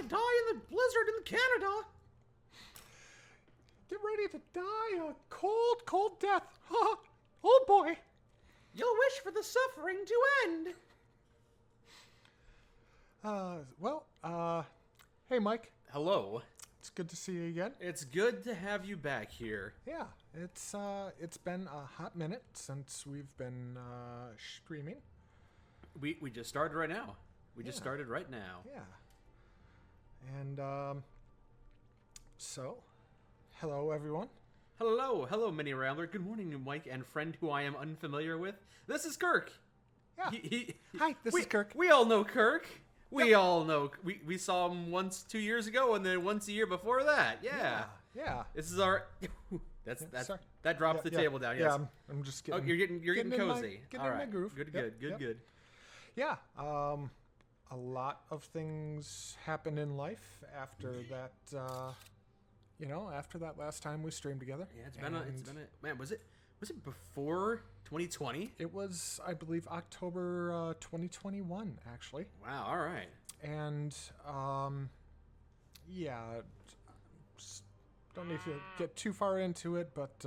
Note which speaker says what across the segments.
Speaker 1: die in the blizzard in Canada.
Speaker 2: Get ready to die a cold, cold death. Oh boy.
Speaker 1: You'll wish for the suffering to end.
Speaker 2: Hey Mike.
Speaker 1: Hello.
Speaker 2: It's good to see you again.
Speaker 1: It's good to have you back here.
Speaker 2: Yeah, it's been a hot minute since we've been streaming.
Speaker 1: We just started right now. Just started right now.
Speaker 2: Yeah. And so, hello everyone.
Speaker 1: Hello, Mini Rambler. Good morning, Mike and friend who I am unfamiliar with. This is Kirk.
Speaker 2: Yeah. Hi, this is Kirk.
Speaker 1: We all know Kirk. We all know. We saw him once 2 years ago, and then once a year before that. Yeah. This is our. That drops the table down. Yes.
Speaker 2: Yeah, I'm just getting.
Speaker 1: Oh, you're getting cozy.
Speaker 2: Getting in my groove.
Speaker 1: Good.
Speaker 2: Yeah. A lot of things happened in life after that. After that last time we streamed together.
Speaker 1: Yeah, it's been a man. Was it before 2020?
Speaker 2: It was, I believe, October 2021, actually.
Speaker 1: Wow. All right.
Speaker 2: And don't need to get too far into it, but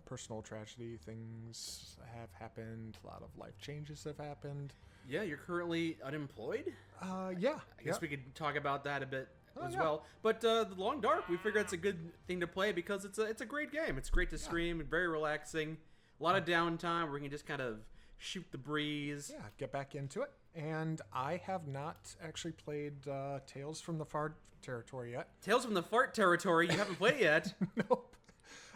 Speaker 2: personal tragedy things have happened. A lot of life changes have happened.
Speaker 1: Yeah, you're currently unemployed.
Speaker 2: Yeah.
Speaker 1: I guess we could talk about that a bit as well. But the Long Dark, we figure it's a good thing to play because it's a great game. It's great to stream, very relaxing. A lot of downtime where we can just kind of shoot the breeze.
Speaker 2: Yeah, get back into it. And I have not actually played Tales from the Far Territory yet.
Speaker 1: Tales from the Fart Territory? You haven't played yet?
Speaker 2: Nope.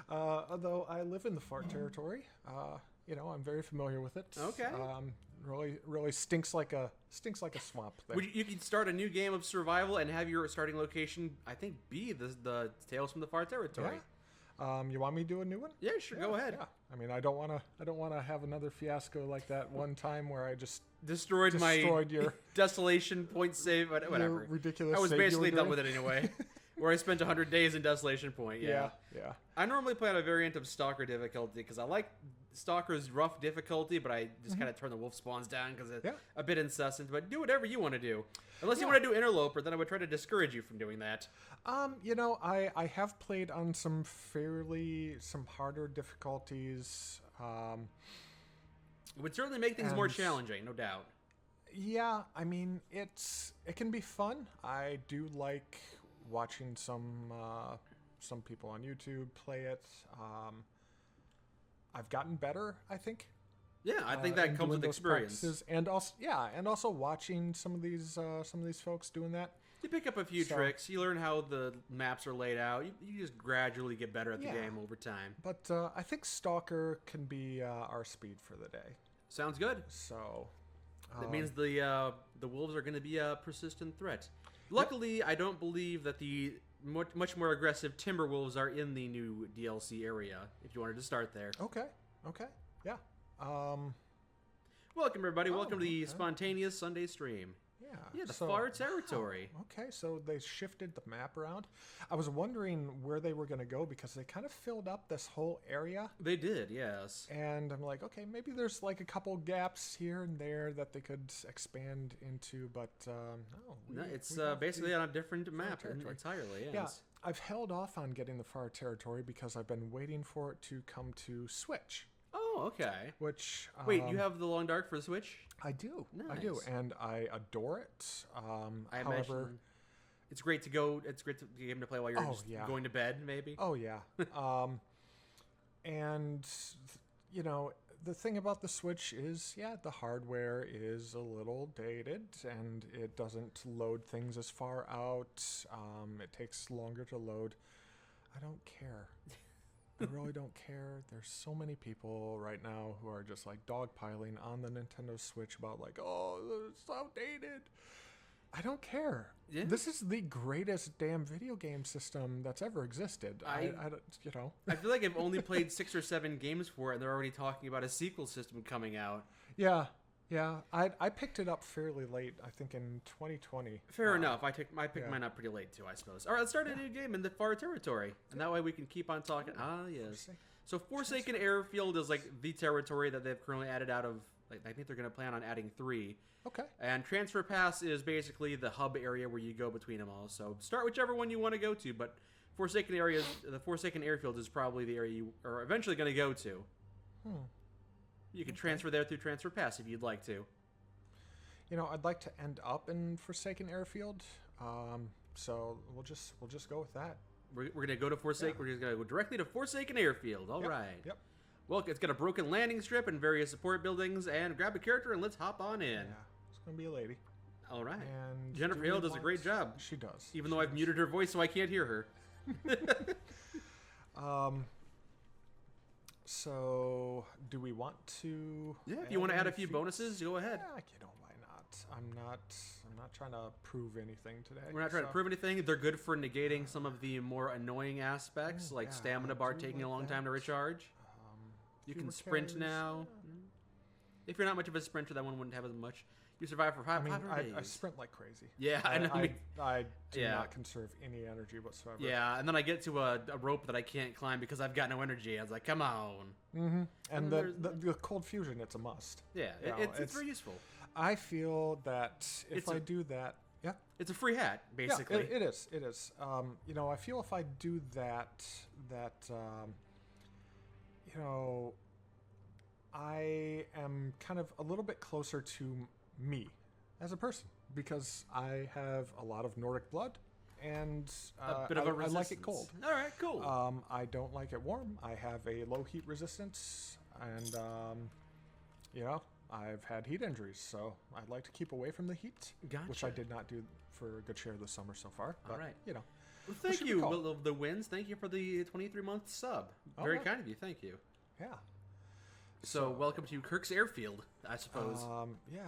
Speaker 2: Although I live in the Fart Territory, I'm very familiar with it.
Speaker 1: Okay.
Speaker 2: Really stinks like a swamp there.
Speaker 1: You can start a new game of survival and have your starting location, I think, be the Tales from the Far Territory.
Speaker 2: Yeah. You want me to do a new one?
Speaker 1: Yeah, sure. Go ahead.
Speaker 2: Yeah. I mean, I don't want to have another fiasco like that one time where I just
Speaker 1: destroyed your Desolation point save, whatever.
Speaker 2: Your ridiculous.
Speaker 1: I was basically done with it anyway. Where I spent 100 days in Desolation Point. Yeah. I normally play on a variant of Stalker difficulty because I like Stalker's rough difficulty, but I just kind of turn the wolf spawns down because it's a bit incessant. But do whatever you want to do. Unless you want to do Interloper, then I would try to discourage you from doing that.
Speaker 2: I have played on some harder difficulties.
Speaker 1: It would certainly make things more challenging, no doubt.
Speaker 2: Yeah, I mean, it can be fun. I do like watching some people on YouTube play it. I've gotten better, I think.
Speaker 1: Yeah, I think that comes with experience.
Speaker 2: And also watching some of these folks doing that.
Speaker 1: You pick up a few tricks. You learn how the maps are laid out. You just gradually get better at the game over time.
Speaker 2: But I think Stalker can be our speed for the day.
Speaker 1: Sounds good.
Speaker 2: So
Speaker 1: that means the wolves are going to be a persistent threat. Luckily, I don't believe that the much more aggressive Timberwolves are in the new DLC area, if you wanted to start there.
Speaker 2: Okay. Yeah.
Speaker 1: Welcome, everybody. Welcome to the spontaneous Sunday stream. Yeah, the Far Territory.
Speaker 2: Okay, so they shifted the map around. I was wondering where they were going to go because they kind of filled up this whole area.
Speaker 1: They did, yes.
Speaker 2: And I'm like, okay, maybe there's like a couple gaps here and there that they could expand into, but no.
Speaker 1: It's basically on a different map entirely, yes.
Speaker 2: Yeah, I've held off on getting the Far Territory because I've been waiting for it to come to Switch.
Speaker 1: Oh, okay.
Speaker 2: Wait,
Speaker 1: you have the Long Dark for Switch?
Speaker 2: I do.
Speaker 1: Nice.
Speaker 2: I do, and I adore it.
Speaker 1: However, it's great to go. It's great to get him to play while you're going to bed, maybe.
Speaker 2: Oh yeah. And the thing about the Switch is, the hardware is a little dated, and it doesn't load things as far out. It takes longer to load. I don't care. I really don't care. There's so many people right now who are just like dogpiling on the Nintendo Switch about like, oh, it's outdated. I don't care. Yeah. This is the greatest damn video game system that's ever existed. I feel
Speaker 1: like I've only played 6 or 7 games for it, and they're already talking about a sequel system coming out.
Speaker 2: Yeah. I picked it up fairly late, I think in 2020.
Speaker 1: Fair enough. I picked mine up pretty late too, I suppose. All right, let's start a new game in the Far Territory, and that way we can keep on talking. Yes. So Forsaken Airfield is like the territory that they've currently added out of Like, I think they're going to plan on adding 3.
Speaker 2: Okay.
Speaker 1: And Transfer Pass is basically the hub area where you go between them all. So start whichever one you want to go to, but the Forsaken Airfield is probably the area you are eventually going to go to. You can transfer there through Transfer Pass if you'd like to.
Speaker 2: You know, I'd like to end up in Forsaken Airfield, so we'll just go with that.
Speaker 1: We're going to go to Forsaken. We're just going to go directly to Forsaken Airfield. All right.
Speaker 2: Yep.
Speaker 1: Well, it's got a broken landing strip and various support buildings, and grab a character and let's hop on in.
Speaker 2: Yeah, it's gonna be a lady.
Speaker 1: All right.
Speaker 2: And
Speaker 1: Jennifer Hale does a great job.
Speaker 2: She does.
Speaker 1: Even though I've muted her voice so I can't hear her.
Speaker 2: So do we want to?
Speaker 1: Yeah, if you want to add a few bonuses, go ahead.
Speaker 2: Yeah, you know, why not? I'm not trying to prove anything today.
Speaker 1: We're not trying to prove anything. They're good for negating some of the more annoying aspects, like stamina bar taking a long time to recharge. You can sprint now. If you're not much of a sprinter, that one wouldn't have as much. You survive for 500 days.
Speaker 2: I sprint like crazy.
Speaker 1: Yeah, I know.
Speaker 2: I do not conserve any energy whatsoever.
Speaker 1: Yeah, and then I get to a rope that I can't climb because I've got no energy. I was like, come on.
Speaker 2: Mm-hmm. And the cold fusion, it's a must.
Speaker 1: Yeah, it's very useful.
Speaker 2: I feel that if I do that,
Speaker 1: it's a free hat, basically.
Speaker 2: Yeah, it is. It is. You know, I feel if I do that, you know, I am kind of a little bit closer to me as a person because I have a lot of Nordic blood and
Speaker 1: a bit of a resistance.
Speaker 2: I like it cold.
Speaker 1: All right, cool.
Speaker 2: I don't like it warm. I have a low heat resistance and, you know, I've had heat injuries, so I'd like to keep away from the heat, which I did not do for a good share of the summer so far. But,
Speaker 1: all right.
Speaker 2: You know.
Speaker 1: Well, thank you, Will of the Winds. Thank you for the 23-month sub. Very kind of you. Thank you.
Speaker 2: Yeah.
Speaker 1: So welcome to Kirk's Airfield, I suppose.
Speaker 2: Yeah.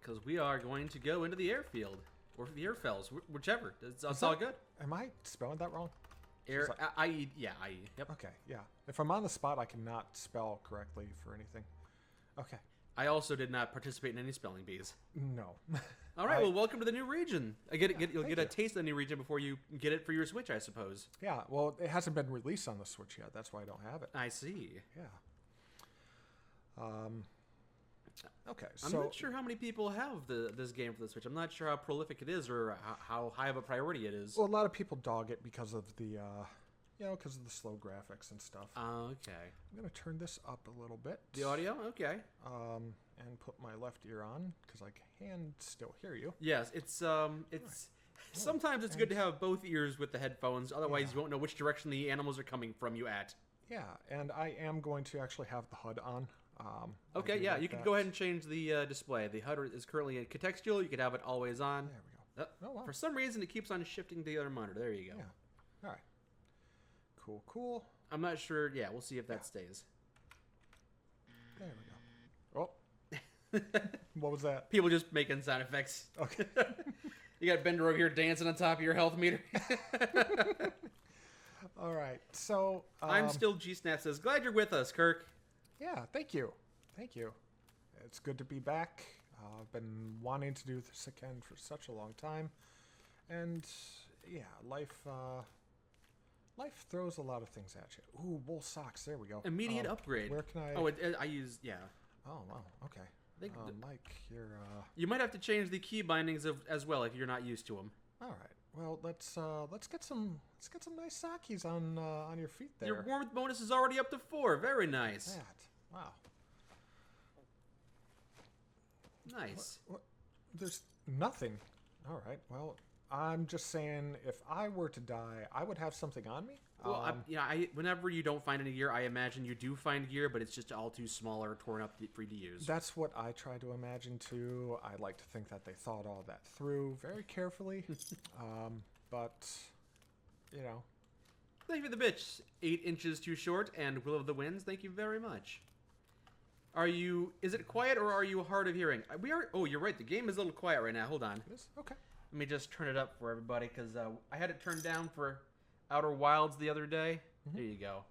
Speaker 1: Because we are going to go into the airfield. Or the airfells, whichever. It's all good.
Speaker 2: Am I spelling that wrong?
Speaker 1: IE. Yep.
Speaker 2: Okay, yeah. If I'm on the spot, I cannot spell correctly for anything. Okay.
Speaker 1: I also did not participate in any spelling bees.
Speaker 2: No.
Speaker 1: All right, well, welcome to the new region. You'll get a taste of the new region before you get it for your Switch, I suppose.
Speaker 2: Yeah, well, it hasn't been released on the Switch yet. That's why I don't have it.
Speaker 1: I see.
Speaker 2: Yeah. Okay,
Speaker 1: I'm not sure how many people have this game for the Switch. I'm not sure how prolific it is or how high of a priority it is.
Speaker 2: Well, a lot of people dog it because of the, because of the slow graphics and stuff.
Speaker 1: Okay.
Speaker 2: I'm going to turn this up a little bit.
Speaker 1: The audio? Okay.
Speaker 2: And put my left ear on because I can still hear you.
Speaker 1: Yes, it's sometimes it's good to have both ears with the headphones. Otherwise, you won't know which direction the animals are coming from you at.
Speaker 2: Yeah, and I am going to actually have the HUD on.
Speaker 1: Okay, yeah, you can go ahead and change the display. The HUD is currently in contextual. You could have it always on.
Speaker 2: There we go.
Speaker 1: Oh, wow. For some reason, it keeps on shifting to the other monitor. There you go.
Speaker 2: Yeah. All right. Cool.
Speaker 1: I'm not sure. Yeah, we'll see if that stays.
Speaker 2: There we go. Oh. What was that?
Speaker 1: People just making sound effects.
Speaker 2: Okay.
Speaker 1: You got Bender over here dancing on top of your health meter.
Speaker 2: All right. So
Speaker 1: I'm still G-Snap says, glad you're with us, Kirk.
Speaker 2: Yeah, thank you. It's good to be back. I've been wanting to do this again for such a long time. And yeah, life throws a lot of things at you. Ooh, wool socks. There we go.
Speaker 1: Immediate upgrade.
Speaker 2: Where can I?
Speaker 1: Oh, I use, yeah.
Speaker 2: Oh, wow. Okay. Mike, you're...
Speaker 1: You might have to change the key bindings as well if you're not used to them.
Speaker 2: All right. Well, let's get some nice sockies on your feet there.
Speaker 1: Your warmth bonus is already up to 4. Very nice.
Speaker 2: Wow.
Speaker 1: Nice.
Speaker 2: What? There's nothing. All right. Well, I'm just saying, if I were to die, I would have something on me.
Speaker 1: Well, whenever you don't find any gear, I imagine you do find gear, but it's just all too small or torn up for you to use.
Speaker 2: That's what I try to imagine too. I like to think that they thought all that through very carefully. But, you know.
Speaker 1: Thank you for the bitch. 8 inches too short and Will of the Winds. Thank you very much. Is it quiet or are you hard of hearing? Oh, you're right. The game is a little quiet right now. Hold on.
Speaker 2: It is? Okay.
Speaker 1: Let me just turn it up for everybody because I had it turned down for Outer Wilds the other day. Mm-hmm. There you go.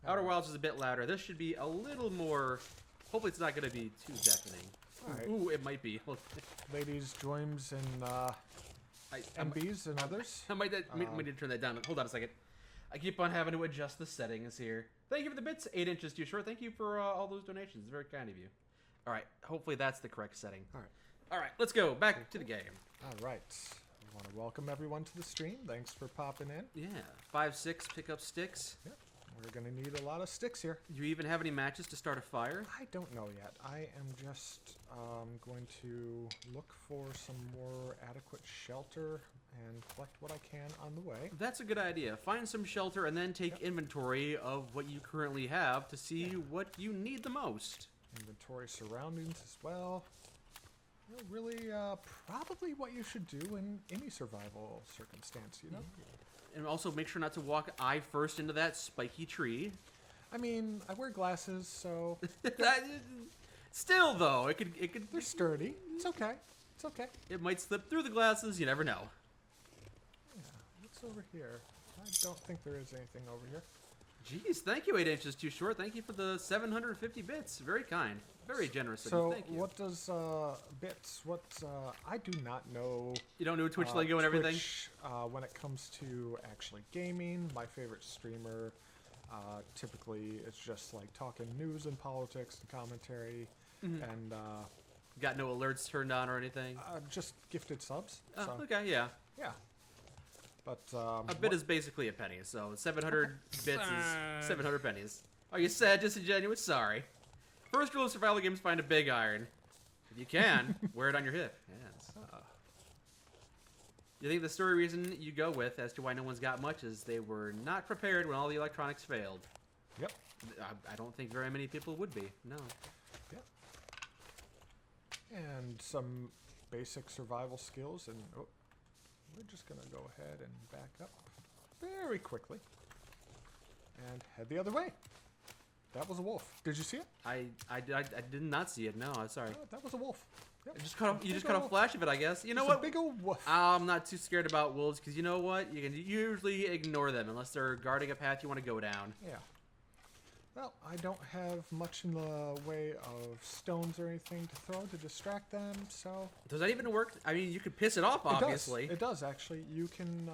Speaker 1: Outer Wilds is a bit louder. This should be a little more... Hopefully it's not going to be too deafening.
Speaker 2: All right.
Speaker 1: Ooh, it might be.
Speaker 2: Ladies, Joims, and MBs and others.
Speaker 1: I might need to turn that down. Hold on a second. I keep on having to adjust the settings here. Thank you for the bits, 8 inches too short. Thank you for all those donations. Very kind of you. All right, hopefully that's the correct setting. All right, let's go back to the game.
Speaker 2: All right. I want to welcome everyone to the stream. Thanks for popping in.
Speaker 1: Yeah, 5-6, pick up sticks.
Speaker 2: Yep. We're going to need a lot of sticks here.
Speaker 1: Do you even have any matches to start a fire?
Speaker 2: I don't know yet. I am just going to look for some more adequate shelter and collect what I can on the way.
Speaker 1: That's a good idea. Find some shelter and then take inventory of what you currently have to see what you need the most.
Speaker 2: Inventory surroundings as well. You know, really, probably what you should do in any survival circumstance, you know?
Speaker 1: And also make sure not to walk eye first into that spiky tree.
Speaker 2: I mean, I wear glasses, so...
Speaker 1: Still, though, it could...
Speaker 2: They're sturdy. It's okay. It's okay.
Speaker 1: It might slip through the glasses. You never know.
Speaker 2: Yeah. What's over here? I don't think there is anything over here.
Speaker 1: Jeez, thank you, 8 inches too short. Thank you for the 750 bits. Very kind. Very generous of you. Thank you.
Speaker 2: So, what does bits? What I do not know.
Speaker 1: You don't know Twitch lingo and everything.
Speaker 2: When it comes to actually gaming, my favorite streamer typically is just like talking news and politics and commentary, and
Speaker 1: got no alerts turned on or anything.
Speaker 2: just gifted subs.
Speaker 1: Oh,
Speaker 2: so,
Speaker 1: okay, yeah.
Speaker 2: Yeah. But
Speaker 1: a bit is basically a penny, so 700 bits is 700 pennies. Are you sad, disingenuous? Sorry. First rule of survival games: find a big iron. If you can, wear it on your hip. Yes. You think the story reason you go with as to why no one's got much is they were not prepared when all the electronics failed?
Speaker 2: Yep.
Speaker 1: I don't think very many people would be. No.
Speaker 2: Yep. And some basic survival skills, and we're just gonna go ahead and back up very quickly and head the other way. That was a wolf. Did you see it?
Speaker 1: I did not see it. No, I'm sorry.
Speaker 2: Oh, that was a wolf. Yep.
Speaker 1: You just caught a flash of it, I guess. You know what?
Speaker 2: A big old wolf.
Speaker 1: I'm not too scared about wolves because you know what? You can usually ignore them unless they're guarding a path you want to go down.
Speaker 2: Yeah. Well, I don't have much in the way of stones or anything to throw to distract them, so...
Speaker 1: Does that even work? I mean, you could piss it off, obviously.
Speaker 2: It does, actually. You can,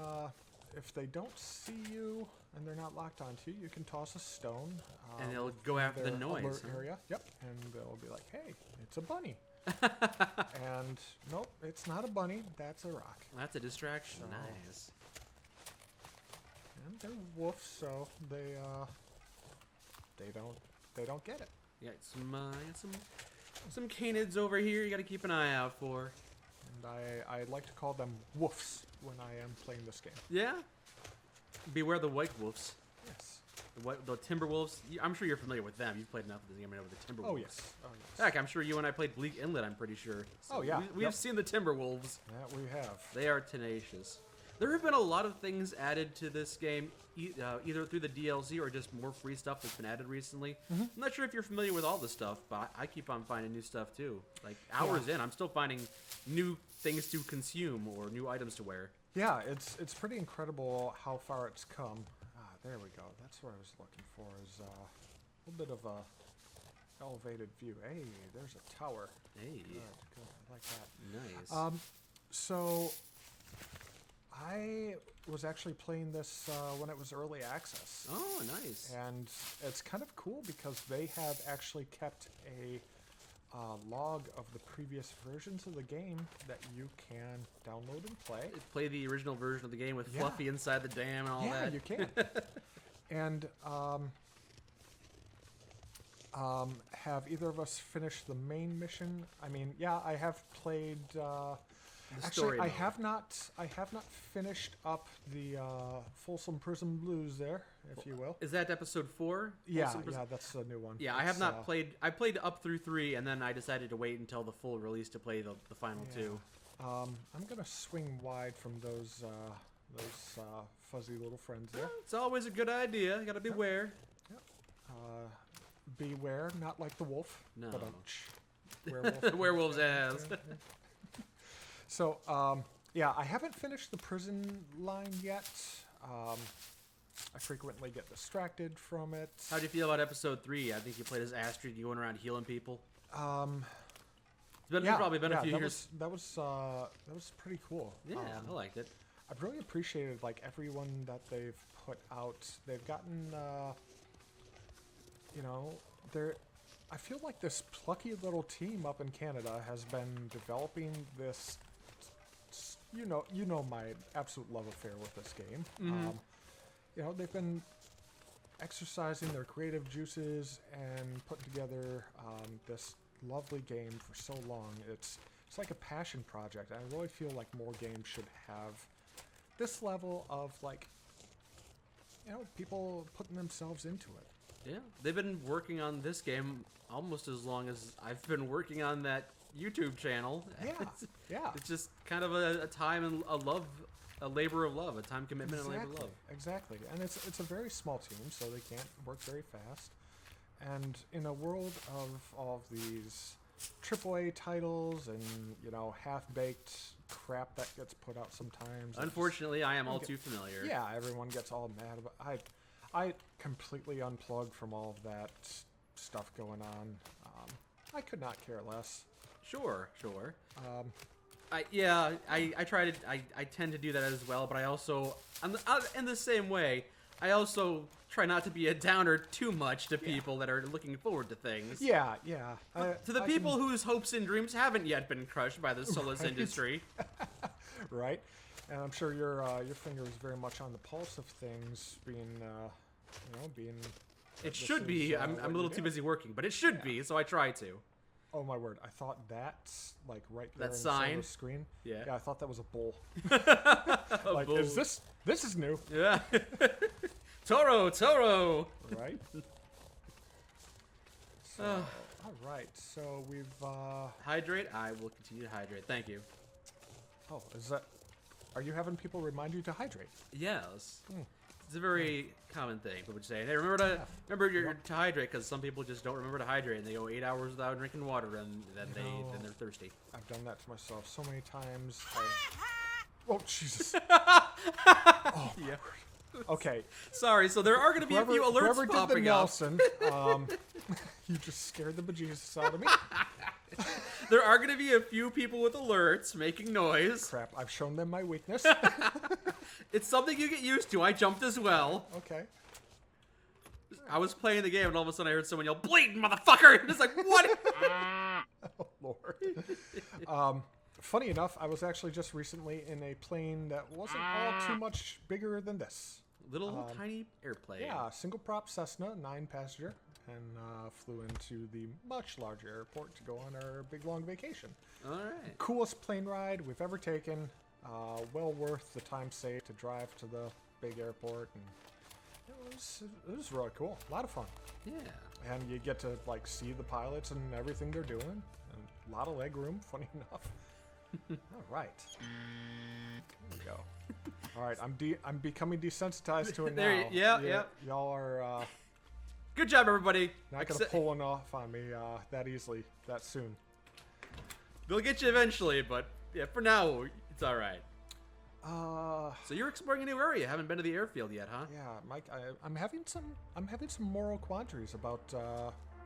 Speaker 2: if they don't see you and they're not locked onto you, you can toss a stone.
Speaker 1: And they'll go after the noise.
Speaker 2: Alert area. Yep. And they'll be like, hey, it's a bunny. And nope, it's not a bunny. That's a rock.
Speaker 1: That's a distraction. So, nice.
Speaker 2: And they're wolves, so they don't get it.
Speaker 1: You got some canids over here. You got to keep an eye out for.
Speaker 2: And I like to call them woofs when I am playing this game.
Speaker 1: Yeah. Beware the white wolves.
Speaker 2: Yes.
Speaker 1: The Timberwolves. I'm sure you're familiar with them. You've played enough of the game to know the Timberwolves.
Speaker 2: Oh yes. Oh yes.
Speaker 1: Heck, I'm sure you and I played Bleak Inlet. I'm pretty sure. So
Speaker 2: oh yeah.
Speaker 1: We have seen the Timberwolves.
Speaker 2: Yeah, we have.
Speaker 1: They are tenacious. There have been a lot of things added to this game, either through the DLC or just more free stuff that's been added recently. I'm not sure if you're familiar with all this stuff, but I keep on finding new stuff too. Like hours in, I'm still finding new things to consume or new items to wear.
Speaker 2: Yeah, it's pretty incredible how far it's come. There we go. That's what I was looking for, is a little bit of a elevated view. Hey, there's a tower.
Speaker 1: Hey.
Speaker 2: Good. I like that.
Speaker 1: Nice.
Speaker 2: So I was actually playing this when it was early access.
Speaker 1: Oh, nice.
Speaker 2: And it's kind of cool because they have actually kept a log of the previous versions of the game that you can download and play.
Speaker 1: Play the original version of the game with Fluffy inside the dam and all that.
Speaker 2: Yeah, you can. And have either of us finished the main mission? I mean, yeah, I have played. Actually, I have not finished up the Folsom Prison Blues there, if you will.
Speaker 1: Is that episode 4?
Speaker 2: Yeah, that's a new one.
Speaker 1: Yeah, I have not played. I played up through 3, and then I decided to wait until the full release to play the final 2.
Speaker 2: I'm gonna swing wide from those fuzzy little friends there.
Speaker 1: It's always a good idea. You gotta beware.
Speaker 2: Yep. Beware, not like the wolf.
Speaker 1: No.
Speaker 2: But werewolf.
Speaker 1: Werewolves ass.
Speaker 2: So, yeah, I haven't finished the prison line yet. I frequently get distracted from it.
Speaker 1: How do you feel about episode 3? I think you played as Astrid, you going around healing people. It's probably been a few years.
Speaker 2: That was pretty cool.
Speaker 1: Yeah, I liked it.
Speaker 2: I've really appreciated like everyone that they've put out. They've gotten, you know, they're. I feel like this plucky little team up in Canada has been developing this. You know my absolute love affair with this game.
Speaker 1: Mm-hmm.
Speaker 2: You know, they've been exercising their creative juices and putting together this lovely game for so long. It's like a passion project. I really feel like more games should have this level of like, you know, people putting themselves into it.
Speaker 1: Yeah, they've been working on this game almost as long as I've been working on that YouTube channel.
Speaker 2: Yeah.
Speaker 1: It's just kind of a time and a labor of love, a time commitment and a labor of love.
Speaker 2: Exactly, and it's a very small team, so they can't work very fast. And in a world of all of these AAA titles and, you know, half-baked crap that gets put out sometimes.
Speaker 1: Unfortunately, I am all too familiar.
Speaker 2: Yeah, everyone gets all mad about. I completely unplugged from all of that stuff going on. I could not care less.
Speaker 1: Sure. I try to. I tend to do that as well, but I also, in the same way, I also try not to be a downer too much to people that are looking forward to things.
Speaker 2: Yeah.
Speaker 1: To the people whose hopes and dreams haven't yet been crushed by the soulless industry.
Speaker 2: Right, and I'm sure your finger is very much on the pulse of things, being.
Speaker 1: It should be. I'm a little too busy working, but it should be, so I try to.
Speaker 2: Oh my word! I thought that's like right there
Speaker 1: that
Speaker 2: in
Speaker 1: sign?
Speaker 2: the screen.
Speaker 1: Yeah,
Speaker 2: I thought that was a bull.
Speaker 1: Like,
Speaker 2: bull. Is this is new?
Speaker 1: Yeah. Toro.
Speaker 2: Right. So, all right. So we've
Speaker 1: hydrate. I will continue to hydrate. Thank you.
Speaker 2: Oh, is that? Are you having people remind you to hydrate?
Speaker 1: Yes. It's a very common thing. People would say, "Hey, remember to hydrate," because some people just don't remember to hydrate, and they go 8 hours without drinking water, and then they're thirsty.
Speaker 2: I've done that to myself so many times. Oh Jesus! Oh my word. Okay.
Speaker 1: Sorry. So there are going to be a few alerts
Speaker 2: whoever
Speaker 1: popping
Speaker 2: did the Nelson, you just scared the bejesus out of me.
Speaker 1: There are going to be a few people with alerts making noise.
Speaker 2: Crap! I've shown them my weakness.
Speaker 1: It's something you get used to. I jumped as well.
Speaker 2: Okay.
Speaker 1: I was playing the game, and all of a sudden I heard someone yell, "Bleeding, motherfucker!" And it's like, what?
Speaker 2: Oh, Lord. Funny enough, I was actually just recently in a plane that wasn't all too much bigger than this.
Speaker 1: Little tiny airplane.
Speaker 2: Yeah, single prop Cessna, 9-passenger, and flew into the much larger airport to go on our big long vacation.
Speaker 1: All right.
Speaker 2: Coolest plane ride we've ever taken. Well worth the time saved to drive to the big airport, and it was really cool. A lot of fun.
Speaker 1: Yeah.
Speaker 2: And you get to like see the pilots and everything they're doing, and a lot of leg room. Funny enough. All right. There we go. All right, I'm becoming desensitized to it now.
Speaker 1: Yeah.
Speaker 2: Y'all are
Speaker 1: good job, everybody.
Speaker 2: not gonna pull one off on me that easily, that soon.
Speaker 1: They'll get you eventually, but yeah, for now it's all right.
Speaker 2: So
Speaker 1: you're exploring a new area. You haven't been to the airfield yet, huh?
Speaker 2: Yeah, Mike. I'm having some moral quandaries about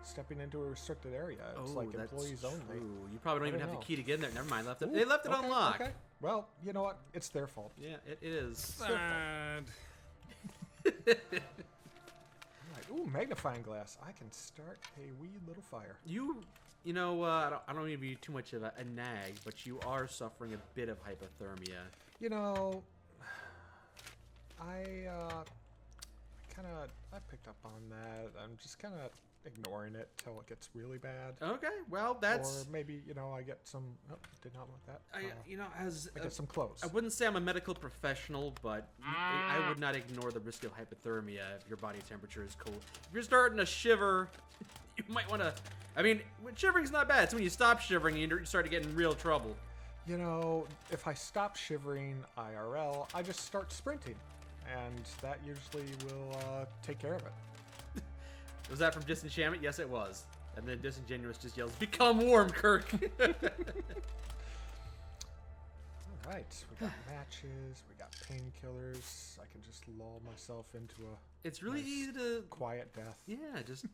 Speaker 2: stepping into a restricted area. It's like employees only.
Speaker 1: True. You probably don't even have the key to get in there. Never mind. They left it unlocked.
Speaker 2: Okay. Well, you know what? It's their fault.
Speaker 1: Yeah, it is.
Speaker 3: Sad.
Speaker 2: All right. Ooh, magnifying glass. I can start a wee little fire.
Speaker 1: You know, I don't mean to be too much of a nag, but you are suffering a bit of hypothermia.
Speaker 2: You know, I picked up on that. I'm just kind of ignoring it till it gets really bad.
Speaker 1: Okay, well, that's...
Speaker 2: Or maybe, I get some... Oh, did not want that.
Speaker 1: I
Speaker 2: get some clothes.
Speaker 1: I wouldn't say I'm a medical professional, but I would not ignore the risk of hypothermia if your body temperature is cold. If you're starting to shiver, you might want to... I mean, shivering's not bad. It's when you stop shivering and you start to get in real trouble.
Speaker 2: If I stop shivering IRL, I just start sprinting. And that usually will take care of it.
Speaker 1: Was that from Disenchantment? Yes, it was. And then Disingenuous just yells, "Become warm, Kirk!"
Speaker 2: All right, we got matches, we got painkillers. I can just lull myself into a
Speaker 1: It's really
Speaker 2: nice
Speaker 1: easy to...
Speaker 2: quiet death.
Speaker 1: Yeah, just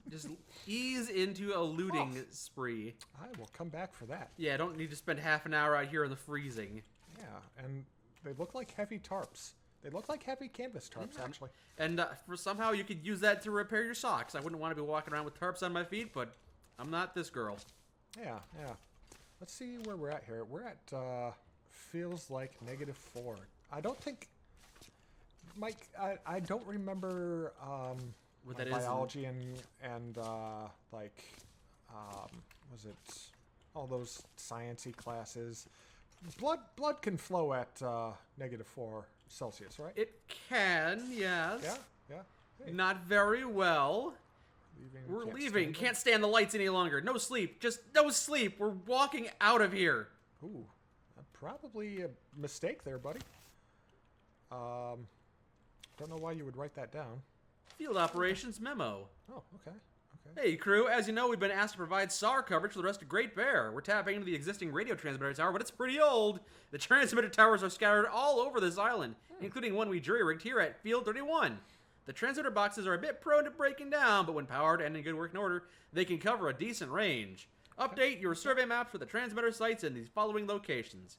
Speaker 1: ease into a looting spree.
Speaker 2: I will come back for that.
Speaker 1: Yeah, don't need to spend half an hour out here in the freezing.
Speaker 2: Yeah, and They look like heavy tarps. They look like heavy canvas tarps, actually.
Speaker 1: And for somehow you could use that to repair your socks. I wouldn't want to be walking around with tarps on my feet, but I'm not this girl.
Speaker 2: Yeah. Let's see where we're at here. We're at, feels like -4. I don't think... Mike, I don't remember
Speaker 1: what that
Speaker 2: biology and was it all those science-y classes? Blood can flow at -4 Celsius, right?
Speaker 1: It can, yes.
Speaker 2: Yeah. Hey.
Speaker 1: Not very well. We're leaving. Can't stand the lights any longer. No sleep. Just no sleep. We're walking out of here.
Speaker 2: Ooh, probably a mistake there, buddy. Don't know why you would write that down.
Speaker 1: Field operations memo.
Speaker 2: Oh, okay.
Speaker 1: Hey, crew. As you know, we've been asked to provide SAR coverage for the rest of Great Bear. We're tapping into the existing radio transmitter tower, but it's pretty old. The transmitter towers are scattered all over this island, including one we jury-rigged here at Field 31. The transmitter boxes are a bit prone to breaking down, but when powered and in good working order, they can cover a decent range. Update your survey maps for the transmitter sites in these following locations.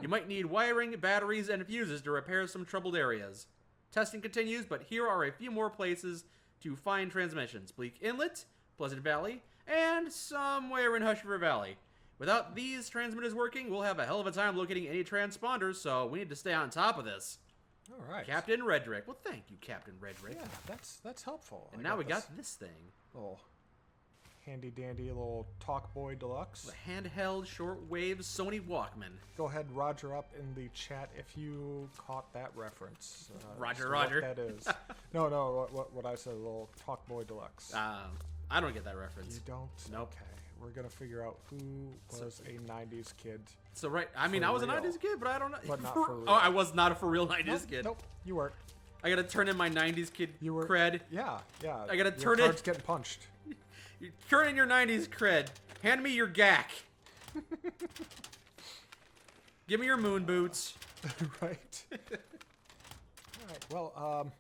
Speaker 1: You might need wiring, batteries, and fuses to repair some troubled areas. Testing continues, but here are a few more places to find transmissions. Bleak Inlet, Pleasant Valley, and somewhere in Hush River Valley. Without these transmitters working, we'll have a hell of a time locating any transponders, so we need to stay on top of this.
Speaker 2: All right.
Speaker 1: Captain Redrick. Well, thank you, Captain Redrick.
Speaker 2: Yeah, that's helpful.
Speaker 1: And now we got this thing.
Speaker 2: Little handy-dandy little Talkboy Deluxe.
Speaker 1: The handheld shortwave Sony Walkman.
Speaker 2: Go ahead, Roger up in the chat if you caught that reference.
Speaker 1: Roger.
Speaker 2: What that is. No, what I said, a little Talkboy Deluxe.
Speaker 1: I don't get that reference.
Speaker 2: You don't?
Speaker 1: Nope.
Speaker 2: Okay. We're going to figure out who was a 90s kid.
Speaker 1: So, right. I mean, I was a 90s kid, but I don't know.
Speaker 2: But not for real.
Speaker 1: Oh, I was not a for real 90s kid.
Speaker 2: Nope. You weren't.
Speaker 1: I got to turn in my 90s kid cred.
Speaker 2: Yeah.
Speaker 1: I got to turn
Speaker 2: in. Your card's getting punched.
Speaker 1: You turn in your 90s cred. Hand me your gack. Give me your moon boots.
Speaker 2: Right. All right. Well,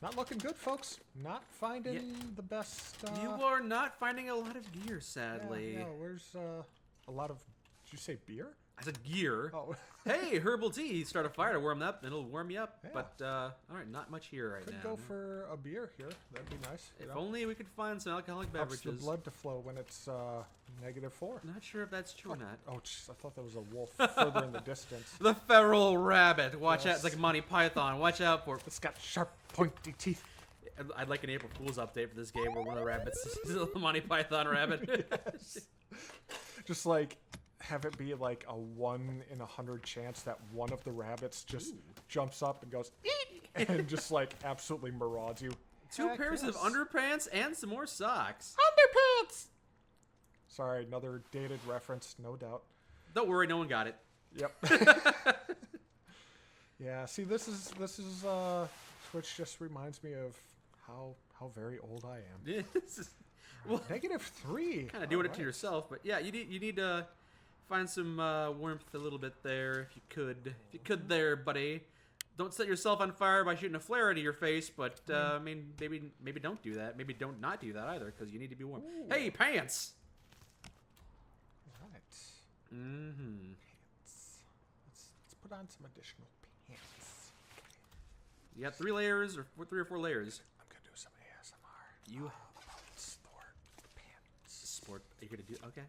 Speaker 2: not looking good, folks. Not finding the best.
Speaker 1: You are not finding a lot of gear, sadly.
Speaker 2: Yeah, where's a lot of... Did you say beer?
Speaker 1: I said gear.
Speaker 2: Oh.
Speaker 1: Hey, herbal tea. Start a fire to warm up, and it'll warm you up.
Speaker 2: Yeah.
Speaker 1: But, all right, not much here right now.
Speaker 2: Could go for a beer here. That'd be nice.
Speaker 1: If only we could find some alcoholic beverages.
Speaker 2: Helps the blood to flow when it's -4.
Speaker 1: Not sure if that's true or not.
Speaker 2: Oh, jeez, I thought there was a wolf further in the distance.
Speaker 1: The feral rabbit. Watch out. It's like Monty Python. Watch out for it.
Speaker 2: It's got sharp, pointy teeth.
Speaker 1: I'd like an April Fool's update for this game where one of the rabbits is a Monty Python rabbit.
Speaker 2: Yes. Just like have it be like a 1 in 100 chance that one of the rabbits just jumps up and goes eat and just like absolutely marauds you.
Speaker 1: 2 pairs of underpants and some more socks.
Speaker 2: Underpants. Sorry, another dated reference, no doubt.
Speaker 1: Don't worry, no one got it.
Speaker 2: Yep. Yeah. See, this is Twitch just reminds me of how very old I am.
Speaker 1: Well,
Speaker 2: -3.
Speaker 1: Kind of doing it to yourself, but yeah, you need to find some warmth a little bit there if you could. If you could there, buddy. Don't set yourself on fire by shooting a flare into your face, but I mean, maybe don't do that. Maybe don't not do that either, because you need to be warm. Ooh. Hey, pants!
Speaker 2: Right.
Speaker 1: Mm-hmm.
Speaker 2: Pants. Let's put on some additional pants.
Speaker 1: You got 3 layers, or 3 or 4 layers.
Speaker 2: I'm gonna do some ASMR.
Speaker 1: You
Speaker 2: sport pants.
Speaker 1: Sport? Are you gonna do? Okay.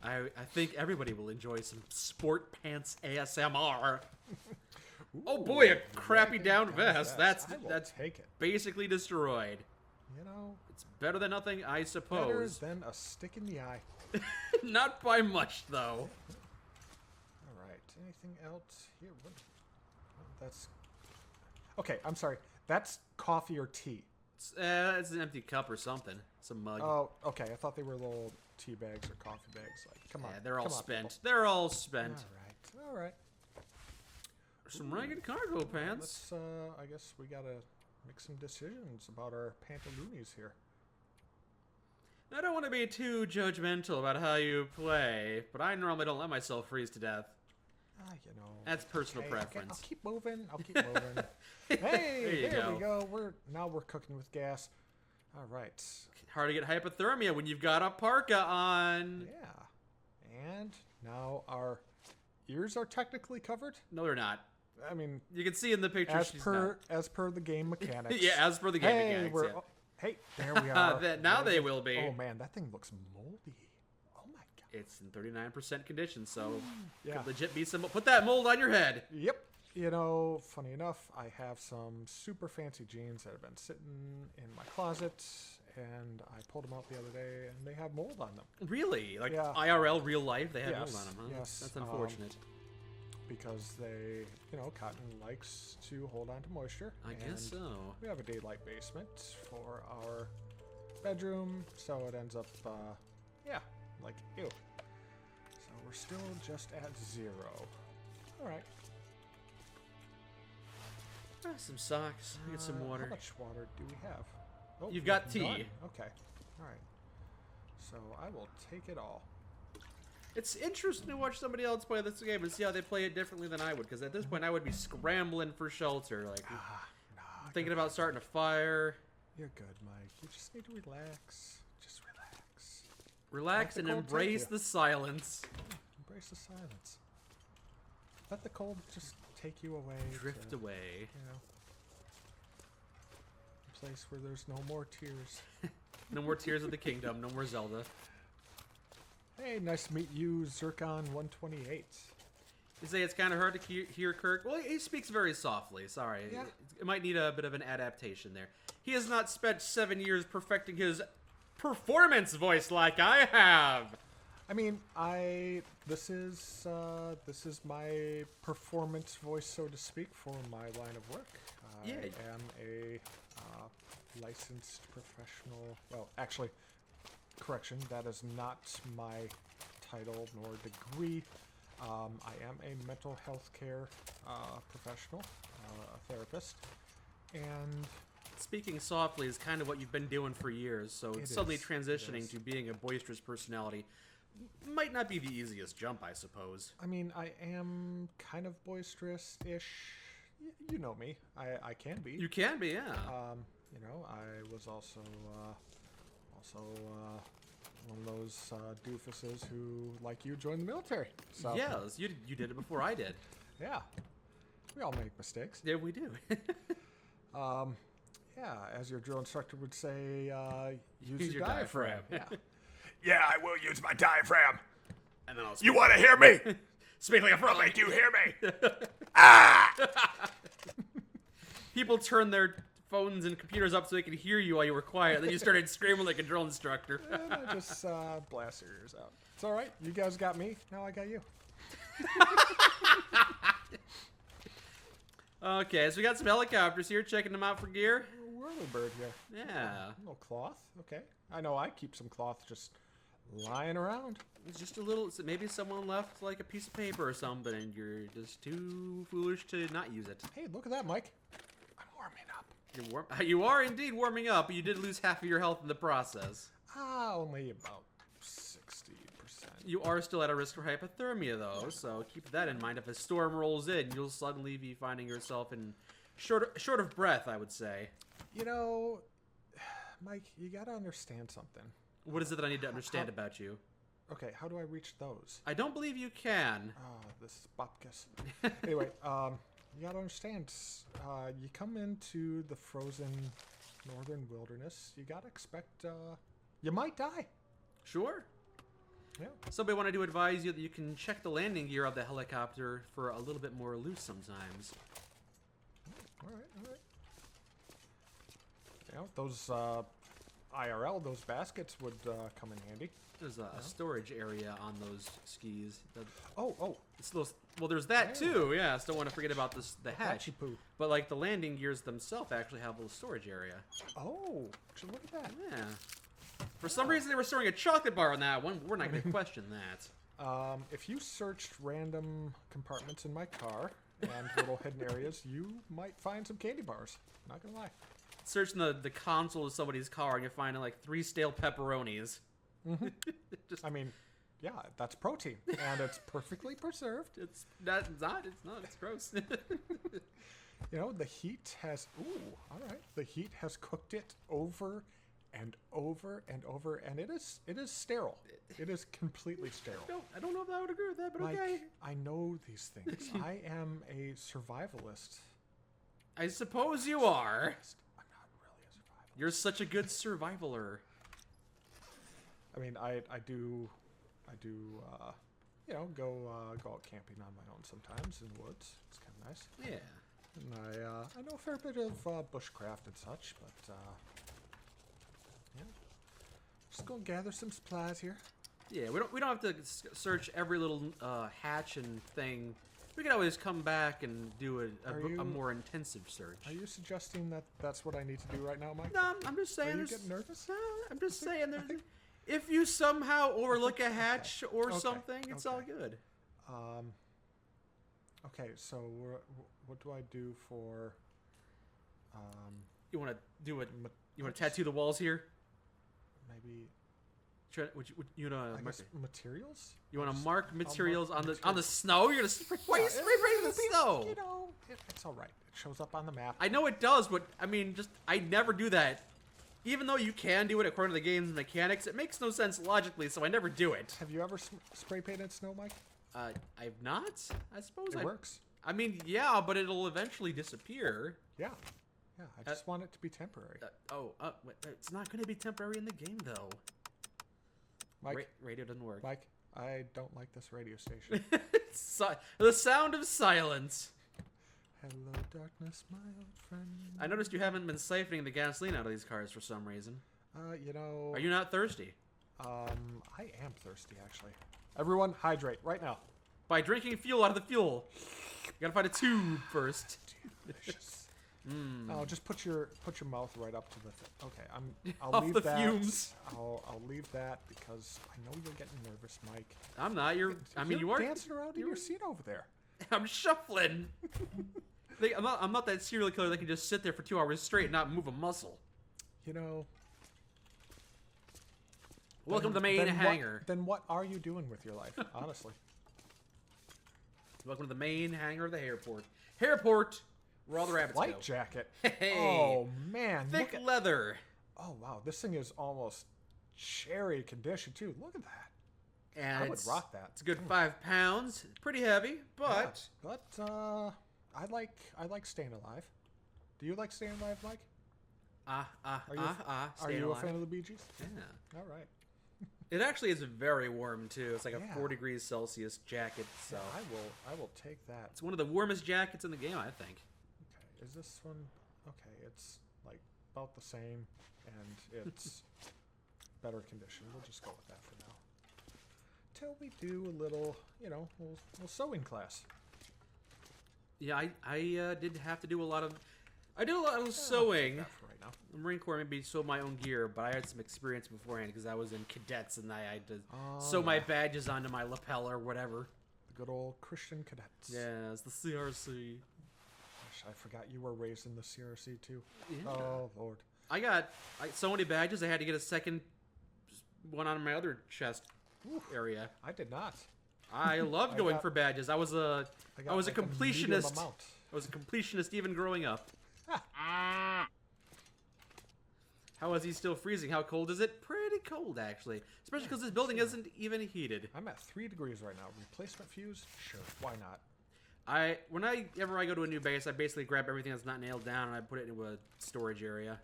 Speaker 1: I think everybody will enjoy some sport pants ASMR.
Speaker 2: Ooh,
Speaker 1: oh boy, a crappy down vest. That's
Speaker 2: take it.
Speaker 1: Basically destroyed.
Speaker 2: You know,
Speaker 1: it's better than nothing, I suppose.
Speaker 2: Better than a stick in the eye.
Speaker 1: Not by much, though.
Speaker 2: All right. Anything else here? That's okay. I'm sorry. That's coffee or tea.
Speaker 1: It's an empty cup or something. Some mug.
Speaker 2: Oh, okay. I thought they were little tea bags or coffee bags. Like, come on.
Speaker 1: Yeah, they're all spent.
Speaker 2: People.
Speaker 1: They're all spent.
Speaker 2: All right.
Speaker 1: Some ragged cargo pants.
Speaker 2: Let's, I guess we gotta make some decisions about our pantaloonies here.
Speaker 1: I don't want to be too judgmental about how you play, but I normally don't let myself freeze to death.
Speaker 2: You know.
Speaker 1: That's personal preference.
Speaker 2: I'll keep moving. Hey, there we go. We're cooking with gas. All right.
Speaker 1: Hard to get hypothermia when you've got a parka on.
Speaker 2: Yeah. And now our ears are technically covered.
Speaker 1: No, they're not.
Speaker 2: I mean,
Speaker 1: you can see in the picture
Speaker 2: as per the game mechanics.
Speaker 1: Yeah, as per the game mechanics.
Speaker 2: Hey, there we are.
Speaker 1: Now they will be.
Speaker 2: Oh man, that thing looks moldy. Oh my god.
Speaker 1: It's in 39% condition, so
Speaker 2: yeah,
Speaker 1: could legit be some. Put that mold on your head.
Speaker 2: Yep. You know, funny enough, I have some super fancy jeans that have been sitting in my closet, and I pulled them out the other day, and they have mold on them.
Speaker 1: Really? Like IRL, real life, they have mold on them, huh?
Speaker 2: Yes.
Speaker 1: That's unfortunate.
Speaker 2: Because they, cotton likes to hold on to moisture.
Speaker 1: I guess so.
Speaker 2: We have a daylight basement for our bedroom, so it ends up, like, ew. So we're still just at 0. All right.
Speaker 1: Some socks. Get some water.
Speaker 2: How much water do we have? Oh,
Speaker 1: You've got tea.
Speaker 2: None. Okay. All right. So I will take it all.
Speaker 1: It's interesting to watch somebody else play this game and see how they play it differently than I would. Because at this point, I would be scrambling for shelter, like thinking about starting a fire.
Speaker 2: You're good, Mike. You just need to relax. Just relax.
Speaker 1: Relax and embrace the silence.
Speaker 2: Embrace the silence. Let the cold just take you away.
Speaker 1: Drift away.
Speaker 2: A place where there's no more tears.
Speaker 1: No more Tears of the Kingdom. No more Zelda.
Speaker 2: Hey, nice to meet you, Zircon128.
Speaker 1: You say it's kind of hard to hear Kirk? Well, he speaks very softly. Sorry.
Speaker 2: Yeah.
Speaker 1: It might need a bit of an adaptation there. He has not spent 7 years perfecting his performance voice like I have.
Speaker 2: I mean, this is my performance voice, so to speak, for my line of work. I am a licensed professional. Well, actually, correction, that is not my title nor degree. I am a mental health care professional, a therapist, and
Speaker 1: speaking softly is kind of what you've been doing for years. So suddenly transitioning to being a boisterous personality might not be the easiest jump, I suppose.
Speaker 2: I mean, I am kind of boisterous-ish. You know me. I can be.
Speaker 1: You can be, yeah.
Speaker 2: I was also one of those doofuses who, like you, joined the military. So.
Speaker 1: Yes, you did it before I did.
Speaker 2: Yeah. We all make mistakes.
Speaker 1: Yeah, we do.
Speaker 2: Yeah, as your drill instructor would say, use
Speaker 1: your diaphragm.
Speaker 2: Yeah. Yeah, I will use my diaphragm.
Speaker 1: And then I'll
Speaker 2: You want to hear me?
Speaker 1: Speak like a frog.
Speaker 2: Like you hear me? Ah!
Speaker 1: People turn their phones and computers up so they can hear you while you were quiet. Then you started screaming like a drill instructor.
Speaker 2: And I just blast your ears out. It's all right. You guys got me. Now I got you.
Speaker 1: Okay, so we got some helicopters here. Checking them out for gear.
Speaker 2: Whirlybird here.
Speaker 1: Yeah.
Speaker 2: A little cloth. Okay. I know I keep some cloth just lying around.
Speaker 1: It's just a little. Maybe someone left like a piece of paper or something, and you're just too foolish to not use it.
Speaker 2: Hey, look at that, Mike. I'm warming up.
Speaker 1: You're you are indeed warming up, but you did lose half of your health in the process.
Speaker 2: Only about 60%.
Speaker 1: You are still at a risk for hypothermia, though, so keep that in mind. If a storm rolls in, you'll suddenly be finding yourself in short of breath, I would say.
Speaker 2: You know, Mike, you gotta understand something.
Speaker 1: What is it that I need to understand about you?
Speaker 2: Okay, how do I reach those?
Speaker 1: I don't believe you can.
Speaker 2: Oh, this is Bopkis. Anyway, you gotta understand, you come into the frozen northern wilderness, you gotta expect, you might die.
Speaker 1: Sure.
Speaker 2: Yeah.
Speaker 1: Somebody wanted to advise you that you can check the landing gear of the helicopter for a little bit more loose sometimes.
Speaker 2: All right. You know, those IRL, those baskets would come in handy.
Speaker 1: There's a storage area on those skis.
Speaker 2: Oh.
Speaker 1: It's those, well, there's that too. Yeah, still want to forget about the hatch.
Speaker 2: Poo.
Speaker 1: But like the landing gears themselves actually have a little storage area.
Speaker 2: Oh, look at that.
Speaker 1: Yeah. For some reason they were storing a chocolate bar on that one. We're not going to question that.
Speaker 2: If you searched random compartments in my car and little hidden areas, you might find some candy bars. Not gonna lie.
Speaker 1: Searching the console of somebody's car and you're finding like 3 stale pepperonis.
Speaker 2: Mm-hmm. I mean, yeah, that's protein, and it's perfectly preserved.
Speaker 1: It's not. It's gross.
Speaker 2: You know, the heat has. Ooh, all right. The heat has cooked it over and over, and it is sterile. It is completely sterile.
Speaker 1: I don't know if I would agree with that, but
Speaker 2: Mike,
Speaker 1: okay.
Speaker 2: I know these things. I am a survivalist.
Speaker 1: I suppose you are.
Speaker 2: I'm not really a survivalist.
Speaker 1: You're such a good survivaler.
Speaker 2: I mean, I do, go out camping on my own sometimes in the woods. It's kind of nice.
Speaker 1: Yeah.
Speaker 2: And I know a fair bit of bushcraft and such, but yeah, just go gather some supplies here.
Speaker 1: Yeah, we don't have to search every little hatch and thing. We could always come back and do a more intensive search.
Speaker 2: Are you suggesting that that's what I need to do right now, Mike?
Speaker 1: No, I'm just saying.
Speaker 2: Are you getting nervous?
Speaker 1: No, I'm just saying. If you somehow overlook a hatch or something, it's all good.
Speaker 2: Okay, so what do I do for?
Speaker 1: You want to do it? You want to tattoo the walls here?
Speaker 2: Maybe.
Speaker 1: You know,
Speaker 2: materials?
Speaker 1: You want to mark materials on the snow? You're gonna spray paint the snow.
Speaker 2: You know, it's all right. It shows up on the map.
Speaker 1: I know it does, but I mean, I never do that. Even though you can do it according to the game's mechanics, it makes no sense logically, so I never do it.
Speaker 2: Have you ever spray painted snow, Mike?
Speaker 1: I've not. I suppose
Speaker 2: it works.
Speaker 1: I mean, yeah, but it'll eventually disappear.
Speaker 2: Yeah. Yeah, I just want it to be temporary.
Speaker 1: It's not going to be temporary in the game, though.
Speaker 2: Mike,
Speaker 1: radio doesn't work.
Speaker 2: Mike, I don't like this radio station.
Speaker 1: The sound of silence.
Speaker 2: Hello, darkness, my old friend.
Speaker 1: I noticed you haven't been siphoning the gasoline out of these cars for some reason.
Speaker 2: You know...
Speaker 1: Are you not thirsty?
Speaker 2: I am thirsty, actually. Everyone, hydrate right now.
Speaker 1: By drinking fuel out of the fuel. You gotta find a tube first.
Speaker 2: Delicious. Oh, just put your mouth right up to the. Okay, I'll
Speaker 1: Off
Speaker 2: leave
Speaker 1: the
Speaker 2: that.
Speaker 1: fumes.
Speaker 2: I'll leave that because I know you're getting nervous, Mike.
Speaker 1: I'm not. You are
Speaker 2: dancing around in your seat over there.
Speaker 1: I'm shuffling. I'm not that serial killer that can just sit there for 2 hours straight and not move a muscle.
Speaker 2: You know.
Speaker 1: Welcome to the main hangar.
Speaker 2: Then what are you doing with your life, honestly?
Speaker 1: Welcome to the main hangar of the airport. Airport, where all the rabbits
Speaker 2: Light
Speaker 1: go.
Speaker 2: jacket.
Speaker 1: Hey.
Speaker 2: Oh man.
Speaker 1: Thick leather.
Speaker 2: Oh wow, this thing is almost cherry condition too. Look at that.
Speaker 1: And
Speaker 2: I would rock that.
Speaker 1: It's a good 5 pounds. Pretty heavy, but
Speaker 2: I like staying alive. Do you like staying alive, Mike? Are you a fan of the Bee Gees?
Speaker 1: Yeah.
Speaker 2: All right.
Speaker 1: It actually is very warm too. It's like a 4 degrees Celsius jacket. So
Speaker 2: I will take that.
Speaker 1: It's one of the warmest jackets in the game, I think.
Speaker 2: Okay, is this one? Okay, it's like about the same, and it's better condition. We'll just go with that for now. Till we do a little, little sewing class.
Speaker 1: Yeah, I did have to do a lot of. I did a lot of sewing.
Speaker 2: For right now.
Speaker 1: The Marine Corps made me sew my own gear, but I had some experience beforehand because I was in cadets and I had to sew my badges onto my lapel or whatever.
Speaker 2: The good old Christian cadets.
Speaker 1: Yeah, it's the CRC.
Speaker 2: Gosh, I forgot you were raised in the CRC too.
Speaker 1: Yeah.
Speaker 2: Oh Lord.
Speaker 1: I got so many badges. I had to get a second one on my other chest area.
Speaker 2: I did not.
Speaker 1: I loved going for badges. I was a completionist. I was a completionist even growing up. How is he still freezing? How cold is it? Pretty cold, actually. Especially because this building isn't even heated.
Speaker 2: I'm at 3 degrees right now. Replacement fuse? Sure. Why not?
Speaker 1: Whenever I go to a new base, I basically grab everything that's not nailed down and I put it into a storage area.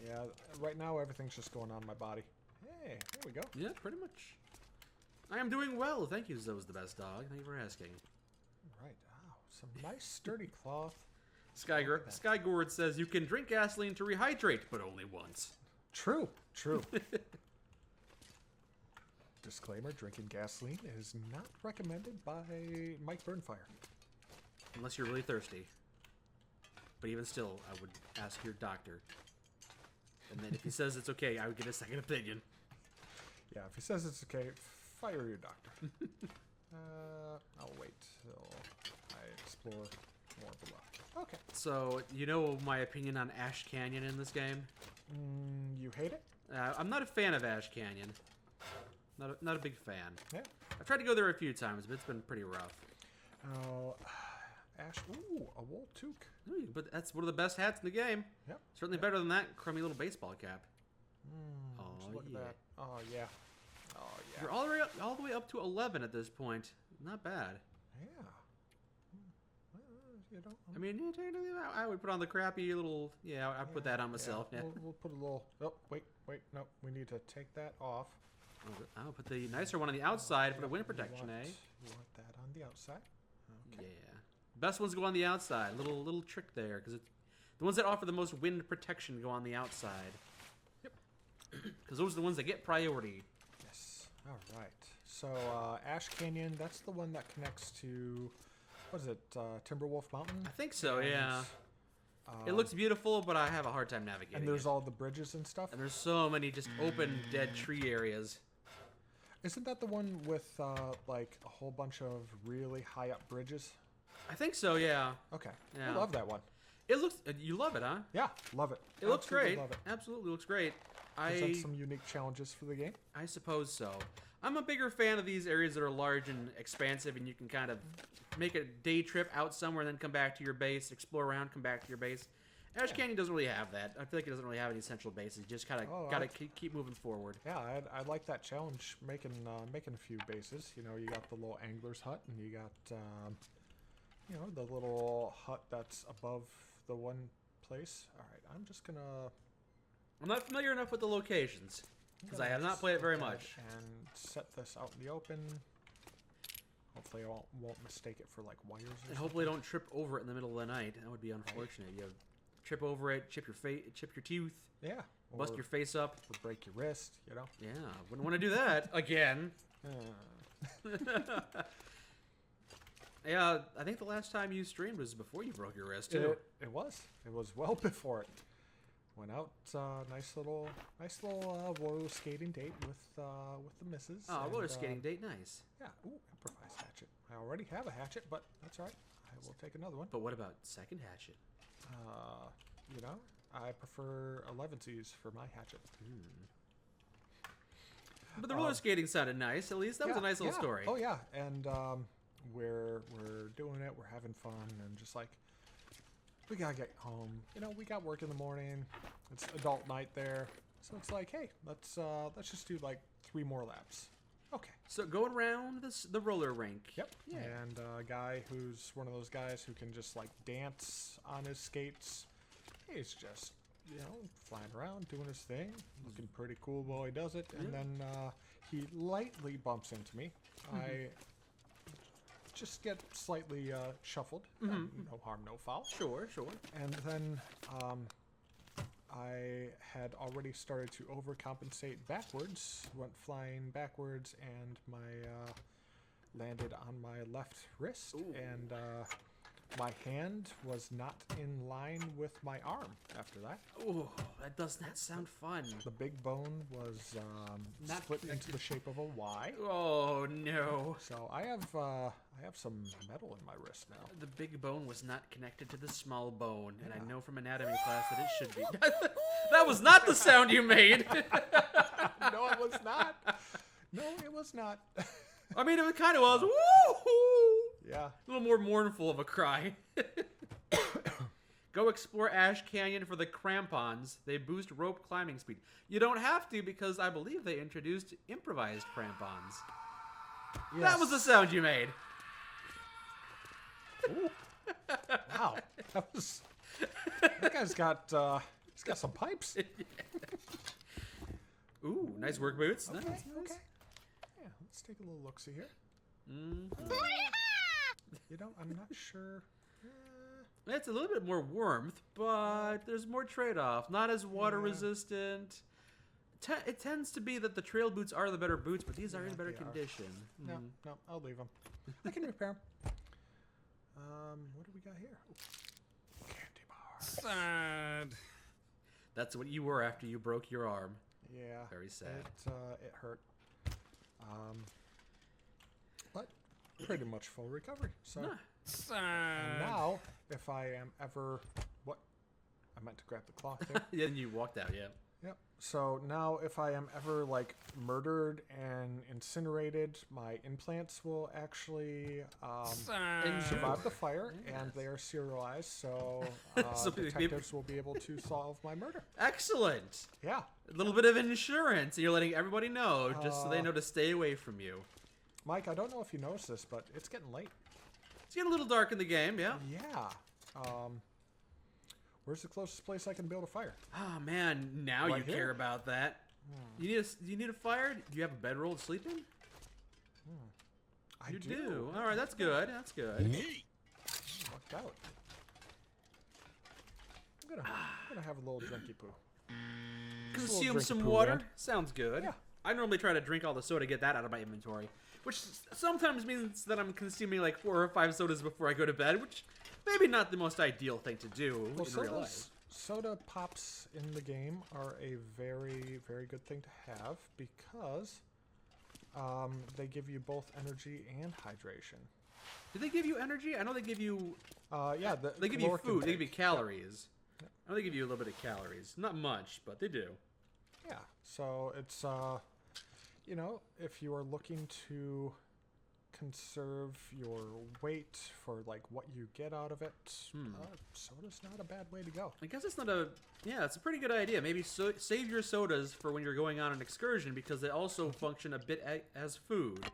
Speaker 2: Yeah, right now everything's just going on my body. Hey, there we go.
Speaker 1: Yeah, pretty much. I am doing well. Thank you, Zoe's the best dog. Thank you for asking.
Speaker 2: Right. Wow, some nice sturdy cloth.
Speaker 1: Sky Gourd says you can drink gasoline to rehydrate, but only once.
Speaker 2: True. Disclaimer, drinking gasoline is not recommended by Mike Burnfire.
Speaker 1: Unless you're really thirsty. But even still, I would ask your doctor. And then if he says it's okay, I would get a second opinion.
Speaker 2: Yeah, if he says it's okay, fire your doctor. I'll wait till I explore more below. Okay.
Speaker 1: So, you know my opinion on Ash Canyon in this game?
Speaker 2: You hate it?
Speaker 1: I'm not a fan of Ash Canyon. Not a big fan.
Speaker 2: Yeah.
Speaker 1: I've tried to go there a few times, but it's been pretty rough.
Speaker 2: Oh, Ash. Ooh, a wool toque.
Speaker 1: But that's one of the best hats in the game.
Speaker 2: Yep.
Speaker 1: Certainly better than that crummy little baseball cap.
Speaker 2: Just look at that. Oh, yeah. Oh, yeah.
Speaker 1: You're all the way up to 11 at this point. Not bad.
Speaker 2: Yeah. You know,
Speaker 1: I mean, I would put on the crappy little... Yeah, I'd put that on myself.
Speaker 2: Yeah. We'll put a little... Oh, wait. No, we need to take that off.
Speaker 1: I'll put the nicer one on the outside for the wind protection,
Speaker 2: You want that on the outside? Okay.
Speaker 1: Yeah. Best ones go on the outside. Little trick there, because the ones that offer the most wind protection go on the outside.
Speaker 2: Yep.
Speaker 1: Because those are the ones that get priority.
Speaker 2: Yes. All right. So Ash Canyon, that's the one that connects to, what is it, Timberwolf Mountain?
Speaker 1: I think so, yeah. It looks beautiful, but I have a hard time navigating
Speaker 2: And there's all the bridges and stuff?
Speaker 1: And there's so many just open, dead tree areas.
Speaker 2: Isn't that the one with, like, a whole bunch of really high-up bridges?
Speaker 1: I think so, yeah.
Speaker 2: Okay.
Speaker 1: Yeah.
Speaker 2: I love that one.
Speaker 1: It looks... You love it, huh?
Speaker 2: Yeah, love it.
Speaker 1: It looks great.
Speaker 2: Love it.
Speaker 1: Absolutely looks great.
Speaker 2: Presents some unique challenges for the game.
Speaker 1: I suppose so. I'm a bigger fan of these areas that are large and expansive, and you can kind of make a day trip out somewhere and then come back to your base, explore around, come back to your base. Ash Canyon doesn't really have that. I feel like it doesn't really have any central bases. You just kind of got to keep moving forward.
Speaker 2: Yeah, I like that challenge, making a few bases. You know, you got the little angler's hut, and you got, you know, the little hut that's above the one place. All right, I'm just going to...
Speaker 1: I'm not familiar enough with the locations, because I have not played it very much.
Speaker 2: And set this out in the open. Hopefully I won't mistake it for, like, wires or
Speaker 1: And hopefully don't trip over it in the middle of the night. That would be unfortunate. You trip over it, chip your tooth.
Speaker 2: Yeah.
Speaker 1: Bust your face up.
Speaker 2: Or break your wrist, you know?
Speaker 1: Yeah, wouldn't want to do that again. Yeah, I think the last time you streamed was before you broke your wrist, too.
Speaker 2: It was. It was well before it. Went out, nice little roller skating date with the missus.
Speaker 1: Oh, roller skating date, nice.
Speaker 2: Yeah, ooh, improvised hatchet. I already have a hatchet, but that's all right. I will take another one.
Speaker 1: But what about second hatchet?
Speaker 2: You know, I prefer 11Cs for my hatchet.
Speaker 1: But the roller skating sounded nice. At least that was a nice little story.
Speaker 2: Oh yeah, and we're doing it. We're having fun, and just like. We gotta get home. You know, we got work in the morning. It's adult night there, so it's like, hey, let's just do like 3 more laps. Okay.
Speaker 1: So going around the roller rink.
Speaker 2: Yep. Yeah. And a guy who's one of those guys who can just like dance on his skates. He's just, you know, flying around doing his thing, looking pretty cool while he does it. And then he lightly bumps into me. I just get slightly shuffled. No harm, no foul.
Speaker 1: Sure.
Speaker 2: And then I had already started to overcompensate backwards, went flying backwards, and landed on my left wrist. Ooh. And my hand was not in line with my arm after that.
Speaker 1: Oh, that does not sound fun.
Speaker 2: The big bone was split into the shape of a Y.
Speaker 1: Oh no!
Speaker 2: So I have some metal in my wrist now.
Speaker 1: The big bone was not connected to the small bone, and I know from anatomy class that it should be. That was not the sound you made.
Speaker 2: No, it was not. No, it was not.
Speaker 1: I mean, it kind of was. Woo-hoo!
Speaker 2: Yeah.
Speaker 1: A little more mournful of a cry. Go explore Ash Canyon for the crampons. They boost rope climbing speed. You don't have to because I believe they introduced improvised crampons. Yes. That was the sound you made.
Speaker 2: Ooh. Wow. That guy's got he's got some pipes.
Speaker 1: Ooh, nice work boots.
Speaker 2: Okay,
Speaker 1: Nice.
Speaker 2: Okay. Yeah, let's take a little look-see here.
Speaker 1: Mm-hmm.
Speaker 2: You know, I'm not sure.
Speaker 1: It's a little bit more warmth, but there's more trade-off. Not as water-resistant. It tends to be that the trail boots are the better boots, but these are in better condition.
Speaker 2: No, I'll leave them. I can repair them. What do we got here? Ooh. Candy bar.
Speaker 3: Sad.
Speaker 1: That's what you were after you broke your arm.
Speaker 2: Yeah.
Speaker 1: Very sad.
Speaker 2: It hurt. But pretty much full recovery. So
Speaker 3: Sad.
Speaker 2: and now, if I am ever I meant to grab the cloth there.
Speaker 1: Yeah, and you walked out. Yeah.
Speaker 2: Yep. So now if I am ever like murdered and incinerated, my implants will actually survive the fire, and they are serialized, so
Speaker 1: So
Speaker 2: detectives will be able to solve my murder.
Speaker 1: Excellent.
Speaker 2: Yeah.
Speaker 1: A little bit of insurance, and you're letting everybody know, just so they know to stay away from you.
Speaker 2: Mike, I don't know if you noticed this, but it's getting late.
Speaker 1: It's getting a little dark in the game, yeah.
Speaker 2: Yeah. Where's the closest place I can build a fire?
Speaker 1: Oh man, now
Speaker 2: Right
Speaker 1: you
Speaker 2: here.
Speaker 1: care about that. You need a fire? Do you have a bedroll to sleep in?
Speaker 2: I
Speaker 1: You do. All right, that's good. That's good.
Speaker 2: Worked out. I'm gonna have a little drinky poo.
Speaker 1: Consume
Speaker 2: drink
Speaker 1: some
Speaker 2: of poo,
Speaker 1: water.
Speaker 2: man.
Speaker 1: Sounds good.
Speaker 2: Yeah.
Speaker 1: I normally try to drink all the soda, get that out of my inventory, which sometimes means that I'm consuming like 4 or 5 sodas before I go to bed, which maybe not the most ideal thing to do
Speaker 2: Well,
Speaker 1: in real life.
Speaker 2: soda pops in the game are a very, very good thing to have because they give you both energy and hydration.
Speaker 1: Do they give you energy? I know they give you.
Speaker 2: Yeah,
Speaker 1: They give you
Speaker 2: caloric
Speaker 1: food. They give you
Speaker 2: intake.
Speaker 1: calories. I know they give you a little bit of calories. Not much, but they do.
Speaker 2: Yeah, so it's you know, if you are looking to conserve your weight for like what you get out of it, soda's not a bad way to go.
Speaker 1: I guess it's not a. Yeah, it's a pretty good idea. Maybe save your sodas for when you're going on an excursion because they also function a bit as food.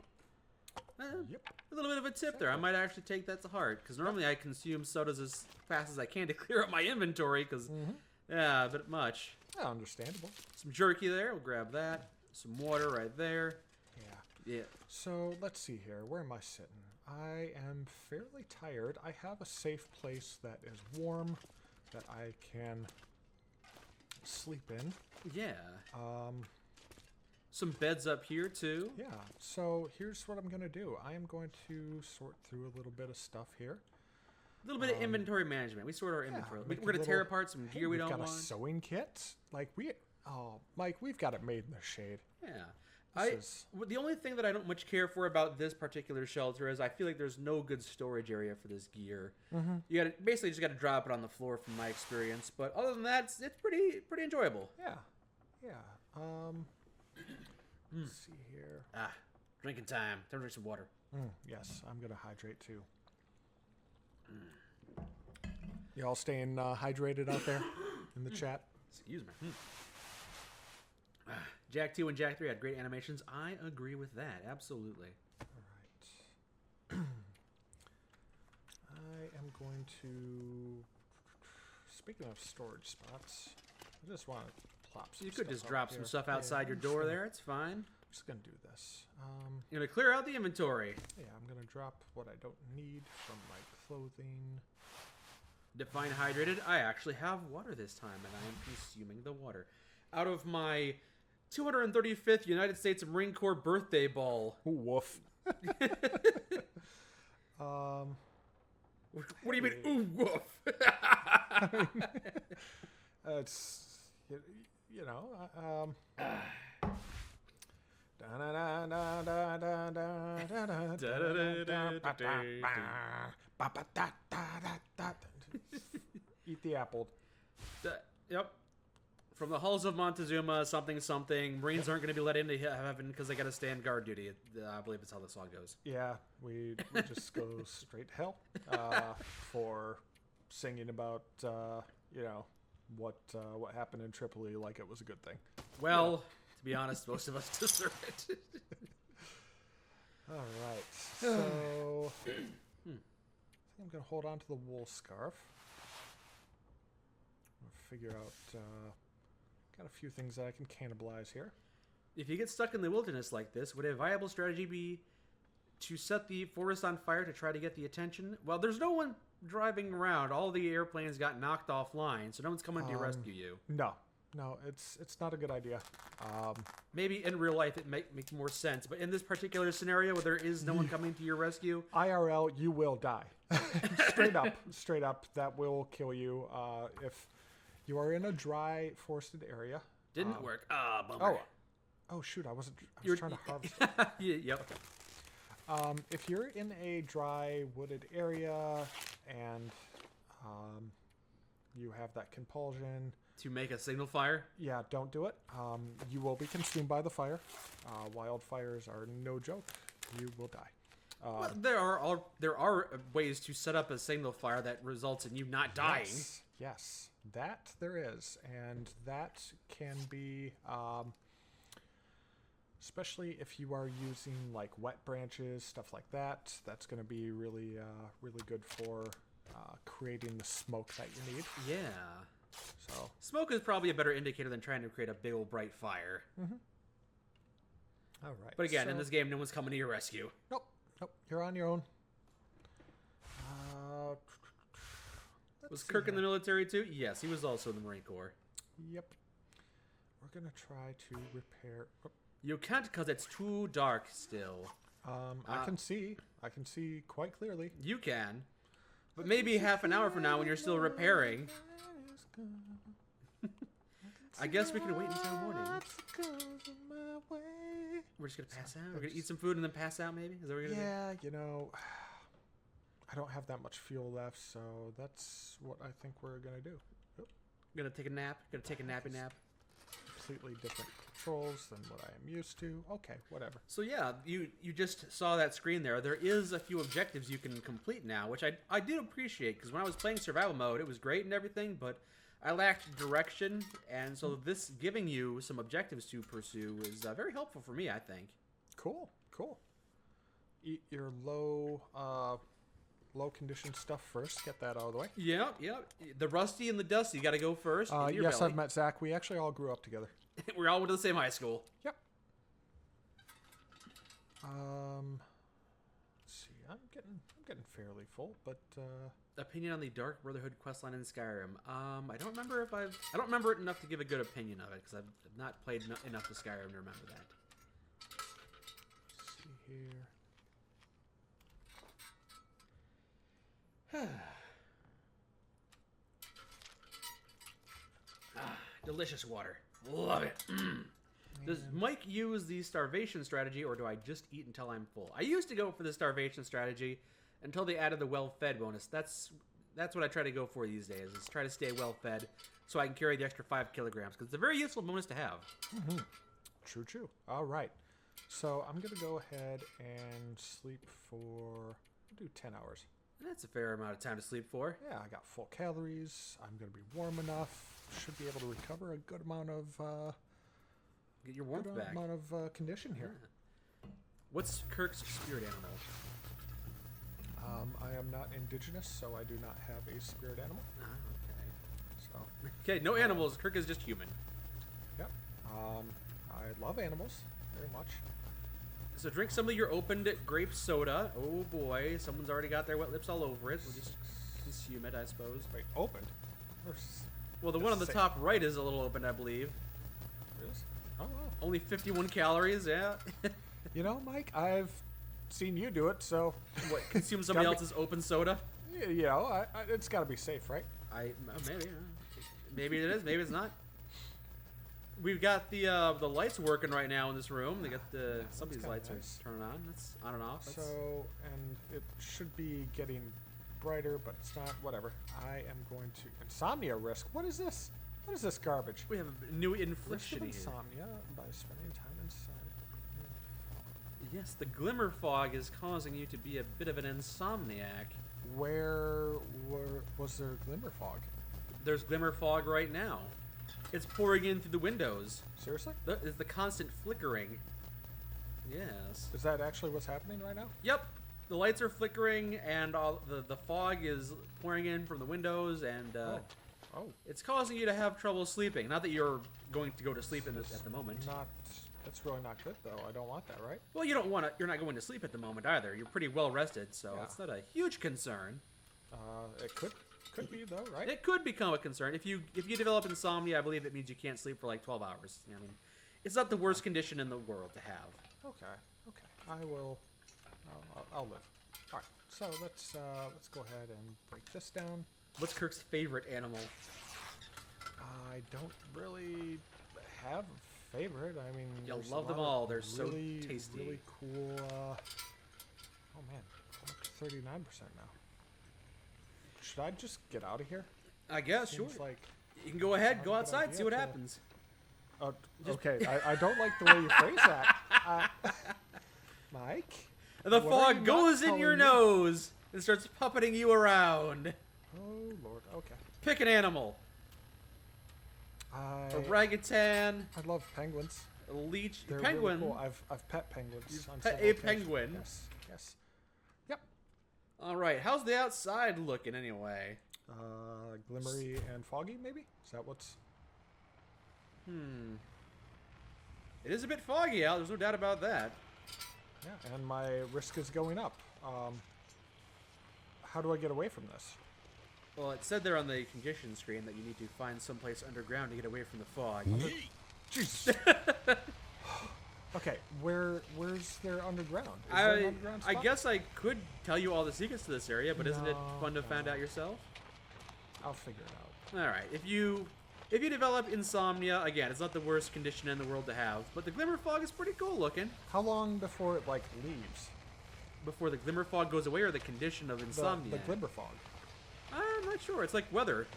Speaker 2: Yep.
Speaker 1: A little bit of a tip there. I might actually take that to heart because normally I consume sodas as fast as I can to clear up my inventory because, yeah, a bit much.
Speaker 2: Yeah, understandable.
Speaker 1: Some jerky there. We'll grab that. Some water right there.
Speaker 2: Yeah.
Speaker 1: Yeah.
Speaker 2: So let's see here. Where am I sitting? I am fairly tired. I have a safe place that is warm that I can sleep in.
Speaker 1: Yeah. Some beds up here too.
Speaker 2: Yeah. So here's what I'm gonna do. I am going to sort through a little bit of stuff here.
Speaker 1: A little bit of inventory management. We sort our inventory.
Speaker 2: make
Speaker 1: We're
Speaker 2: a
Speaker 1: gonna tear
Speaker 2: little-
Speaker 1: apart some
Speaker 2: Hey,
Speaker 1: gear we don't
Speaker 2: got
Speaker 1: want.
Speaker 2: a sewing kit. Like Mike, we've got it made in the shade.
Speaker 1: Yeah.
Speaker 2: This is-
Speaker 1: The only thing that I don't much care for about this particular shelter is I feel like there's no good storage area for this gear. You got to basically just got to drop it on the floor from my experience. But other than that, it's pretty enjoyable.
Speaker 2: Yeah. Yeah. Let's see here.
Speaker 1: Drinking time. Time to drink some water.
Speaker 2: Yes, I'm gonna hydrate too. You all staying hydrated out there in the chat?
Speaker 1: Excuse me. Jack 2 and Jack 3 had great animations. I agree with that. Absolutely.
Speaker 2: All right. I am going to. Speaking of storage spots, I just want to plop some
Speaker 1: You could
Speaker 2: stuff
Speaker 1: just
Speaker 2: out
Speaker 1: drop
Speaker 2: here.
Speaker 1: some stuff
Speaker 2: Yeah,
Speaker 1: outside your
Speaker 2: I'm
Speaker 1: door
Speaker 2: just
Speaker 1: there. It's fine.
Speaker 2: I'm just gonna do this.
Speaker 1: You're going to clear out the inventory.
Speaker 2: Yeah, I'm gonna drop what I don't need from my clothing.
Speaker 1: Define hydrated. I actually have water this time, and I am consuming the water. Out of my 235th United States Marine Corps birthday ball.
Speaker 2: Ooh, woof.
Speaker 1: What do you mean, ooh, woof?
Speaker 2: It's you know. Eat the apple.
Speaker 1: Yep. From the halls of Montezuma, something, something. Marines aren't going to be let into heaven because they got to stand guard duty. I believe that's how the song goes.
Speaker 2: Yeah, we just go straight to hell for singing about you know what happened in Tripoli like it was a good thing.
Speaker 1: Well, to be honest, most of us deserve it.
Speaker 2: All right, so I think I'm gonna hold on to the wool scarf. I'll figure out. Got a few things that I can cannibalize here.
Speaker 1: If you get stuck in the wilderness like this, would a viable strategy be to set the forest on fire to try to get the attention? Well, there's no one driving around. All the airplanes got knocked offline, so no one's coming to rescue you.
Speaker 2: No, it's not a good idea.
Speaker 1: Maybe in real life it might make more sense, but in this particular scenario where there is no one coming to your rescue,
Speaker 2: IRL, you will die. straight up, that will kill you if you are in a dry, forested area.
Speaker 1: didn't work. Bummer.
Speaker 2: Oh shoot! I was
Speaker 1: You're-
Speaker 2: trying to harvest.
Speaker 1: Yep.
Speaker 2: If you're in a dry, wooded area and you have that compulsion,
Speaker 1: To make a signal fire?
Speaker 2: Yeah, don't do it. You will be consumed by the fire. Wildfires are no joke. You will die.
Speaker 1: Well, there are ways to set up a signal fire that results in you not dying.
Speaker 2: Yes, that there is, and that can be, especially if you are using like wet branches, stuff like that. That's going to be really, really good for creating the smoke that you need.
Speaker 1: Yeah.
Speaker 2: So
Speaker 1: smoke is probably a better indicator than trying to create a big old bright fire.
Speaker 2: Mm-hmm. All right.
Speaker 1: But again, in this game, no one's coming to your rescue.
Speaker 2: Nope. You're on your own.
Speaker 1: Was Kirk in the military too? Yes, he was also in the Marine Corps.
Speaker 2: Yep. We're gonna try to repair. Oh.
Speaker 1: You can't because it's too dark still.
Speaker 2: I can see. I can see quite clearly.
Speaker 1: You can. But maybe half an hour from now when you're still repairing. I guess we can wait until morning. We're just going to pass out? We're going to eat some food and then pass out maybe? Is that what we're going to do?
Speaker 2: Yeah, you know, I don't have that much fuel left, so that's what I think we're going to do. Oh.
Speaker 1: Going to take a nap? Going to take a nappy nap?
Speaker 2: Completely different controls than what I am used to. Okay, whatever.
Speaker 1: So yeah, you just saw that screen there. There is a few objectives you can complete now, which I do appreciate, because when I was playing survival mode, it was great and everything, but I lacked direction, and so this giving you some objectives to pursue is very helpful for me, I think.
Speaker 2: Cool. Eat your low condition stuff first. Get that out of the way.
Speaker 1: Yep. The rusty and the dusty got to go first.
Speaker 2: Yes, I've met Zach. We actually all grew up together.
Speaker 1: We all went to the same high school.
Speaker 2: Yep. Let's see. I'm getting fairly full, but
Speaker 1: opinion on the Dark Brotherhood questline in Skyrim. I don't remember it enough to give a good opinion of it because I've not played enough of Skyrim to remember that.
Speaker 2: Let's see here.
Speaker 1: Delicious water. Love it. Does Mike use the starvation strategy, or do I just eat until I'm full? I used to go for the starvation strategy until they added the well-fed bonus. That's what I try to go for these days, is try to stay well-fed so I can carry the extra 5 kilograms, because it's a very useful bonus to have.
Speaker 2: Mm-hmm. True. All right. So I'm going to go ahead and sleep for, do 10 hours.
Speaker 1: That's a fair amount of time to sleep for.
Speaker 2: Yeah, I got full calories. I'm going to be warm enough. Should be able to recover a good amount of
Speaker 1: get your warmth back.
Speaker 2: Amount of condition here.
Speaker 1: Yeah. What's Kirk's spirit animal?
Speaker 2: I am not indigenous, so I do not have a spirit animal.
Speaker 1: Okay, no animals. Kirk is just human.
Speaker 2: Yep. I love animals very much.
Speaker 1: So drink some of your opened grape soda. Oh boy, someone's already got their wet lips all over it. We'll just consume it, I suppose.
Speaker 2: Wait, opened?
Speaker 1: Well, the one on the top right is a little opened, I believe.
Speaker 2: It is? Oh, wow.
Speaker 1: Only 51 calories, yeah.
Speaker 2: You know, Mike, I've seen you do it, so...
Speaker 1: What, consume somebody else's open soda?
Speaker 2: You know, it's got to be safe, right?
Speaker 1: Maybe. Maybe it is, maybe it's not. We've got the lights working right now in this room. They got some of these lights nice. Are turning on. That's on and off.
Speaker 2: So, and it should be getting brighter, but it's not. Whatever. I am going to insomnia risk. What is this? What is this garbage?
Speaker 1: We have a new infliction here.
Speaker 2: Insomnia by spending time inside.
Speaker 1: Yes, the glimmer fog is causing you to be a bit of an insomniac.
Speaker 2: Where was there glimmer fog?
Speaker 1: There's glimmer fog right now. It's pouring in through the windows.
Speaker 2: Seriously?
Speaker 1: It's the constant flickering. Yes.
Speaker 2: Is that actually what's happening right now?
Speaker 1: Yep. The lights are flickering, and all the fog is pouring in from the windows, and it's causing you to have trouble sleeping. Not that you're going to go to sleep at the moment.
Speaker 2: That's really not good, though. I don't want that, right?
Speaker 1: Well, you're not going to sleep at the moment either. You're pretty well rested, so it's not a huge concern.
Speaker 2: It could be though, right?
Speaker 1: It could become a concern if you develop insomnia. I believe it means you can't sleep for like 12 hours. I mean, it's not the worst condition in the world to have.
Speaker 2: Okay. I will. I'll live. All right. So let's go ahead and break this down.
Speaker 1: What's Kirk's favorite animal?
Speaker 2: I don't really have a favorite. I mean,
Speaker 1: you'll love them all. They're so tasty.
Speaker 2: Really cool. Oh man, I'm up to 39% now. Should I just get out of here?
Speaker 1: I guess,
Speaker 2: Seems
Speaker 1: sure.
Speaker 2: Like
Speaker 1: You can go ahead, go outside, see what happens.
Speaker 2: Okay, I don't like the way you phrase that. Mike?
Speaker 1: The fog goes in your nose and starts puppeting you around.
Speaker 2: Oh, Lord. Okay.
Speaker 1: Pick an animal. Orangutan.
Speaker 2: I love penguins.
Speaker 1: A leech.
Speaker 2: They're
Speaker 1: penguin.
Speaker 2: Really cool. I've pet penguins.
Speaker 1: You've pet a penguin.
Speaker 2: Yes. Yep.
Speaker 1: All right. How's the outside looking anyway?
Speaker 2: Glimmery and foggy, maybe? Is that what's...
Speaker 1: It is a bit foggy out. There's no doubt about that.
Speaker 2: Yeah, and my risk is going up. How do I get away from this?
Speaker 1: Well, it said there on the condition screen that you need to find someplace underground to get away from the fog.
Speaker 2: Jesus. Okay, where's there underground? Is there an underground spot?
Speaker 1: I guess I could tell you all the secrets to this area, but isn't it fun to find out yourself?
Speaker 2: I'll figure it out.
Speaker 1: All right. If you develop insomnia, again, it's not the worst condition in the world to have, but the glimmer fog is pretty cool looking.
Speaker 2: How long before it, like, leaves?
Speaker 1: Before the glimmer fog goes away, or the condition of insomnia?
Speaker 2: The glimmer fog.
Speaker 1: I'm not sure. It's like weather.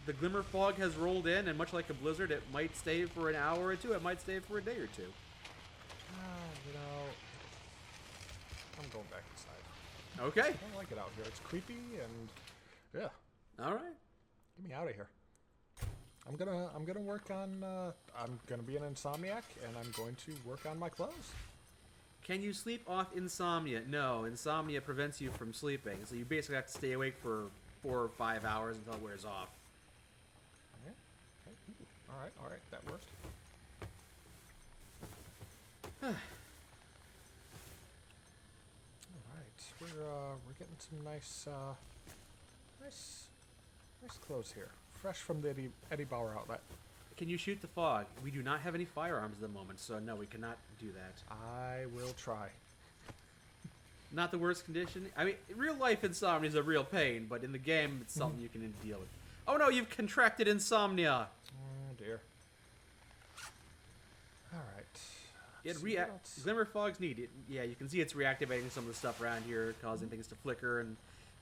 Speaker 1: The glimmer fog has rolled in, and much like a blizzard, it might stay for an hour or two. It might stay for a day or two.
Speaker 2: You know, I'm going back inside.
Speaker 1: Okay.
Speaker 2: I don't like it out here. It's creepy and
Speaker 1: All right.
Speaker 2: Get me out of here. I'm gonna work on. I'm gonna be an insomniac, and I'm going to work on my clothes.
Speaker 1: Can you sleep off insomnia? No, insomnia prevents you from sleeping, so you basically have to stay awake for 4 or 5 hours until it wears off.
Speaker 2: Okay. All right, that worked. All right, we're getting some nice clothes here, fresh from the Eddie Bauer outlet.
Speaker 1: Can you shoot the fog? We do not have any firearms at the moment, so no, we cannot do that.
Speaker 2: I will try.
Speaker 1: Not the worst condition. I mean, real life insomnia is a real pain, but in the game, it's something you can deal with. Oh no, you've contracted insomnia.
Speaker 2: Oh dear. All right.
Speaker 1: Glimmer fog's neat. Yeah, you can see it's reactivating some of the stuff around here, causing things to flicker, and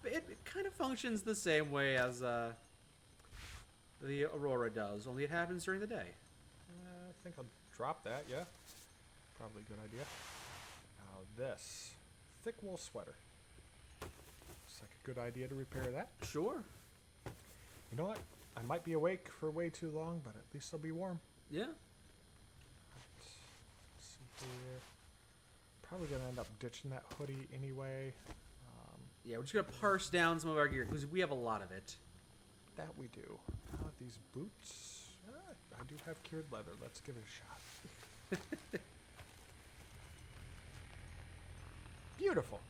Speaker 1: it kind of functions the same way as the Aurora does, only it happens during the day.
Speaker 2: I think I'll drop that, yeah. Probably a good idea. Now this. Thick wool sweater. Looks like a good idea to repair that.
Speaker 1: Sure.
Speaker 2: You know what? I might be awake for way too long, but at least I'll be warm.
Speaker 1: Yeah.
Speaker 2: Let's see here. Probably going to end up ditching that hoodie anyway.
Speaker 1: Yeah, we're just going to parse down some of our gear, because we have a lot of it.
Speaker 2: That we do. These boots. I do have cured leather. Let's give it a shot. Beautiful.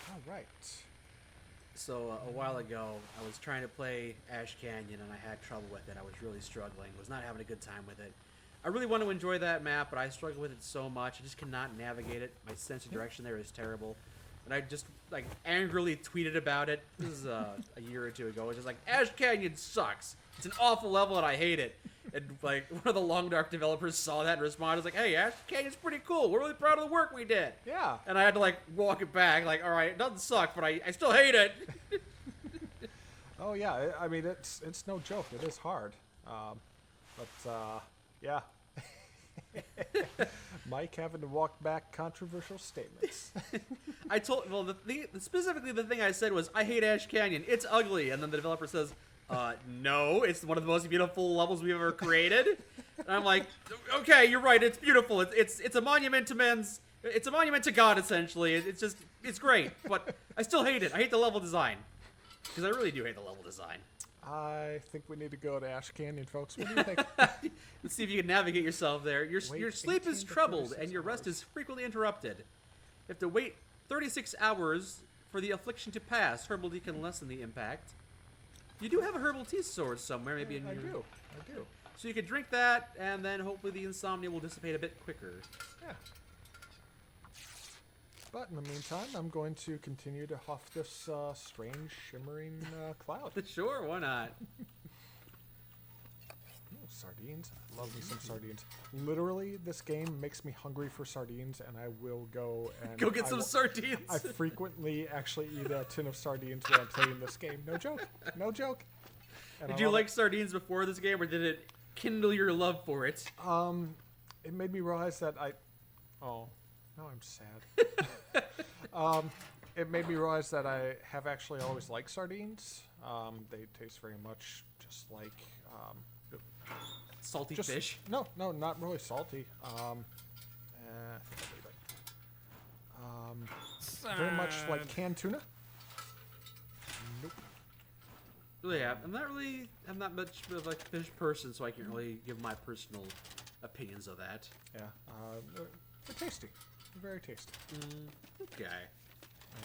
Speaker 2: All right.
Speaker 1: So a while ago, I was trying to play Ash Canyon, and I had trouble with it. I was really struggling. Was not having a good time with it. I really want to enjoy that map, but I struggle with it so much. I just cannot navigate it. My sense of direction there is terrible. And I just, like, angrily tweeted about it. This is a year or two ago. It was just like, Ash Canyon sucks. It's an awful level, and I hate it. And, like, one of the Long Dark developers saw that and responded. Was like, hey, Ash Canyon's pretty cool. We're really proud of the work we did.
Speaker 2: Yeah.
Speaker 1: And I had to, like, walk it back. Like, all right, it doesn't suck, but I still hate it.
Speaker 2: Oh, yeah. I mean, it's no joke. It is hard. Yeah. Mike having to walk back controversial statements.
Speaker 1: Specifically the thing I said was, I hate Ash Canyon. It's ugly. And then the developer says, no, it's one of the most beautiful levels we've ever created. And I'm like, okay, you're right. It's beautiful. It's a monument to it's a monument to God, essentially. It's great. But I still hate it. I hate the level design. Because I really do hate the level design.
Speaker 2: I think we need to go to Ash Canyon, folks. What do you think?
Speaker 1: Let's see if you can navigate yourself there. Your sleep is troubled, and your rest is frequently interrupted. You have to wait 36 hours for the affliction to pass. Herbal tea can lessen the impact. You do have a herbal tea source somewhere, maybe in your...
Speaker 2: I do.
Speaker 1: So you could drink that, and then hopefully the insomnia will dissipate a bit quicker.
Speaker 2: Yeah. But in the meantime, I'm going to continue to huff this strange, shimmering cloud.
Speaker 1: Sure, why not?
Speaker 2: Ooh, sardines. Love me some sardines. Literally, this game makes me hungry for sardines, and I will go and...
Speaker 1: Go get some sardines!
Speaker 2: I frequently actually eat a tin of sardines when I'm playing this game. No joke. No joke.
Speaker 1: Did you like sardines before this game, or did it kindle your love for it?
Speaker 2: It made me realize that oh, now I'm sad. It made me realize that I have actually always liked sardines. They taste very much just like
Speaker 1: salty fish.
Speaker 2: No, not really salty. Very much like canned tuna. Nope.
Speaker 1: Yeah, I'm not much of a fish person, so I can't really give my personal opinions of that.
Speaker 2: Yeah, they're tasty. They're very tasty.
Speaker 1: Okay.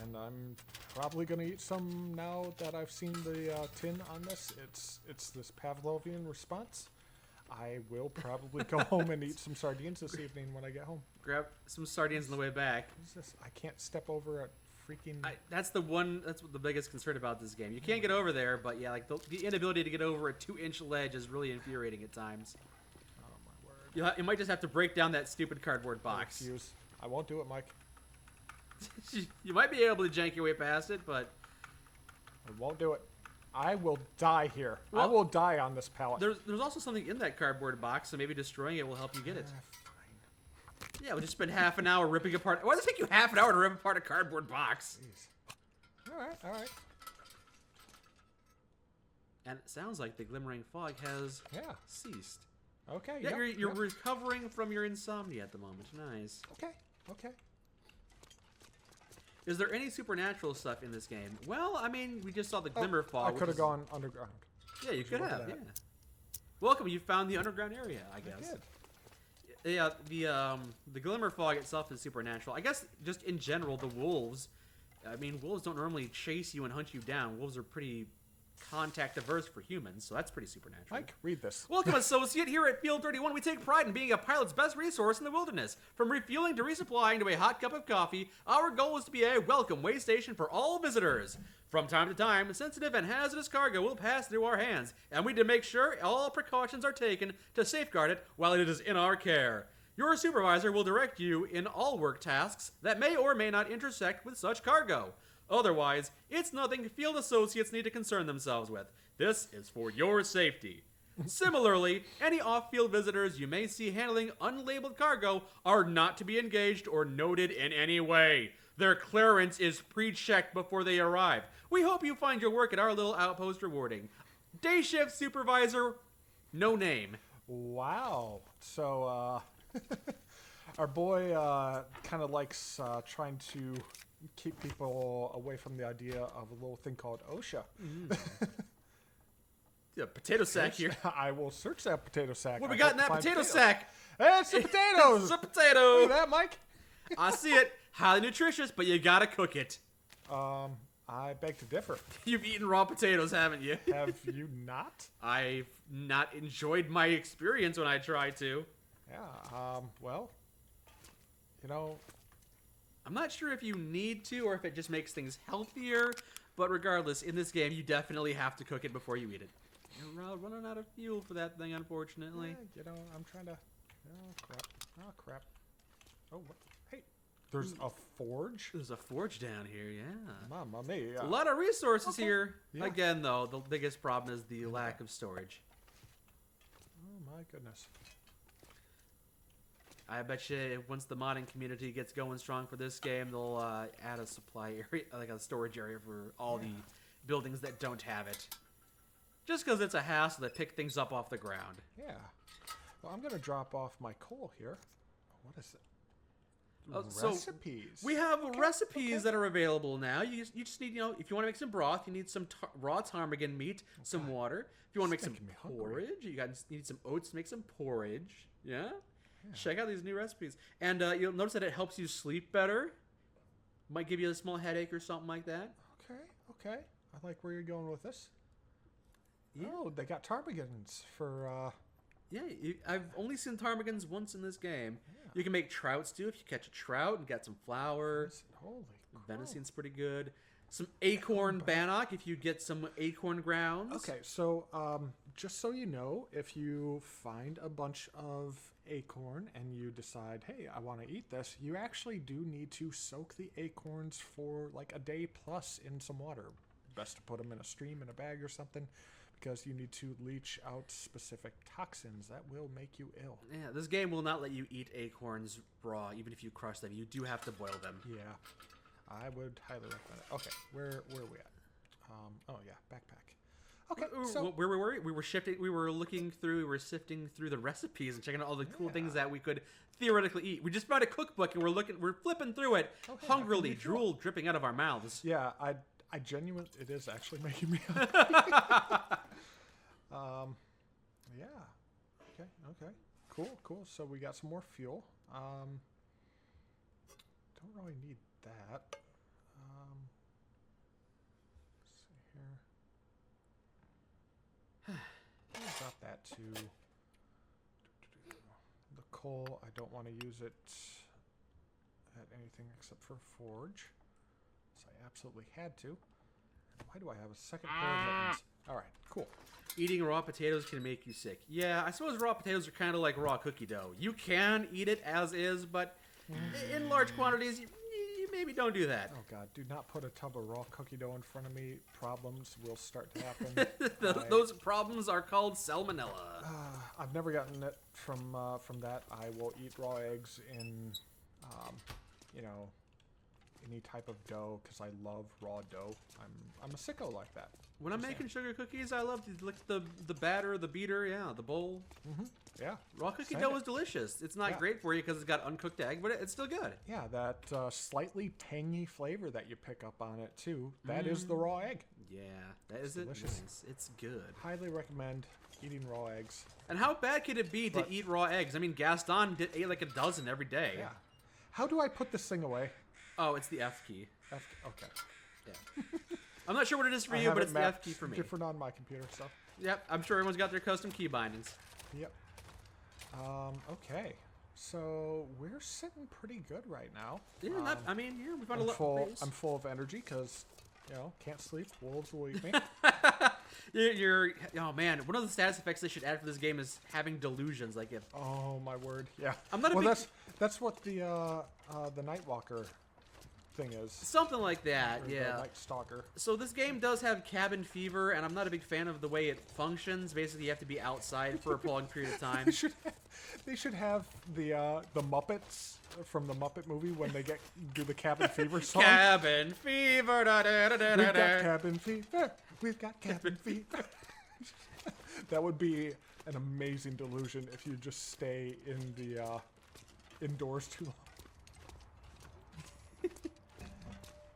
Speaker 2: And I'm probably gonna eat some now that I've seen the tin on this. It's this Pavlovian response. I will probably go home and eat some sardines this evening when I get home.
Speaker 1: Grab some sardines on the way back.
Speaker 2: What is this? I can't step over a freaking...
Speaker 1: That's the biggest concern about this game. You can't get over there, but yeah, like the inability to get over a 2-inch ledge is really infuriating at times.
Speaker 2: Oh my word.
Speaker 1: You might just have to break down that stupid cardboard box.
Speaker 2: I won't do it, Mike.
Speaker 1: You might be able to jank your way past it, but...
Speaker 2: I won't do it. I will die here.
Speaker 1: Well,
Speaker 2: I will die on this pallet.
Speaker 1: There's also something in that cardboard box, so maybe destroying it will help you get it.
Speaker 2: Fine.
Speaker 1: Yeah, we'll just spend half an hour ripping apart... Why does it take you half an hour to rip apart a cardboard box?
Speaker 2: Jeez. All right.
Speaker 1: And it sounds like the glimmering fog has ceased.
Speaker 2: Okay,
Speaker 1: yeah. You're recovering from your insomnia at the moment. Nice.
Speaker 2: Okay.
Speaker 1: Is there any supernatural stuff in this game? Well, I mean, we just saw the glimmer fog.
Speaker 2: I could have gone underground.
Speaker 1: Yeah, you could have. Yeah. Welcome, you found the underground area. I guess.
Speaker 2: I did.
Speaker 1: Yeah, the glimmer fog itself is supernatural. I guess just in general, the wolves. I mean, wolves don't normally chase you and hunt you down. Wolves are pretty contact averse for humans, so that's pretty supernatural.
Speaker 2: Mike, read this.
Speaker 1: Welcome, associate. Here at Field 31, we take pride in being a pilot's best resource in the wilderness. From refueling to resupplying to a hot cup of coffee, our goal is to be a welcome way station for all visitors. From time to time, sensitive and hazardous cargo will pass through our hands, and we need to make sure all precautions are taken to safeguard it while it is in our care. Your supervisor will direct you in all work tasks that may or may not intersect with such cargo. Otherwise, it's nothing field associates need to concern themselves with. This is for your safety. Similarly, any off-field visitors you may see handling unlabeled cargo are not to be engaged or noted in any way. Their clearance is pre-checked before they arrive. We hope you find your work at our little outpost rewarding. Day shift supervisor, no name.
Speaker 2: Wow. So, our boy kind of likes trying to keep people away from the idea of a little thing called OSHA.
Speaker 1: Yeah, potato sack here.
Speaker 2: I will search that potato sack.
Speaker 1: What we got in that potato sack?
Speaker 2: Hey, it's some potatoes.
Speaker 1: It's a potato.
Speaker 2: Look at that, Mike.
Speaker 1: I see it. Highly nutritious, but you gotta cook it.
Speaker 2: I beg to differ.
Speaker 1: You've eaten raw potatoes, haven't you?
Speaker 2: Have you not?
Speaker 1: I've not enjoyed my experience when I try to.
Speaker 2: Yeah, well, you know...
Speaker 1: I'm not sure if you need to or if it just makes things healthier, but regardless, in this game, you definitely have to cook it before you eat it. You're running out of fuel for that thing, unfortunately.
Speaker 2: Yeah, you know, I'm trying to... Oh, crap. Oh, what? Hey, there's a forge?
Speaker 1: There's a forge down here, yeah.
Speaker 2: Mamma mia.
Speaker 1: A lot of resources here. Yeah. Again, though, the biggest problem is the lack of storage.
Speaker 2: Oh, my goodness.
Speaker 1: I bet you once the modding community gets going strong for this game, they'll add a supply area, like a storage area for all the buildings that don't have it. Just because it's a hassle to pick things up off the ground.
Speaker 2: Yeah. Well, I'm going to drop off my coal here. What is it? Recipes.
Speaker 1: So we have recipes that are available now. You just need, if you want to make some broth, you need some raw ptarmigan meat, some water. If you want to make some porridge, you need some oats to make some porridge. Yeah? Check out these new recipes. And you'll notice that it helps you sleep better. Might give you a small headache or something like that.
Speaker 2: Okay. I like where you're going with this.
Speaker 1: Yeah.
Speaker 2: Oh, they got ptarmigans for...
Speaker 1: Yeah, I've only seen ptarmigans once in this game.
Speaker 2: Yeah.
Speaker 1: You can make trout stew if you catch a trout and get some flour.
Speaker 2: Holy
Speaker 1: Venisine's pretty good. Some acorn bannock if you get some acorn grounds.
Speaker 2: Okay, so just so you know, if you find a bunch of acorn and you decide, hey, I want to eat this, you actually do need to soak the acorns for like a day plus in some water. Best to put them in a stream in a bag or something, because you need to leach out specific toxins that will make you ill.
Speaker 1: Yeah, this game will not let you eat acorns raw, even if you crush them. You do have to boil them.
Speaker 2: Yeah, I would highly recommend it. Okay, where are we at? Oh yeah, backpack. Okay, so
Speaker 1: where were we? We were shifting. We were looking through. We were sifting through the recipes and checking out all the cool things that we could theoretically eat. We just found a cookbook and we're flipping through it hungrily, drool dripping out of our mouths.
Speaker 2: Yeah, I genuinely, it is actually making me hungry. Yeah. Okay. Cool. So we got some more fuel. Don't really need that. Let's see here. I'll drop that to the coal. I don't want to use it at anything except for forge. So I absolutely had to. Why do I have a second pair of mittens? All right, cool.
Speaker 1: Eating raw potatoes can make you sick. Yeah, I suppose raw potatoes are kind of like raw cookie dough. You can eat it as is, but in large quantities, you maybe don't do that.
Speaker 2: Oh, God. Do not put a tub of raw cookie dough in front of me. Problems will start to happen.
Speaker 1: Those problems are called salmonella.
Speaker 2: I've never gotten it from that. I will eat raw eggs in, any type of dough because I love raw dough. I'm a sicko like that.
Speaker 1: When I'm making sugar cookies, I love to lick the batter, the beater, the bowl.
Speaker 2: Mm-hmm. Yeah.
Speaker 1: Raw cookie dough is delicious. It's not great for you because it's got uncooked egg, but it's still good.
Speaker 2: Yeah, that slightly tangy flavor that you pick up on it too. That is the raw egg.
Speaker 1: Yeah, that is delicious. Nice. It's good.
Speaker 2: Highly recommend eating raw eggs.
Speaker 1: And how bad could it be to eat raw eggs? I mean, Gaston ate like a dozen every day.
Speaker 2: Yeah. How do I put this thing away?
Speaker 1: Oh, it's the F key.
Speaker 2: Okay.
Speaker 1: Yeah. I'm not sure what it is for you, but it's the F key for me.
Speaker 2: Different on my computer, so.
Speaker 1: Yep, I'm sure everyone's got their custom key bindings.
Speaker 2: Yep. Okay. So we're sitting pretty good right now.
Speaker 1: Yeah, we found a lot.
Speaker 2: I'm full of energy because, can't sleep. Wolves will eat me.
Speaker 1: Oh man, one of the status effects they should add for this game is having delusions. Like if.
Speaker 2: Oh my word! Yeah.
Speaker 1: I'm not.
Speaker 2: That's what the Nightwalker thing is.
Speaker 1: Something like that,
Speaker 2: or
Speaker 1: yeah.
Speaker 2: The Night Stalker.
Speaker 1: So this game does have cabin fever, and I'm not a big fan of the way it functions. Basically, you have to be outside for a prolonged period of time.
Speaker 2: They should have the Muppets from the Muppet movie when they do the cabin fever song.
Speaker 1: Cabin fever. Da, da, da, da,
Speaker 2: We've got cabin fever. We've got cabin fever. That would be an amazing delusion if you just stay in the indoors too long.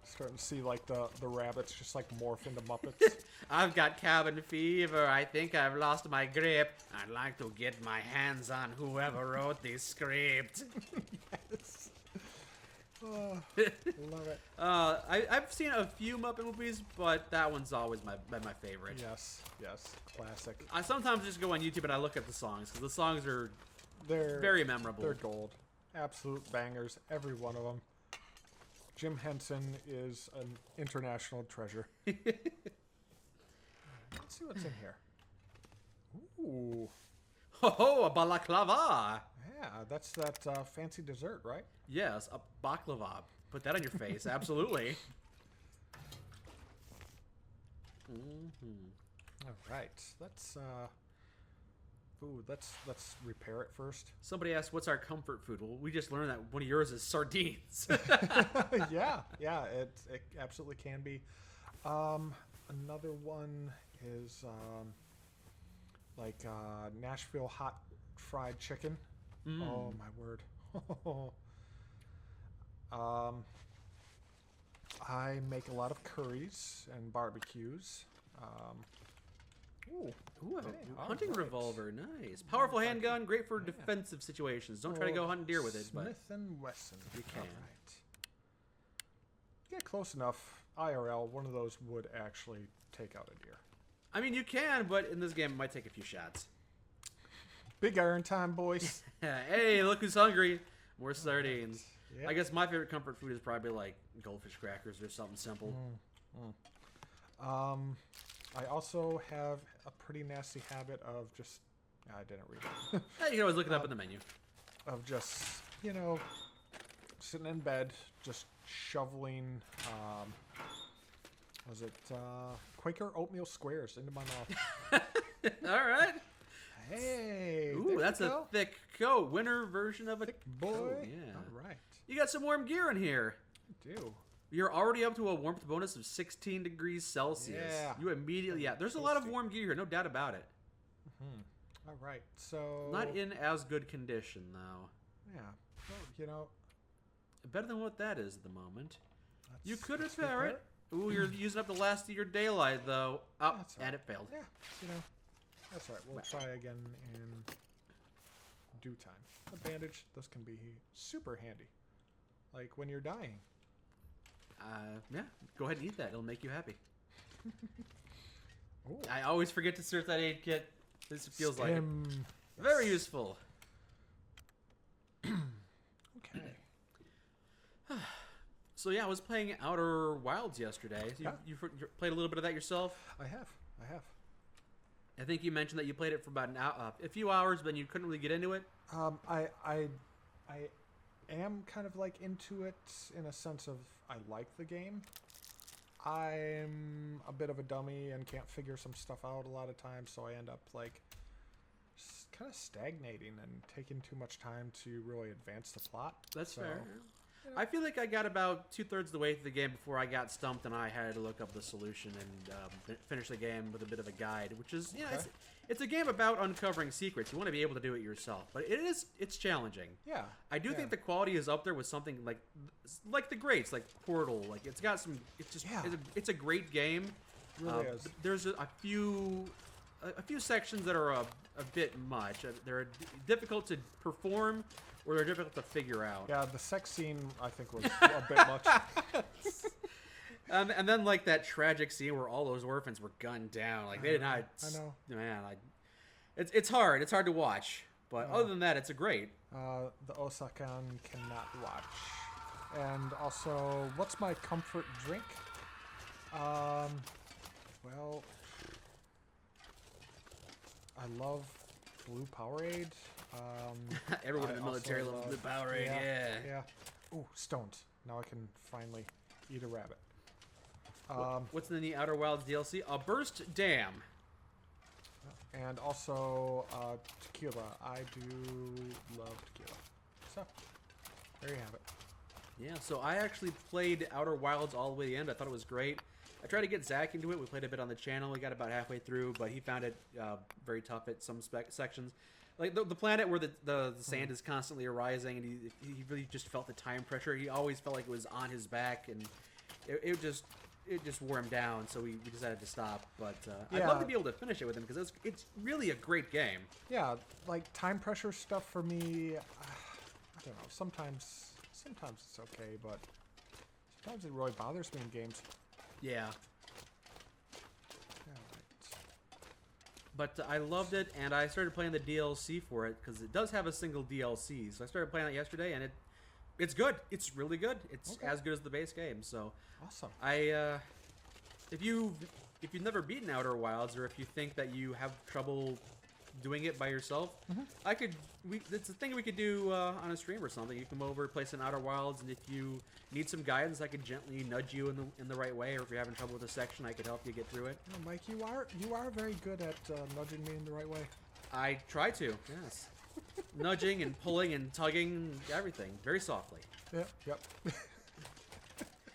Speaker 2: Starting to see like the rabbits just like morph into Muppets.
Speaker 1: I've got cabin fever. I think I've lost my grip. I'd like to get my hands on whoever wrote this script.
Speaker 2: Yes. Love it.
Speaker 1: I've seen a few Muppet movies, but that one's always been my favorite.
Speaker 2: Yes, classic.
Speaker 1: I sometimes just go on YouTube and I look at the songs because the songs are very memorable.
Speaker 2: They're gold, absolute bangers, every one of them. Jim Henson is an international treasure. Let's see what's in here. Ooh.
Speaker 1: Ho, a balaclava.
Speaker 2: Yeah, that's that fancy dessert, right?
Speaker 1: Yes, a baklava. Put that on your face, absolutely.
Speaker 2: All right, let's repair it first.
Speaker 1: Somebody asked, "What's our comfort food?" Well, we just learned that one of yours is sardines.
Speaker 2: yeah, it absolutely can be. Another one is Nashville hot fried chicken. Oh my word. I make a lot of curries and barbecues.
Speaker 1: Hunting revolver, nice. Powerful handgun, great for defensive situations. Don't try to go hunting deer with it.
Speaker 2: Smith and Wesson.
Speaker 1: You can.
Speaker 2: All right. Yeah, close enough. IRL, one of those would actually take out a deer.
Speaker 1: I mean, you can, but in this game, it might take a few shots.
Speaker 2: Big iron time, boys.
Speaker 1: Hey, look who's hungry. More sardines.
Speaker 2: Yep.
Speaker 1: I guess my favorite comfort food is probably like goldfish crackers or something simple.
Speaker 2: I also have a pretty nasty habit of just... I didn't read it.
Speaker 1: Hey, you can always look it up in the menu.
Speaker 2: Of just, sitting in bed, just shoveling Was it Quaker oatmeal squares into my mouth?
Speaker 1: All right.
Speaker 2: Hey.
Speaker 1: Ooh, that's a thick coat. Winter version of a
Speaker 2: thick boy.
Speaker 1: Coat. Yeah.
Speaker 2: All right.
Speaker 1: You got some warm gear in here.
Speaker 2: I do.
Speaker 1: You're already up to a warmth bonus of 16 degrees Celsius.
Speaker 2: Yeah.
Speaker 1: You immediately, there's a lot of warm gear here, no doubt about it.
Speaker 2: Mm-hmm. All right, so...
Speaker 1: Not in as good condition, though.
Speaker 2: Yeah. Well,
Speaker 1: better than what that is at the moment. You could
Speaker 2: let's
Speaker 1: repair it. Ooh, you're using up the last of your daylight, though. Oh, and it failed.
Speaker 2: Yeah, that's all right. We'll try again in due time. A bandage, those can be super handy. Like when you're dying.
Speaker 1: Yeah, go ahead and eat that. It'll make you happy. I always forget to search that aid kit. This feels like it. Very useful.
Speaker 2: Okay.
Speaker 1: So yeah, I was playing Outer Wilds yesterday. So you played a little bit of that yourself?
Speaker 2: I have.
Speaker 1: I think you mentioned that you played it for about a few hours, but you couldn't really get into it.
Speaker 2: I am kind of like into it in a sense of I like the game. I'm a bit of a dummy and can't figure some stuff out a lot of times, so I end up like kind of stagnating and taking too much time to really advance the plot.
Speaker 1: That's fair. I feel like I got about 2/3 of the way through the game before I got stumped and I had to look up the solution and finish the game with a bit of a guide, which is, it's a game about uncovering secrets. You want to be able to do it yourself, but it's challenging.
Speaker 2: Yeah.
Speaker 1: I do think the quality is up there with something like the greats, like Portal. Like it's got some. It's just it's a great game.
Speaker 2: It really is.
Speaker 1: There's a few sections that are a bit much. They're difficult to perform. Or they're difficult to figure out.
Speaker 2: Yeah, the sex scene, I think, was a bit much.
Speaker 1: And then, like, that tragic scene where all those orphans were gunned down. Like, they did not...
Speaker 2: I know.
Speaker 1: Man, it's hard. It's hard to watch. But other than that, it's a great.
Speaker 2: The Osakan cannot watch. And also, what's my comfort drink? Well, I love Blue Powerade.
Speaker 1: Everyone in the military loves Blue Powerade. Yeah.
Speaker 2: Ooh, stones. Now I can finally eat a rabbit.
Speaker 1: What's in the Outer Wilds DLC? A Burst Dam.
Speaker 2: And also tequila. I do love tequila. So, there you have it.
Speaker 1: Yeah, so I actually played Outer Wilds all the way to the end. I thought it was great. I tried to get Zach into it. We played a bit on the channel. We got about halfway through, but he found it very tough at some sections. Like the planet where the sand is constantly arising, and he really just felt the time pressure. He always felt like it was on his back, and it just wore him down. So we decided to stop. But I'd love to be able to finish it with him because it's really a great game.
Speaker 2: Yeah, like time pressure stuff for me. I don't know. Sometimes it's okay, but sometimes it really bothers me in games.
Speaker 1: Yeah. But I loved it, and I started playing the DLC for it because it does have a single DLC. So I started playing it yesterday, and it's good. It's really good. It's as good as the base game. So
Speaker 2: awesome.
Speaker 1: If you've never beaten Outer Wilds, or if you think that you have trouble doing it by yourself, it's a thing we could do on a stream or something. You come over, play some Outer Wilds, and if you need some guidance, I could gently nudge you in the right way, or if you're having trouble with a section, I could help you get through it.
Speaker 2: Oh, Mike, you are very good at nudging me in the right way.
Speaker 1: I try to, yes. Nudging and pulling and tugging, everything, very softly.
Speaker 2: Yep.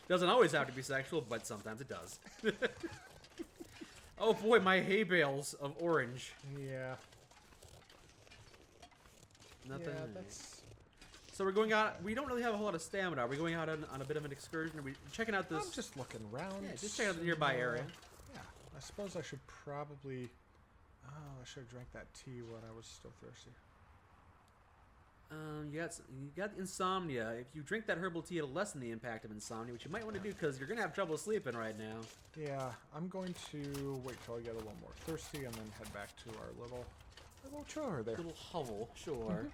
Speaker 1: Doesn't always have to be sexual, but sometimes it does. Oh boy, my hay bales of orange.
Speaker 2: Yeah.
Speaker 1: Nothing.
Speaker 2: Yeah, that's...
Speaker 1: So we're going out. We don't really have a whole lot of stamina. Are we going out on a bit of an excursion? Are we checking out this?
Speaker 2: I'm just looking around.
Speaker 1: Yeah, just checking out the nearby area.
Speaker 2: Yeah, I suppose I should probably... Oh, I should have drank that tea when I was still thirsty.
Speaker 1: You got insomnia. If you drink that herbal tea, it'll lessen the impact of insomnia, which you might want to do because you're gonna have trouble sleeping right now.
Speaker 2: Yeah, I'm going to wait till I get a little more thirsty and then head back to our little chiller there.
Speaker 1: Little hovel, sure.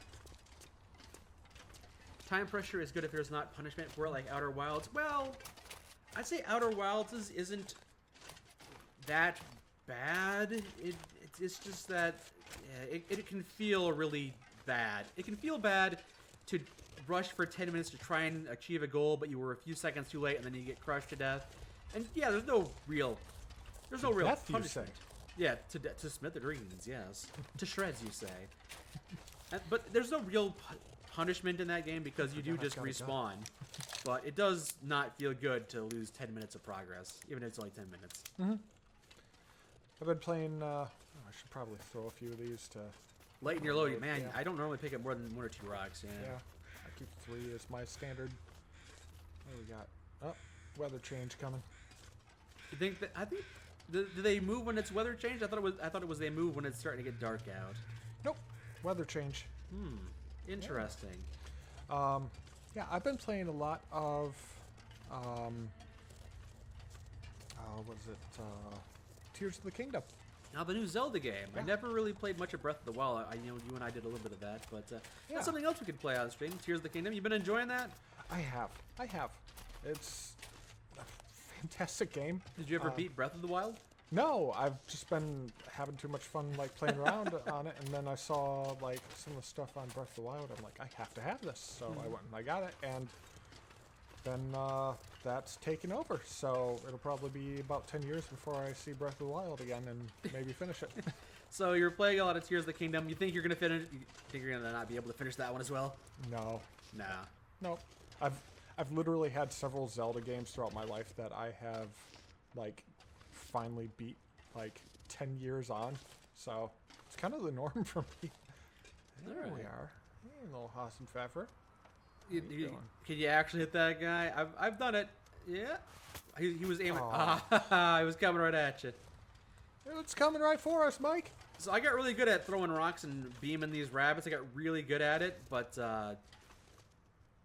Speaker 1: Time pressure is good if there's not punishment for it, like Outer Wilds. Well, I'd say Outer Wilds isn't that bad. It's just that it can feel really bad. It can feel bad to rush for 10 minutes to try and achieve a goal, but you were a few seconds too late, and then you get crushed to death. And yeah, there's no real
Speaker 2: death, you
Speaker 1: punishment. Yeah, to smithereens, yes. To shreds, you say. But there's no real punishment in that game because you do just respawn. But it does not feel good to lose 10 minutes of progress, even if it's only 10 minutes.
Speaker 2: Mm-hmm. I've been playing, I should probably throw a few of these to...
Speaker 1: Lighten your load. Man, I don't normally pick up more than 1 or 2 rocks,
Speaker 2: Yeah, I keep 3 as my standard. What do we got? Oh, weather change coming.
Speaker 1: You think that... I think... Do they move when it's weather change? I thought it was they move when it's starting to get dark out.
Speaker 2: Nope. Weather change.
Speaker 1: Interesting.
Speaker 2: Yeah, I've been playing a lot of, what is it? Tears of the Kingdom.
Speaker 1: Now the new Zelda game.
Speaker 2: Yeah.
Speaker 1: I never really played much of Breath of the Wild. You and I did a little bit of that, but that's something else we could play on stream. Tears of the Kingdom. You been enjoying that?
Speaker 2: I have. It's a fantastic game.
Speaker 1: Did you ever beat Breath of the Wild?
Speaker 2: No, I've just been having too much fun, like, playing around on it, and then I saw, like, some of the stuff on Breath of the Wild. I'm like, I have to have this, so I went and I got it, and then that's taken over. So it'll probably be about 10 years before I see Breath of the Wild again and maybe finish it.
Speaker 1: So you're playing a lot of Tears of the Kingdom. You think you're gonna finish? You think you're gonna not be able to finish that one as well?
Speaker 2: No.
Speaker 1: Nah.
Speaker 2: No. I've literally had several Zelda games throughout my life that I have, like, finally beat, like, 10 years on. So it's kind of the norm for me. There we are. Hey, little Haas and Pfeffer.
Speaker 1: Can you actually hit that guy? I've done it. Yeah. He was aiming. He was coming right at you.
Speaker 2: It's coming right for us, Mike.
Speaker 1: So I got really good at throwing rocks and beaming these rabbits. I got really good at it, but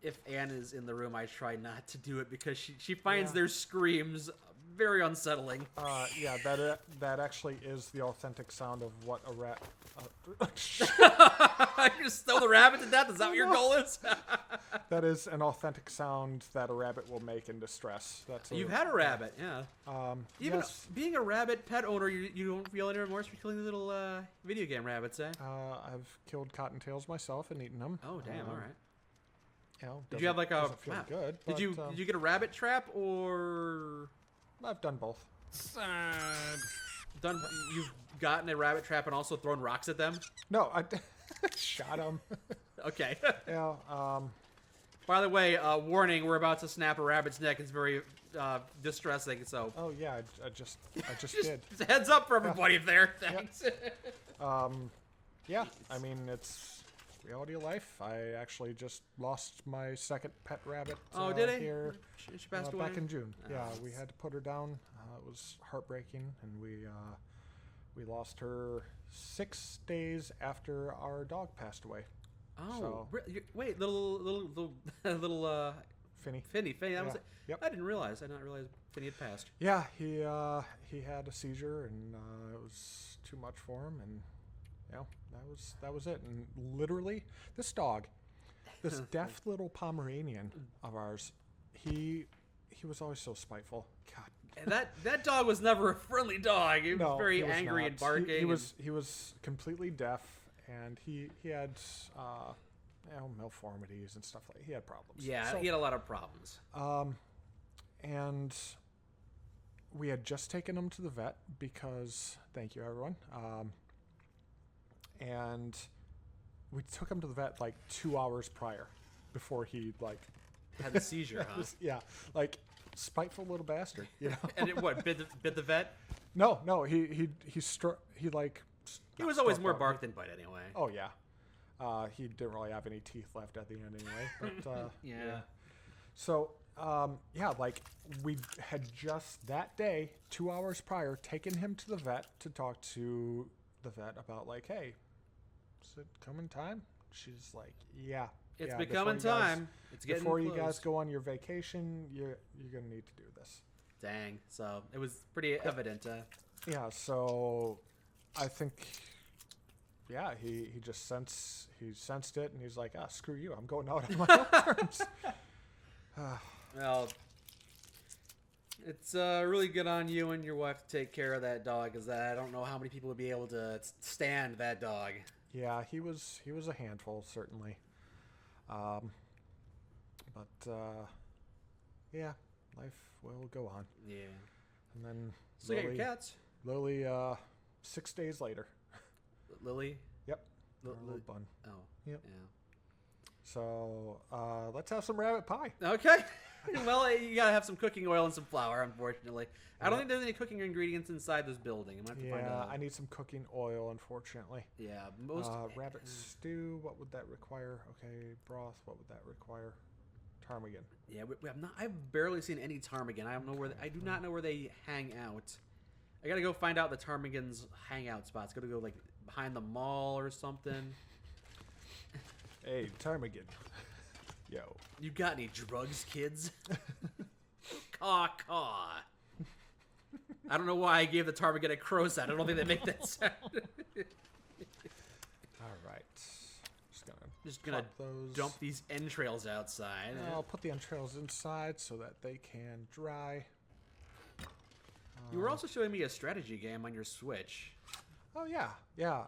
Speaker 1: if Anne is in the room, I try not to do it because she finds their screams very unsettling.
Speaker 2: Yeah, that actually is the authentic sound of what a rat...
Speaker 1: You just throw the rabbit to death? Is that what your goal is?
Speaker 2: That is an authentic sound that a rabbit will make in distress.
Speaker 1: You've had a rabbit, yeah. Even being a rabbit pet owner, you don't feel any remorse for killing the little video game rabbits, eh?
Speaker 2: I've killed cottontails myself and eaten them.
Speaker 1: Oh, damn, all right.
Speaker 2: You know,
Speaker 1: did you have like a...
Speaker 2: Feel good,
Speaker 1: did you get a rabbit trap, or...
Speaker 2: I've done both.
Speaker 1: You've gotten a rabbit trap and also thrown rocks at them?
Speaker 2: No, I shot them.
Speaker 1: Okay.
Speaker 2: Yeah.
Speaker 1: By the way, warning: we're about to snap a rabbit's neck. It's very distressing. So.
Speaker 2: Oh yeah, I just did.
Speaker 1: Just a heads up for everybody there. Thanks.
Speaker 2: Yeah. I mean, it's reality of life. I actually just lost my second pet rabbit.
Speaker 1: Oh, did he?
Speaker 2: Here,
Speaker 1: she passed away
Speaker 2: back in June. Yeah, we had to put her down. It was heartbreaking, and we lost her 6 days after our dog passed away.
Speaker 1: Oh, wait, little
Speaker 2: Finny.
Speaker 1: That was it.
Speaker 2: Yep.
Speaker 1: I didn't realize Finny had passed.
Speaker 2: Yeah, he had a seizure, and it was too much for him, and that was it. And literally, this dog, this deaf little Pomeranian of ours, he was always so spiteful. God.
Speaker 1: And that dog was never a friendly dog. He was very angry and barking.
Speaker 2: He was completely deaf, and he had malformities and stuff like. He had problems.
Speaker 1: Yeah, he had a lot of problems.
Speaker 2: And we had just taken him to the vet because thank you everyone. And we took him to the vet like 2 hours prior, before he
Speaker 1: had the seizure. Huh?
Speaker 2: Yeah, like. Spiteful little bastard, you know.
Speaker 1: And it bit the vet?
Speaker 2: No, he
Speaker 1: was always more bark than bite anyway.
Speaker 2: Oh yeah, he didn't really have any teeth left at the end anyway. But
Speaker 1: yeah.
Speaker 2: So like we had just that day, 2 hours prior, taken him to the vet to talk to the vet about like, hey, is it coming time? She's like, yeah.
Speaker 1: It's becoming time. It's getting
Speaker 2: before
Speaker 1: close.
Speaker 2: You guys go on your vacation, you're gonna need to do this.
Speaker 1: Dang. So it was pretty evident.
Speaker 2: Yeah. So I think, yeah, he just sensed it, and he's like, screw you, I'm going out on my own terms.
Speaker 1: Well, it's really good on you and your wife to take care of that dog, because I don't know how many people would be able to stand that dog.
Speaker 2: Yeah, he was a handful, certainly. But yeah, life will go on.
Speaker 1: Yeah.
Speaker 2: And then
Speaker 1: So you got your cats.
Speaker 2: Lily, 6 days later.
Speaker 1: Lily?
Speaker 2: Yep. Little bun.
Speaker 1: Oh.
Speaker 2: Yep.
Speaker 1: Yeah.
Speaker 2: So, let's have some rabbit pie.
Speaker 1: Okay. Well, you gotta have some cooking oil and some flour, unfortunately. I don't think there's any cooking ingredients inside this building. I'm gonna have to find out.
Speaker 2: I need some cooking oil, unfortunately.
Speaker 1: Yeah, most
Speaker 2: rabbit stew. What would that require? Okay, broth. What would that require? Ptarmigan.
Speaker 1: Yeah, I've barely seen any ptarmigan. I don't know where. I do not know where they hang out. I gotta go find out the ptarmigan's hangout spots. Gotta go like behind the mall or something.
Speaker 2: Hey, ptarmigan. Yo.
Speaker 1: You got any drugs, kids? Caw, caw. I don't know why I gave the ptarmigan a crow sound. I don't think they make that sound.
Speaker 2: All right.
Speaker 1: Just gonna dump these entrails outside.
Speaker 2: I'll put the entrails inside so that they can dry.
Speaker 1: You were also showing me a strategy game on your Switch.
Speaker 2: Oh, yeah.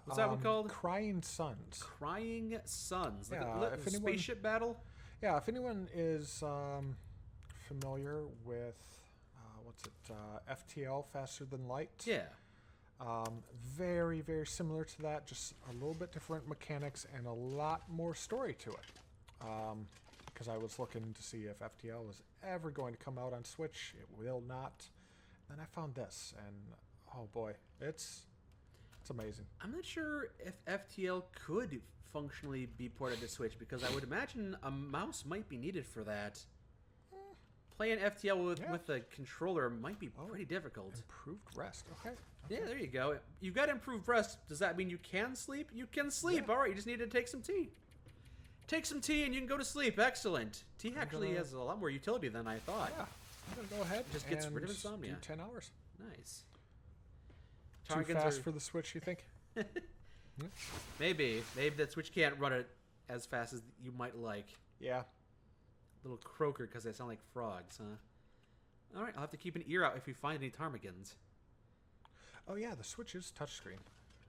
Speaker 1: What's that one called?
Speaker 2: Crying Suns.
Speaker 1: Crying Suns. Like
Speaker 2: if
Speaker 1: a spaceship battle?
Speaker 2: Yeah, if anyone is familiar with, FTL, Faster Than Light.
Speaker 1: Yeah.
Speaker 2: Very, very similar to that, just a little bit different mechanics and a lot more story to it. Because I was looking to see if FTL was ever going to come out on Switch. It will not. Then I found this, and oh boy, it's amazing.
Speaker 1: I'm not sure if FTL could functionally be ported to Switch, because I would imagine a mouse might be needed for that. Playing FTL with a controller might be pretty difficult.
Speaker 2: Improved rest. Okay.
Speaker 1: Yeah, there you go. You've got improved rest. Does that mean you can sleep? You can sleep. Yeah. All right, you just need to take some tea. Take some tea and you can go to sleep. Excellent. Tea actually has a lot more utility than I thought.
Speaker 2: Yeah. I'm going to go ahead.
Speaker 1: Just gets rid of insomnia.
Speaker 2: Do 10 hours.
Speaker 1: Nice.
Speaker 2: Too fast for the Switch, you think?
Speaker 1: Maybe. Maybe that Switch can't run it as fast as you might like.
Speaker 2: Yeah.
Speaker 1: Little croaker because they sound like frogs, huh? All right, I'll have to keep an ear out if we find any ptarmigans.
Speaker 2: Oh, yeah, the Switch is touchscreen.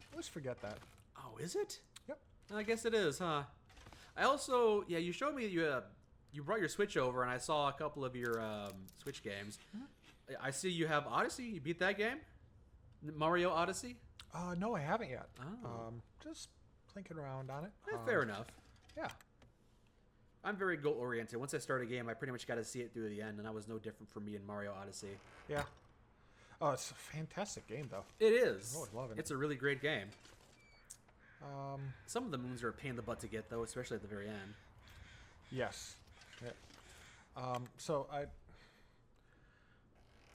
Speaker 2: I always forget that.
Speaker 1: Oh, is it?
Speaker 2: Yep.
Speaker 1: I guess it is, huh? I also, you showed me you brought your Switch over, and I saw a couple of your Switch games. Mm-hmm. I see you have Odyssey. You beat that game? Mario Odyssey?
Speaker 2: No, I haven't yet.
Speaker 1: Oh.
Speaker 2: Just plinking around on it.
Speaker 1: Fair enough.
Speaker 2: Yeah.
Speaker 1: I'm very goal-oriented. Once I start a game, I pretty much got to see it through the end, and that was no different for me in Mario Odyssey.
Speaker 2: Yeah. Oh, it's a fantastic game, though.
Speaker 1: It is.
Speaker 2: Oh, I love it.
Speaker 1: It's a really great game. Some of the moons are a pain in the butt to get, though, especially at the very end.
Speaker 2: Yes. Yeah.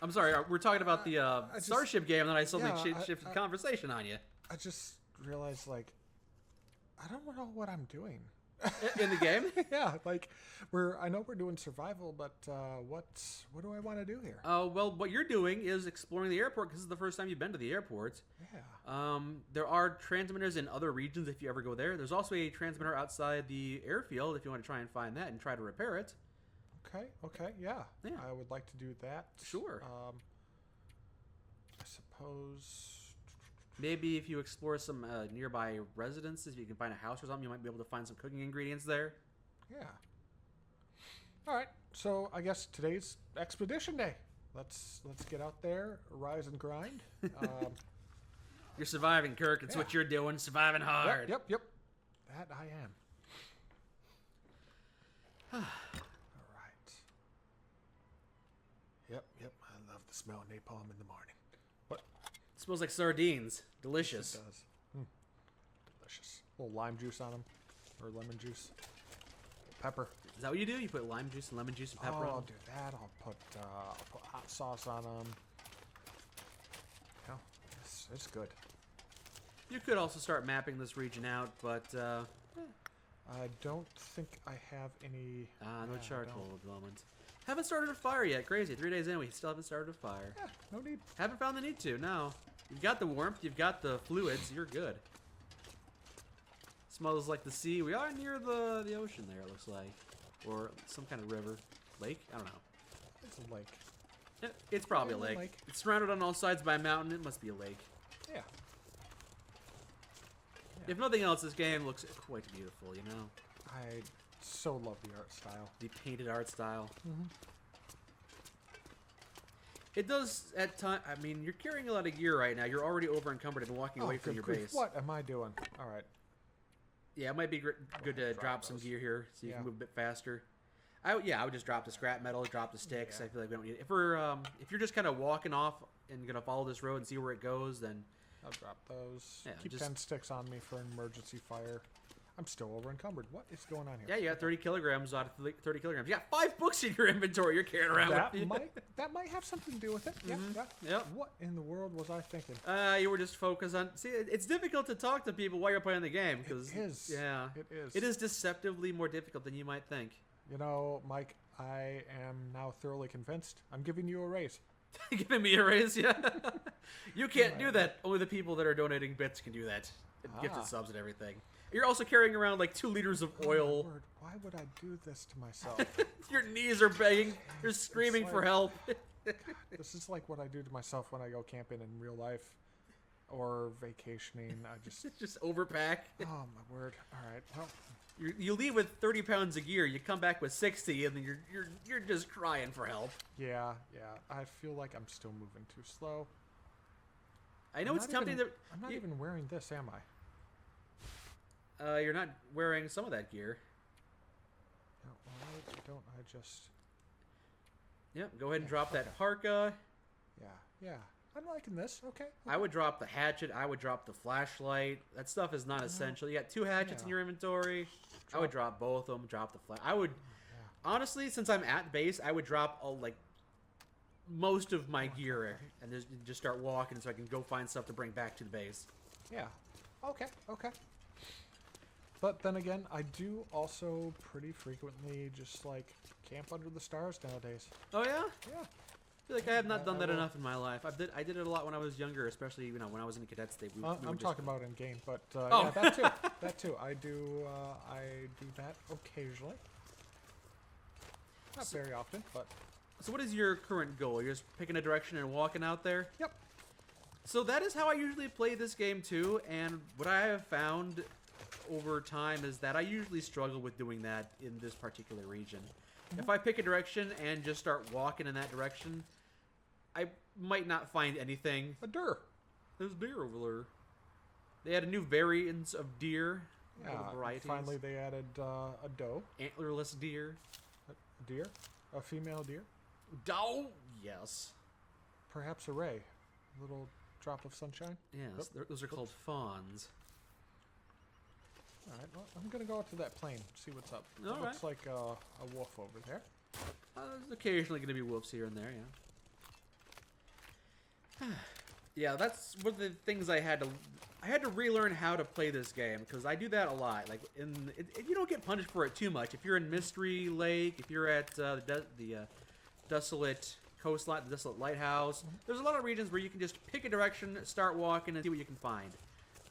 Speaker 1: I'm sorry, we're talking about the Starship game, and then I suddenly shifted conversation on you.
Speaker 2: I just realized, I don't know what I'm doing.
Speaker 1: In the game?
Speaker 2: Yeah, I know we're doing survival, but what do I want to do here?
Speaker 1: Well, what you're doing is exploring the airport, because this is the first time you've been to the airport.
Speaker 2: Yeah.
Speaker 1: There are transmitters in other regions if you ever go there. There's also a transmitter outside the airfield if you want to try and find that and try to repair it.
Speaker 2: Okay, yeah. I would like to do that.
Speaker 1: Sure.
Speaker 2: I suppose...
Speaker 1: Maybe if you explore some nearby residences, if you can find a house or something, you might be able to find some cooking ingredients there.
Speaker 2: Yeah. All right. So I guess today's expedition day. Let's get out there, rise and grind.
Speaker 1: You're surviving, Kirk. It's what you're doing. Surviving hard.
Speaker 2: Yep. That I am. All right. Yep. I love the smell of napalm in the morning. What?
Speaker 1: It smells like sardines. Delicious.
Speaker 2: It does. Delicious. A little lime juice on them. Or lemon juice. Pepper.
Speaker 1: Is that what you do? You put lime juice and lemon juice and pepper on them?
Speaker 2: I'll do that. I'll put hot sauce on them. It's good.
Speaker 1: You could also start mapping this region out, but...
Speaker 2: I don't think I have any...
Speaker 1: no charcoal at the moment. Haven't started a fire yet. Crazy. 3 days in, we still haven't started a fire.
Speaker 2: Yeah, no need.
Speaker 1: Haven't found the need to, no. You've got the warmth, you've got the fluids, you're good. Smells like the sea. We are near the ocean there, it looks like. Or some kind of river. Lake? I don't know.
Speaker 2: It's a lake.
Speaker 1: Yeah, it's probably a lake. It's surrounded on all sides by a mountain. It must be a lake.
Speaker 2: Yeah.
Speaker 1: If nothing else, this game looks quite beautiful, you know?
Speaker 2: I so love the art style.
Speaker 1: The painted art style.
Speaker 2: Mm-hmm.
Speaker 1: It does at time. I mean, you're carrying a lot of gear right now. You're already over encumbered and walking away from your base.
Speaker 2: What am I doing? All right.
Speaker 1: Yeah, it might be good to drop some gear here so you can move a bit faster. I would just drop the scrap metal, drop the sticks. I feel like we don't need it. If you're just kind of walking off and gonna follow this road and see where it goes, then
Speaker 2: I'll drop those.
Speaker 1: Yeah,
Speaker 2: Keep 10 sticks on me for an emergency fire. I'm still over encumbered. What is going on here?
Speaker 1: Yeah, you got 30 kilograms out of 30 kilograms. You got 5 books in your inventory you're carrying around with you.
Speaker 2: That might have something to do with it. Yeah. What in the world was I thinking?
Speaker 1: You were just focused on... See, it's difficult to talk to people while you're playing the game. Cause,
Speaker 2: it is.
Speaker 1: Yeah.
Speaker 2: It is.
Speaker 1: It is deceptively more difficult than you might think.
Speaker 2: You know, Mike, I am now thoroughly convinced. I'm giving you a raise.
Speaker 1: Giving me a raise? Yeah. You can't do that. Only the people that are donating bits can do that. Gifted subs and everything. You're also carrying around like 2 liters of oil.
Speaker 2: Word. Why would I do this to myself?
Speaker 1: Your knees are begging. You're screaming for help.
Speaker 2: God, this is like what I do to myself when I go camping in real life or vacationing. I
Speaker 1: just overpack.
Speaker 2: Oh my word! All right, well,
Speaker 1: you leave with 30 pounds of gear. You come back with 60, and then you're just crying for help.
Speaker 2: Yeah. I feel like I'm still moving too slow.
Speaker 1: I know it's tempting.
Speaker 2: I'm not even wearing this, am I?
Speaker 1: You're not wearing some of that gear.
Speaker 2: No, why don't I just...
Speaker 1: Yep, go ahead and drop that parka.
Speaker 2: Yeah. I'm liking this. Okay.
Speaker 1: I would drop the hatchet. I would drop the flashlight. That stuff is not essential. You got 2 hatchets in your inventory. I would drop both of them. Drop the flash. I would... Honestly, since I'm at base, I would drop most of my gear and just start walking so I can go find stuff to bring back to the base.
Speaker 2: Yeah. Okay. But then again, I do also pretty frequently just camp under the stars nowadays.
Speaker 1: Oh yeah?
Speaker 2: Yeah.
Speaker 1: I feel like I have not done that enough in my life. I did it a lot when I was younger, especially when I was in the cadet state.
Speaker 2: I'm talking about in game, but yeah, that too. That too. I do that occasionally. Not very often, but.
Speaker 1: So what is your current goal? You're just picking a direction and walking out there?
Speaker 2: Yep.
Speaker 1: So that is how I usually play this game too, and what I have found over time is that I usually struggle with doing that in this particular region. Mm-hmm. If I pick a direction and just start walking in that direction, I might not find anything.
Speaker 2: A deer.
Speaker 1: There's deer over there. They had a new variants of deer.
Speaker 2: Yeah, finally they added a doe.
Speaker 1: Antlerless deer.
Speaker 2: A deer? A female deer?
Speaker 1: Doe? Yes.
Speaker 2: Perhaps a ray. A little drop of sunshine?
Speaker 1: Yes, those are called fawns.
Speaker 2: Alright, well, I'm going to go out to that plane, see what's up. It looks like a wolf over there.
Speaker 1: There's occasionally going to be wolves here and there, yeah. Yeah, that's one of the things I had to relearn how to play this game, because I do that a lot. Like, you don't get punished for it too much. If you're in Mystery Lake, if you're at the Desolate Coastline, the Desolate Lighthouse, there's a lot of regions where you can just pick a direction, start walking, and see what you can find.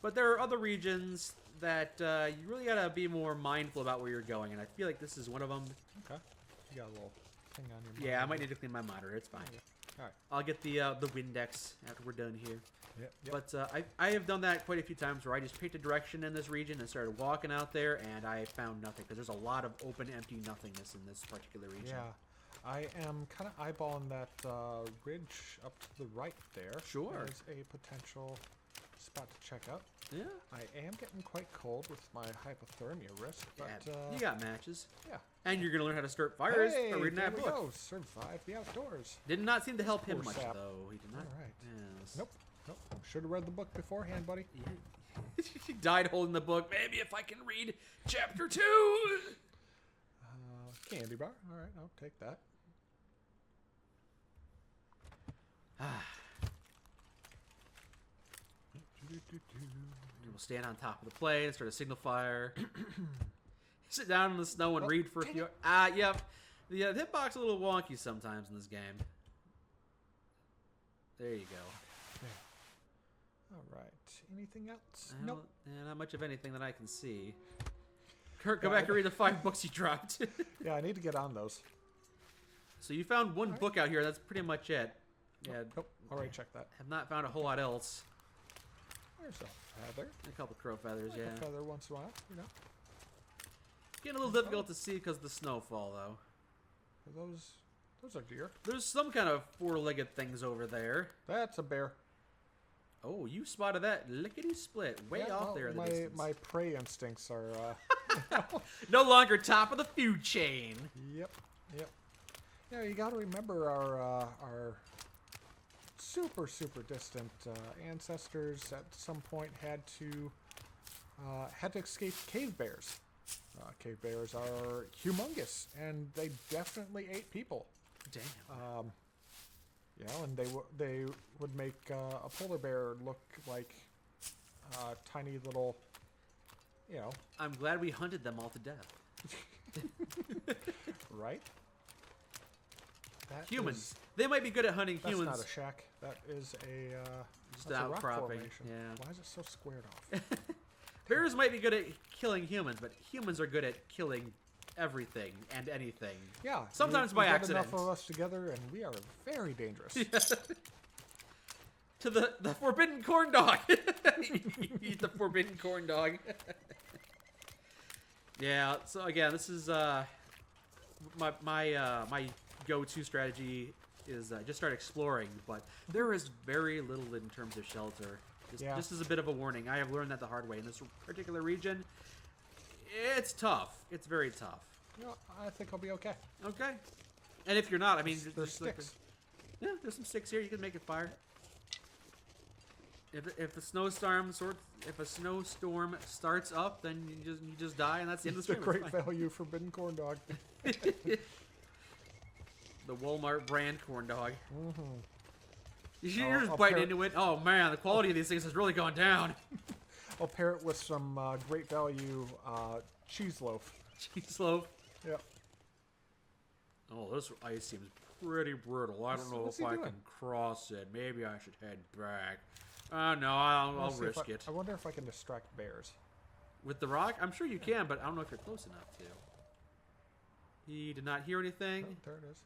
Speaker 1: But there are other regions that you really gotta be more mindful about where you're going, and I feel like this is one of them.
Speaker 2: Okay. You got a little thing on your monitor.
Speaker 1: Yeah, I might need to clean my monitor. It's fine.
Speaker 2: Okay. All right.
Speaker 1: I'll get the Windex after we're done here.
Speaker 2: Yep.
Speaker 1: But I have done that quite a few times where I just picked a direction in this region and started walking out there, and I found nothing, because there's a lot of open, empty nothingness in this particular region.
Speaker 2: Yeah. I am kind of eyeballing that ridge up to the right there.
Speaker 1: Sure.
Speaker 2: As a potential spot to check out.
Speaker 1: Yeah.
Speaker 2: I am getting quite cold with my hypothermia risk, but
Speaker 1: you got matches.
Speaker 2: Yeah.
Speaker 1: And you're gonna learn how to start fires by reading that book.
Speaker 2: Go. Survive the outdoors.
Speaker 1: Did not seem to help him
Speaker 2: Poor
Speaker 1: much
Speaker 2: sap.
Speaker 1: though. He did not.
Speaker 2: All right.
Speaker 1: Yes.
Speaker 2: Nope. Should have read the book beforehand, buddy.
Speaker 1: Yeah. He died holding the book. Maybe if I can read chapter 2.
Speaker 2: Candy bar. All right, I'll take that.
Speaker 1: We'll stand on top of the plane, start a signal fire. Sit down in the snow and read for a few. Yep. The hitbox is a little wonky sometimes in this game. There you go.
Speaker 2: Yeah. All right. Anything else?
Speaker 1: Nope. Not much of anything that I can see. Kirk, go back and read the 5 books you dropped.
Speaker 2: Yeah, I need to get on those.
Speaker 1: So you found one book out here. That's pretty much it. Yeah.
Speaker 2: Nope. Already checked that.
Speaker 1: Have not found a whole lot else.
Speaker 2: There's a feather.
Speaker 1: A couple crow feathers, yeah.
Speaker 2: A feather once in a while, you know.
Speaker 1: Getting a little difficult to see because of the snowfall, though.
Speaker 2: Are those Those are deer.
Speaker 1: There's some kind of four-legged things over there.
Speaker 2: That's a bear.
Speaker 1: Oh, you spotted that lickety-split way off there in the distance.
Speaker 2: My prey instincts are...
Speaker 1: No longer top of the food chain.
Speaker 2: Yep. Yeah, you got to remember our super distant ancestors at some point had to escape cave bears. Cave bears are humongous, and they definitely ate people.
Speaker 1: Damn.
Speaker 2: And they would make a polar bear look like tiny little,
Speaker 1: I'm glad we hunted them all to death.
Speaker 2: Right?
Speaker 1: Humans. They might be good at hunting humans.
Speaker 2: That's not a shack. That is
Speaker 1: just outcropping. Yeah.
Speaker 2: Why is it so squared off?
Speaker 1: Bears might be good at killing humans, but humans are good at killing everything and anything.
Speaker 2: Yeah.
Speaker 1: Sometimes by accident.
Speaker 2: Enough of us together, and we are very dangerous.
Speaker 1: To the forbidden corn dog. Eat the forbidden corn dog. Yeah. So again, this is my go-to strategy is just start exploring, but there is very little in terms of shelter. Just as a bit of a warning, I have learned that the hard way in this particular region. It's tough. It's very tough.
Speaker 2: I think I'll be okay.
Speaker 1: Okay. And if you're not, I mean,
Speaker 2: there's sticks.
Speaker 1: There's some sticks here. You can make it fire. If a snowstorm starts up, then you just die, and that's the end of the stream.
Speaker 2: It's a great value forbidden corn dog.
Speaker 1: The Walmart brand corn dog.
Speaker 2: Mm-hmm.
Speaker 1: You're just biting into it. Oh man, the quality of these things has really gone down.
Speaker 2: I'll pair it with some great value cheese loaf.
Speaker 1: Cheese loaf?
Speaker 2: Yep.
Speaker 1: Oh, this ice seems pretty brutal. I don't know if I can cross it. Maybe I should head back. No, I'll risk it.
Speaker 2: I wonder if I can distract bears.
Speaker 1: With the rock? I'm sure you can, but I don't know if you're close enough to. He did not hear anything.
Speaker 2: Oh, there it is.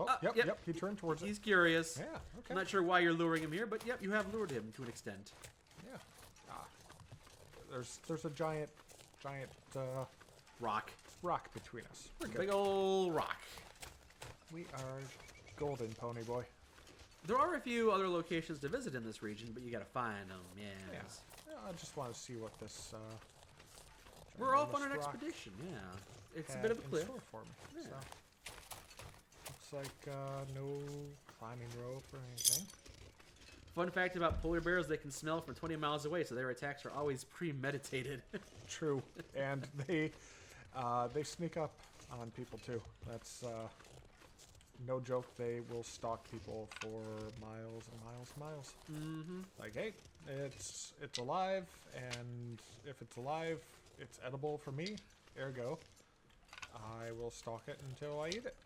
Speaker 2: Oh, yep. He turned towards it.
Speaker 1: He's curious.
Speaker 2: Yeah, okay.
Speaker 1: I'm not sure why you're luring him here, but yep, you have lured him to an extent.
Speaker 2: Yeah. There's a giant
Speaker 1: rock
Speaker 2: between us. We're good.
Speaker 1: Big old rock.
Speaker 2: We are golden, pony boy.
Speaker 1: There are a few other locations to visit in this region, but you gotta find them.
Speaker 2: Yeah. I just want to see what this.
Speaker 1: We're off on an expedition. Yeah, it's a bit of a cliff.
Speaker 2: For me. Yeah. So, looks like no climbing rope or anything.
Speaker 1: Fun fact about polar bears: they can smell from 20 miles away, so their attacks are always premeditated.
Speaker 2: True, and they sneak up on people too. That's no joke. They will stalk people for miles and miles and miles.
Speaker 1: Mm-hmm.
Speaker 2: Like, hey, it's alive, and if it's alive, it's edible for me. Ergo, I will stalk it until I eat it.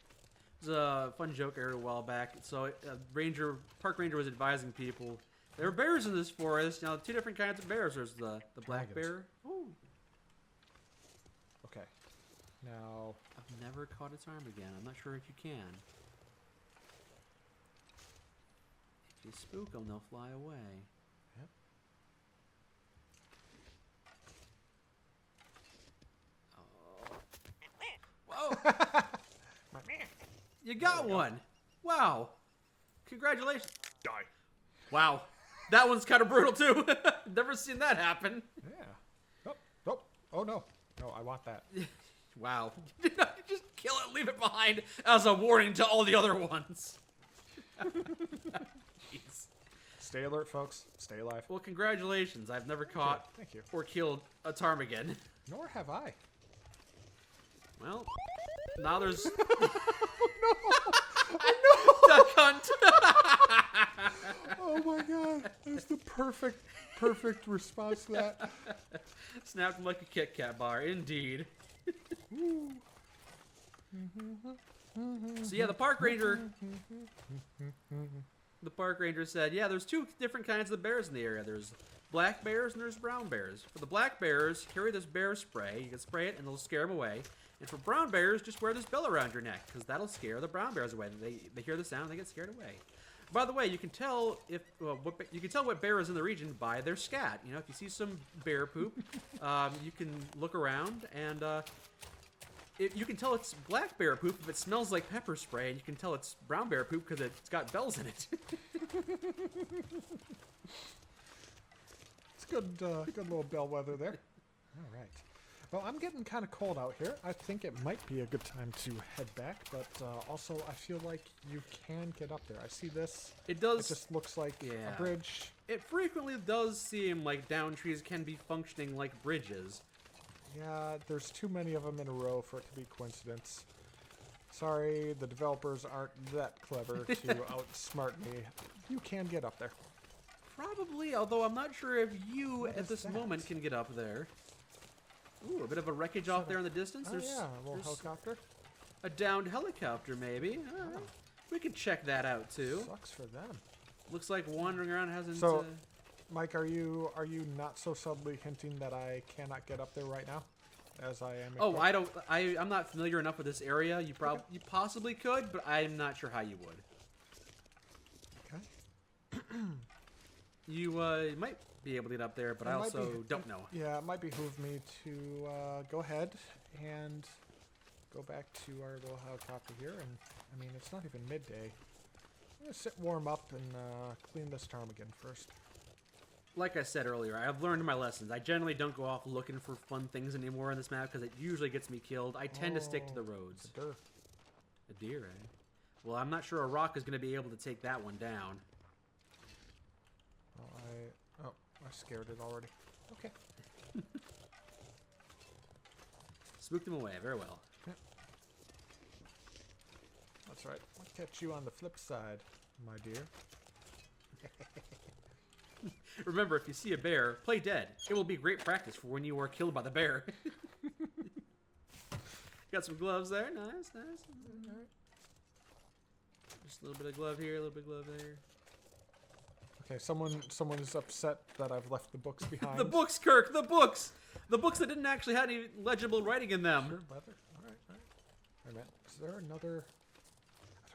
Speaker 1: There's a fun joke I heard a while back. So, park ranger was advising people. There are bears in this forest. Now, two different kinds of bears. There's the black bear. Ooh.
Speaker 2: Okay. Now,
Speaker 1: I've never caught its arm again. I'm not sure if you can. If you spook them, they'll fly away.
Speaker 2: Yep.
Speaker 1: Oh. Whoa! You got one. Wow. Congratulations.
Speaker 2: Die.
Speaker 1: Wow. That one's kind of brutal, too. Never seen that happen.
Speaker 2: Yeah. Oh, no. No, I want that.
Speaker 1: Wow. Just kill it, leave it behind as a warning to all the other ones. Jeez.
Speaker 2: Stay alert, folks. Stay alive.
Speaker 1: Well, congratulations. I've never caught
Speaker 2: Thank you.
Speaker 1: or killed a ptarmigan.
Speaker 2: Nor have I.
Speaker 1: Well, now there's...
Speaker 2: Oh, no!
Speaker 1: Duck hunt!
Speaker 2: Oh, my God. That's the perfect response to that.
Speaker 1: Snapped him like a Kit Kat bar, indeed. So yeah, the park ranger said, yeah, there's two different kinds of bears in the area. There's black bears and there's brown bears. For the black bears, carry this bear spray. You can spray it and it'll scare them away. And for brown bears, just wear this bell around your neck because that'll scare the brown bears away. They hear the sound and they get scared away. By the way, you can tell what bear is in the region by their scat. You know, if you see some bear poop, you can look around and You can tell it's black bear poop if it smells like pepper spray, and you can tell it's brown bear poop because it's got bells in it.
Speaker 2: It's good, good little bellwether there. All right. Well, I'm getting kind of cold out here. I think it might be a good time to head back, but also I feel like you can get up there. I see this.
Speaker 1: It does.
Speaker 2: It just looks like a bridge.
Speaker 1: It frequently does seem like down trees can be functioning like bridges.
Speaker 2: Yeah, there's too many of them in a row for it to be coincidence. Sorry, the developers aren't that clever to outsmart me. You can get up there.
Speaker 1: Probably, although I'm not sure if you at this moment can get up there. Ooh, a bit of a wreckage off there in the distance.
Speaker 2: Oh, yeah, a little helicopter.
Speaker 1: A downed helicopter, maybe. We could check that out too.
Speaker 2: Sucks for them.
Speaker 1: Looks like wandering around hasn't.
Speaker 2: So, Mike, are you not so subtly hinting that I cannot get up there right now, as I am?
Speaker 1: Oh, I'm not familiar enough with this area. You possibly could, but I'm not sure how you would.
Speaker 2: Okay.
Speaker 1: You might be able to get up there, but I also don't know.
Speaker 2: Yeah, it might behoove me to go ahead and go back to our little helicopter here. And I mean, it's not even midday. I'm gonna sit warm up and clean this ptarmigan first.
Speaker 1: Like I said earlier, I've learned my lessons. I generally don't go off looking for fun things anymore on this map because it usually gets me killed. I tend to stick to the roads.
Speaker 2: A deer.
Speaker 1: A deer, eh? Well, I'm not sure a rock is going to be able to take that one down.
Speaker 2: Well, I scared it already. Okay.
Speaker 1: Spooked him away. Very well.
Speaker 2: Yeah. That's right. I'll catch you on the flip side, my dear.
Speaker 1: Remember, if you see a bear, play dead. It will be great practice for when you are killed by the bear. Got some gloves there. Nice, nice. All right. Just a little bit of glove here, a little bit of glove there.
Speaker 2: Okay, someone is upset that I've left the books behind.
Speaker 1: The books, Kirk, the books! The books that didn't actually have any legible writing in them.
Speaker 2: Sure, leather. All right, all right. Wait a minute. Is there another...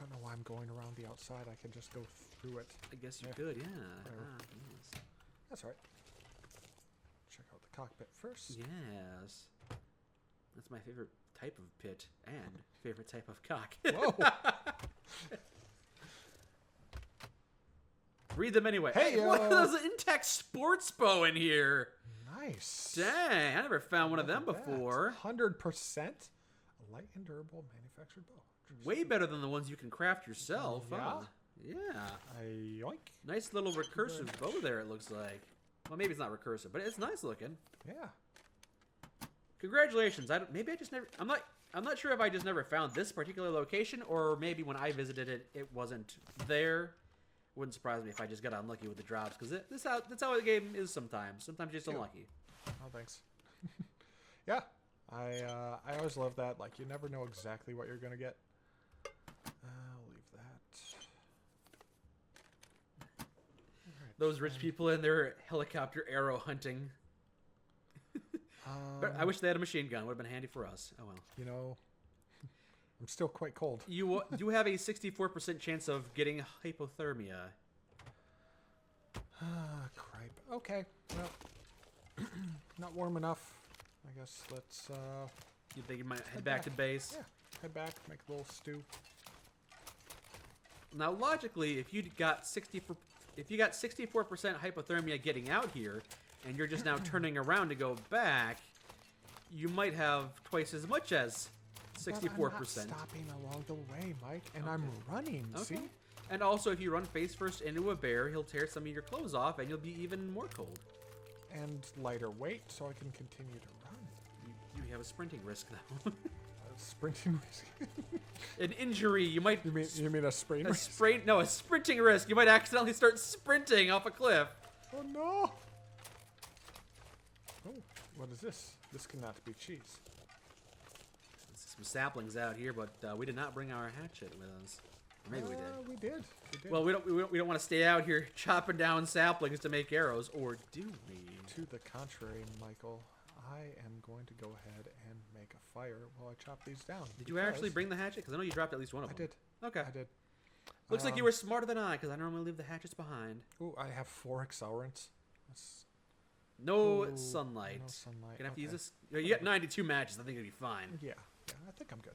Speaker 2: I don't know why I'm going around the outside. I can just go through it.
Speaker 1: I guess you could, yeah. Yes.
Speaker 2: That's right. Check out the cockpit first.
Speaker 1: Yes. That's my favorite type of pit and favorite type of cock.
Speaker 2: Whoa!
Speaker 1: Read them anyway.
Speaker 2: Hey,
Speaker 1: what? There's an intact sports bow in here.
Speaker 2: Nice.
Speaker 1: Dang, I never found one of them before.
Speaker 2: 100%. A light and durable manufactured bow.
Speaker 1: Way better than the ones you can craft yourself.
Speaker 2: Yeah.
Speaker 1: Huh? Yeah.
Speaker 2: Yoink.
Speaker 1: Nice little recursive bow there, it looks like. Well, maybe it's not recursive, but it's nice looking.
Speaker 2: Yeah.
Speaker 1: Congratulations. I'm not sure if I just never found this particular location, or maybe when I visited it, it wasn't there. Wouldn't surprise me if I just got unlucky with the drops, because that's how the game is sometimes. Sometimes you're just unlucky.
Speaker 2: Oh, thanks. Yeah. I always love that. Like, you never know exactly what you're going to get. I'll leave that. Right,
Speaker 1: those rich people in their helicopter arrow hunting. But I wish they had a machine gun. Would have been handy for us. Oh well.
Speaker 2: You know, I'm still quite cold.
Speaker 1: You have a 64% chance of getting hypothermia.
Speaker 2: Cripe. Okay. Well, not warm enough. I guess let's.
Speaker 1: You think you might head back to base?
Speaker 2: Yeah. Head back. Make a little stew.
Speaker 1: Now, logically, if you got 64% hypothermia getting out here, and you're just now turning around to go back, you might have twice as much as 64%.
Speaker 2: I'm not stopping along the way, Mike, and I'm running.
Speaker 1: Okay.
Speaker 2: See?
Speaker 1: And also, if you run face first into a bear, he'll tear some of your clothes off, and you'll be even more cold.
Speaker 2: And lighter weight, so I can continue to run.
Speaker 1: You have a sprinting risk, though.
Speaker 2: Sprinting risk.
Speaker 1: An injury, you might.
Speaker 2: You mean a sprain risk?
Speaker 1: No, a sprinting risk. You might accidentally start sprinting off a cliff.
Speaker 2: Oh no! Oh, what is this? This cannot be cheese.
Speaker 1: Some saplings out here, but we did not bring our hatchet with us. Or maybe we did.
Speaker 2: We did.
Speaker 1: Well, we don't want to stay out here chopping down saplings to make arrows, or do we?
Speaker 2: To the contrary, Michael. I am going to go ahead and make a fire while I chop these down.
Speaker 1: Did you actually bring the hatchet? Because I know you dropped at least one of them.
Speaker 2: I did.
Speaker 1: Okay.
Speaker 2: I did.
Speaker 1: Looks like you were smarter than I, because I normally leave the hatchets behind.
Speaker 2: Ooh, I have 4 accelerants. That's...
Speaker 1: No sunlight.
Speaker 2: No sunlight.
Speaker 1: Gonna have to use this. You got 92 matches. I think it'll be fine.
Speaker 2: Yeah. Yeah, I think I'm good.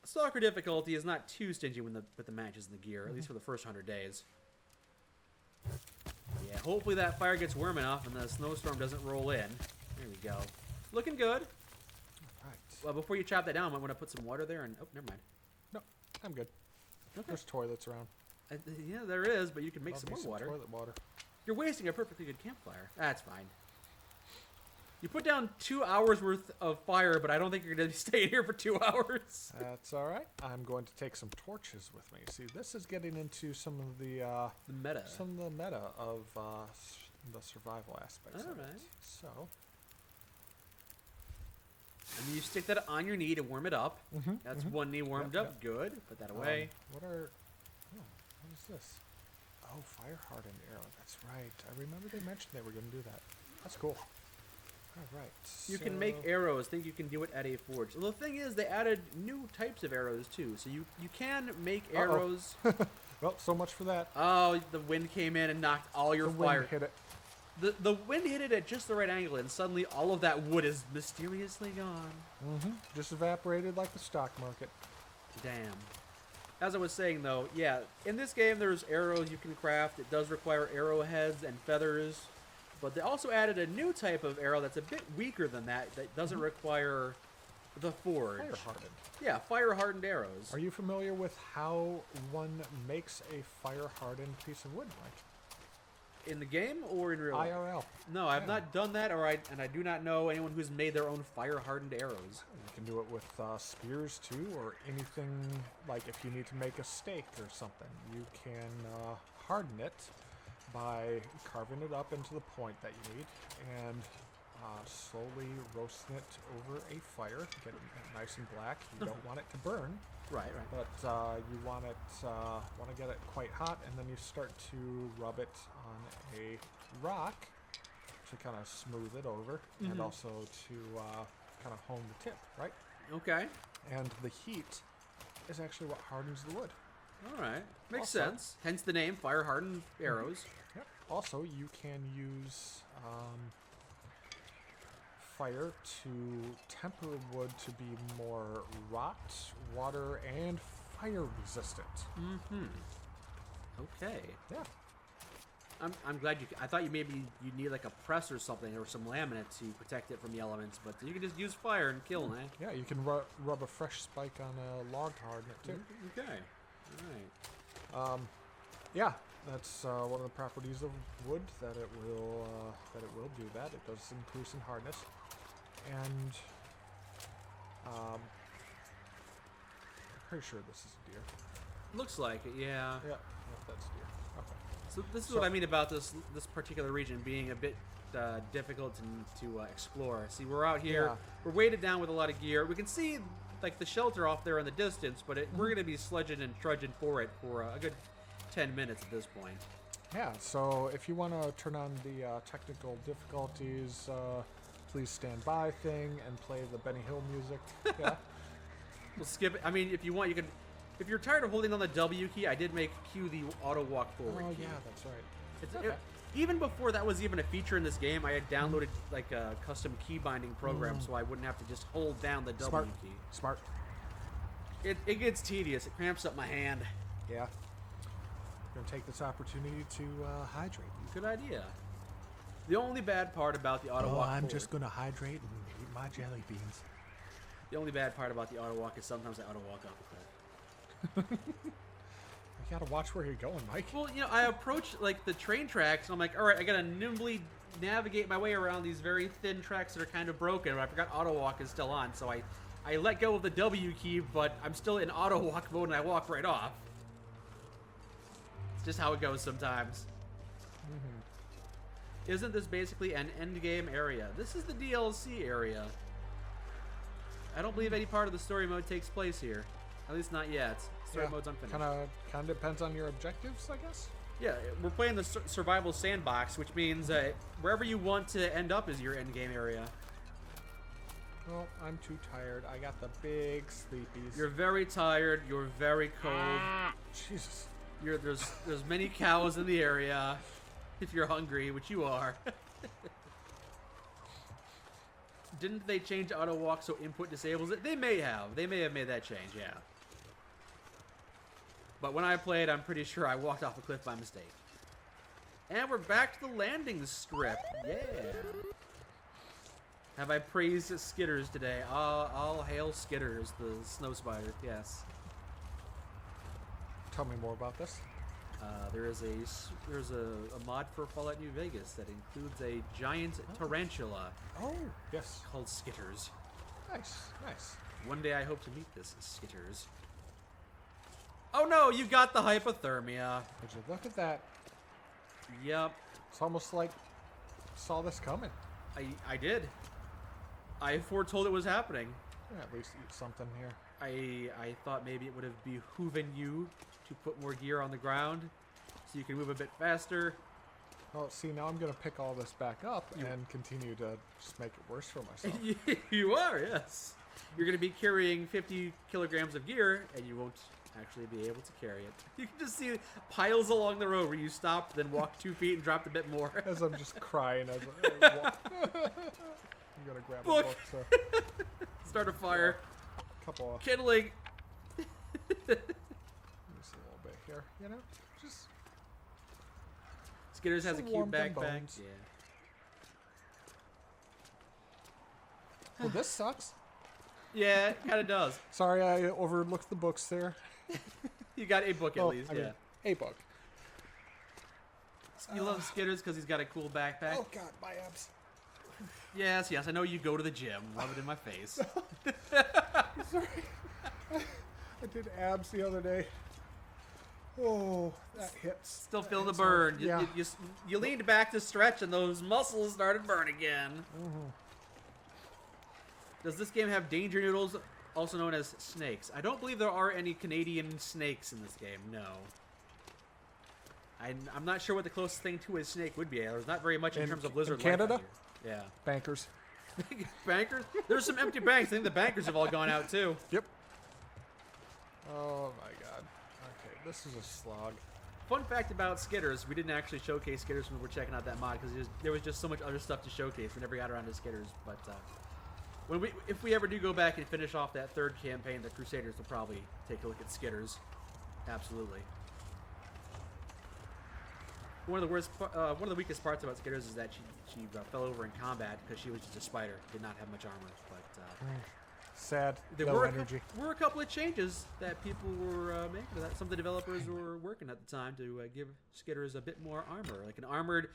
Speaker 1: Stalker difficulty is not too stingy with the matches and the gear, at least for the first 100 days. Yeah, hopefully that fire gets warm enough and the snowstorm doesn't roll in. There we go. Looking good.
Speaker 2: All right.
Speaker 1: Well, before you chop that down, I might want to put some water there and... Oh, never mind.
Speaker 2: No, I'm good.
Speaker 1: Okay.
Speaker 2: There's toilets around.
Speaker 1: Yeah, there is, but you can make some more water.
Speaker 2: Toilet water.
Speaker 1: You're wasting a perfectly good campfire. That's fine. You put down 2 hours worth of fire, but I don't think you're going to stay here for 2 hours.
Speaker 2: That's all right. I'm going to take some torches with me. See, this is getting into some of the
Speaker 1: meta.
Speaker 2: Some of the meta of the survival aspects.
Speaker 1: All
Speaker 2: of
Speaker 1: right.
Speaker 2: it. So.
Speaker 1: And you stick that on your knee to warm it up. That's one knee warmed up. Yep. Good. Put that away.
Speaker 2: What is this? Oh, fire hardened arrow. That's right. I remember they mentioned they were going to do that. That's cool. All right.
Speaker 1: You can make arrows. Think you can do it at a forge. Well, the thing is, they added new types of arrows too. So you can make arrows.
Speaker 2: Well, so much for that.
Speaker 1: Oh, the wind came in and knocked all your fire.
Speaker 2: Wind hit it.
Speaker 1: The wind hit it at just the right angle, and suddenly all of that wood is mysteriously gone.
Speaker 2: Just evaporated like the stock market.
Speaker 1: Damn. As I was saying, though, yeah, in this game there's arrows you can craft. It does require arrowheads and feathers, but they also added a new type of arrow that's a bit weaker than that doesn't require the forge.
Speaker 2: Fire hardened.
Speaker 1: Yeah, fire hardened arrows.
Speaker 2: Are you familiar with how one makes a fire hardened piece of wood, Mike?
Speaker 1: In the game or in real life?
Speaker 2: IRL.
Speaker 1: No, I've not done that, and I do not know anyone who's made their own fire-hardened arrows.
Speaker 2: You can do it with spears, too, or anything, like if you need to make a steak or something. You can harden it by carving it up into the point that you need and slowly roasting it over a fire, getting it nice and black. You don't want it to burn.
Speaker 1: Right.
Speaker 2: But you want to get it quite hot, and then you start to rub it on a rock to kind of smooth it over, and also to kind of hone the tip, right?
Speaker 1: Okay.
Speaker 2: And the heat is actually what hardens the wood.
Speaker 1: All right, makes sense. Hence the name, fire-hardened arrows.
Speaker 2: Yep. Also, you can use fire to temper wood to be more rot, water, and fire resistant.
Speaker 1: Okay.
Speaker 2: Yeah.
Speaker 1: I'm glad you. I thought you need like a press or something or some laminate to protect it from the elements, but you can just use fire and kill, man.
Speaker 2: Yeah, you can rub a fresh spike on a log to harden it too.
Speaker 1: Okay. All right.
Speaker 2: Yeah, that's one of the properties of wood that it will do that. It does increase in hardness. And I'm pretty sure this is a deer.
Speaker 1: Looks like it, yeah.
Speaker 2: Yeah, that's deer. Okay.
Speaker 1: So this is what I mean about this particular region being a bit difficult to explore. See, we're out here. Yeah. We're weighted down with a lot of gear. We can see like the shelter off there in the distance, but we're going to be sledging and trudging for it for a good 10 minutes at this point.
Speaker 2: Yeah, so if you want to turn on the technical difficulties, please stand by thing and play the Benny Hill music. Yeah.
Speaker 1: We'll skip it. I mean, if you want, you can. If you're tired of holding on the W key, I did make Q the auto walk forward.
Speaker 2: Oh
Speaker 1: key.
Speaker 2: yeah, that's right.
Speaker 1: It's, okay. Even before that was even a feature in this game, I had downloaded like a custom key binding program, so I wouldn't have to just hold down the W key.
Speaker 2: Smart.
Speaker 1: It gets tedious. It cramps up my hand.
Speaker 2: Yeah. I'm gonna take this opportunity to hydrate.
Speaker 1: Good idea. The only bad part about the auto walk.
Speaker 2: I'm just gonna hydrate and eat my jelly beans.
Speaker 1: The only bad part about the auto walk is sometimes I auto walk off the cliff.
Speaker 2: You gotta watch where you're going, Mike.
Speaker 1: Well, I approach like the train tracks, and I'm like, all right, I gotta nimbly navigate my way around these very thin tracks that are kind of broken. But I forgot auto walk is still on, so I let go of the W key, but I'm still in auto walk mode, and I walk right off. It's just how it goes sometimes. Isn't this basically an end-game area? This is the DLC area. I don't believe any part of the story mode takes place here. At least not yet. Story mode's unfinished.
Speaker 2: Kind of depends on your objectives, I guess.
Speaker 1: Yeah, we're playing the survival sandbox, which means wherever you want to end up is your end-game area.
Speaker 2: Well, I'm too tired. I got the big sleepies.
Speaker 1: You're very tired. You're very cold.
Speaker 2: Jesus.
Speaker 1: There's many cows in the area. If you're hungry, which you are. Didn't they change auto walk so input disables it? They may have. They may have made that change, yeah. But when I played, I'm pretty sure I walked off a cliff by mistake. And we're back to the landing strip. Yeah. Have I praised Skitters today? All hail Skitters, the snow spider. Yes.
Speaker 2: Tell me more about this.
Speaker 1: There's a mod for Fallout New Vegas that includes a giant tarantula.
Speaker 2: Oh, yes.
Speaker 1: Called Skitters.
Speaker 2: Nice, nice.
Speaker 1: One day I hope to meet this Skitters. Oh no, you got the hypothermia.
Speaker 2: Would you look at that?
Speaker 1: Yep.
Speaker 2: It's almost like saw this coming.
Speaker 1: I did. I foretold it was happening.
Speaker 2: At least eat something here.
Speaker 1: I thought maybe it would have behooven you to put more gear on the ground so you can move a bit faster.
Speaker 2: Well, see, now I'm going to pick all this back up and continue to just make it worse for myself.
Speaker 1: You are, yes. You're going to be carrying 50 kilograms of gear, and you won't actually be able to carry it. You can just see piles along the road where you stopped, then walked 2 feet and dropped a bit more.
Speaker 2: As I'm just crying as I walk. I'm going to grab a book. So.
Speaker 1: Start a fire.
Speaker 2: Couple of...
Speaker 1: Kindling.
Speaker 2: Just a little bit here, you know? Just...
Speaker 1: Skitters has a cute backpack. Yeah.
Speaker 2: Well, this sucks.
Speaker 1: Yeah, it kind of does.
Speaker 2: Sorry, I overlooked the books there.
Speaker 1: You got a book at least, yeah.
Speaker 2: A book.
Speaker 1: You love Skitters because he's got a cool backpack.
Speaker 2: Oh, God, my abs.
Speaker 1: Yes, I know you go to the gym. Rub it in my face.
Speaker 2: Sorry. I did abs the other day. Oh, that hits.
Speaker 1: Still feel the burn.
Speaker 2: Yeah.
Speaker 1: You leaned back to stretch and those muscles started burning again.
Speaker 2: Mm-hmm.
Speaker 1: Does this game have danger noodles, also known as snakes? I don't believe there are any Canadian snakes in this game, no. I'm not sure what the closest thing to a snake would be. There's not very much in terms of lizard
Speaker 2: in Canada?
Speaker 1: life out here. Yeah.
Speaker 2: Bankers.
Speaker 1: Bankers? There's some empty banks. I think the bankers have all gone out too.
Speaker 2: Yep. Oh my god. Okay, this is a slog.
Speaker 1: Fun fact about Skitters, we didn't actually showcase Skitters when we were checking out that mod because there was just so much other stuff to showcase. We never got around to Skitters, but if we ever do go back and finish off that third campaign, the Crusaders will probably take a look at Skitters. Absolutely. One of the weakest parts about Skitters is that she fell over in combat because she was just a spider, did not have much armor. But
Speaker 2: sad.
Speaker 1: There
Speaker 2: no energy.
Speaker 1: Were a couple of changes that people were making. That some of the developers were working at the time to give Skitters a bit more armor, like an armored.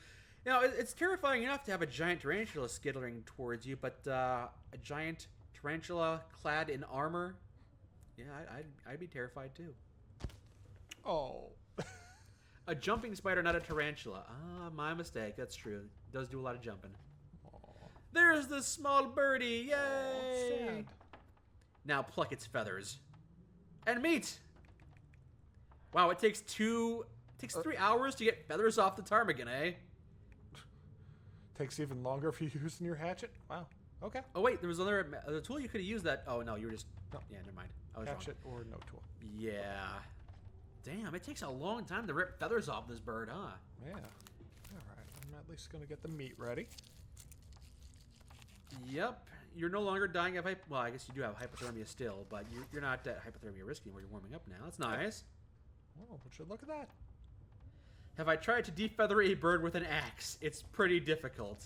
Speaker 1: You know, it's terrifying enough to have a giant tarantula skittering towards you, but a giant tarantula clad in armor, yeah, I'd be terrified too.
Speaker 2: Oh.
Speaker 1: A jumping spider, not a tarantula. Ah, my mistake. That's true. It does do a lot of jumping. Aww. There's the small birdie. Yay!
Speaker 2: Oh, sad.
Speaker 1: Now pluck its feathers. And meat! Wow, it takes 3 hours to get feathers off the ptarmigan, eh?
Speaker 2: Takes even longer if you're using your hatchet? Wow. Okay.
Speaker 1: Oh, wait, there was another tool you could have used that... Oh, no, you were just... No. Yeah, never mind. I was
Speaker 2: hatchet wrong. Or no tool.
Speaker 1: Yeah. Damn, it takes a long time to rip feathers off this bird, huh?
Speaker 2: Yeah. All right, I'm at least going to get the meat ready.
Speaker 1: Yep. You're no longer dying of well, I guess you do have hypothermia still, but you're not at hypothermia risk anymore. You're warming up now. That's nice.
Speaker 2: Oh, would you look at that?
Speaker 1: Have I tried to defeather a bird with an axe? It's pretty difficult.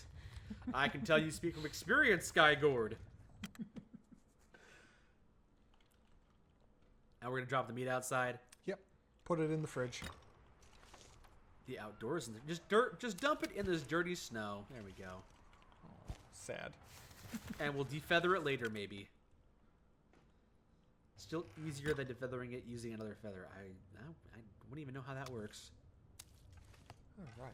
Speaker 1: I can tell you speak from experience, Sky Gord. Now we're going to drop the meat outside.
Speaker 2: Yep. Put it in the fridge.
Speaker 1: The outdoors. Just dump it in this dirty snow. There we go.
Speaker 2: Oh, sad.
Speaker 1: And we'll defeather it later, maybe. Still easier than defeathering it using another feather. I wouldn't even know how that works.
Speaker 2: All right.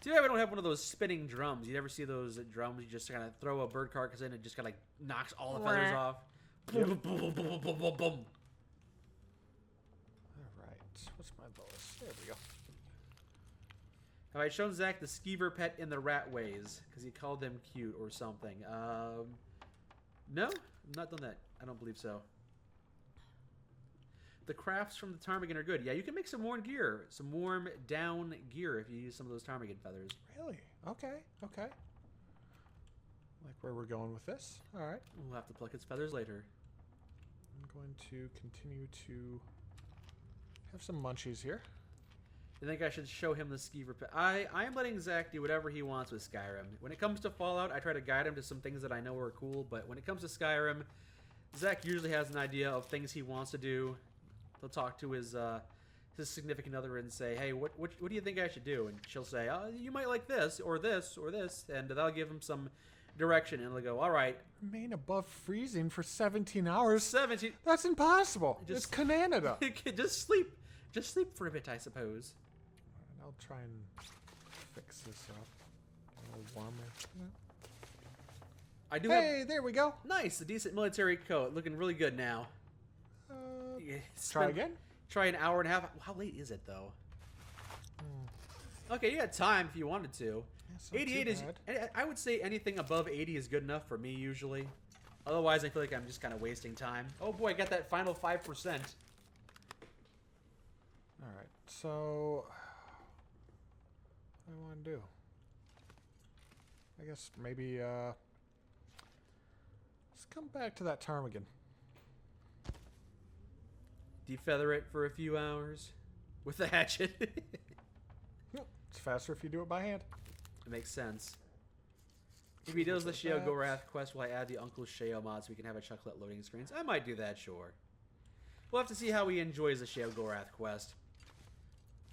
Speaker 1: Too bad we don't have one of those spinning drums. You ever see those drums? You just kind of throw a bird carcass in and just kind of knocks all the feathers off.
Speaker 2: Yep.
Speaker 1: Boom, boom, boom, boom, boom, boom, boom.
Speaker 2: All right. What's my lowest? There we go.
Speaker 1: Have I shown Zach the skeever pet in the rat ways? Because he called them cute or something. No, I've not done that. I don't believe so. The crafts from the ptarmigan are good. Yeah, you can make some warm gear, some warm down gear if you use some of those ptarmigan feathers.
Speaker 2: Really? Okay. Okay. like where we're going with this. All right.
Speaker 1: We'll have to pluck its feathers later.
Speaker 2: I'm going to continue to have some munchies here.
Speaker 1: I think I should show him the ski repair. I am letting Zach do whatever he wants with Skyrim. When it comes to Fallout, I try to guide him to some things that I know are cool, but when it comes to Skyrim, Zach usually has an idea of things he wants to do. He'll talk to his significant other and say, hey, what do you think I should do? And she'll say, oh, you might like this, or this, or this, and that'll give him some direction, and he'll go, all right.
Speaker 2: Remain above freezing for 17 hours?
Speaker 1: 17?
Speaker 2: That's impossible. It's Canada.
Speaker 1: Just sleep. Just sleep for a bit, I suppose.
Speaker 2: I'll try and fix this up. A little warmer. Hey, there we go.
Speaker 1: Nice, a decent military coat. Looking really good now.
Speaker 2: Try again?
Speaker 1: Try an hour and a half. How late is it, though? Okay, you got time if you wanted to. Yeah, 88 is... I would say anything above 80 is good enough for me, usually. Otherwise, I feel like I'm just kind of wasting time. Oh, boy, I got that final 5%.
Speaker 2: All right, so... what do I want to do? I guess maybe, let's come back to that ptarmigan.
Speaker 1: Defeather it for a few hours with the hatchet.
Speaker 2: It's faster if you do it by hand.
Speaker 1: It makes sense. If he does the Sheo Gorath quest, will I add the Uncle Sheo mod so we can have a chocolate loading screens? I might do that, sure. We'll have to see how he enjoys the Sheo Gorath quest.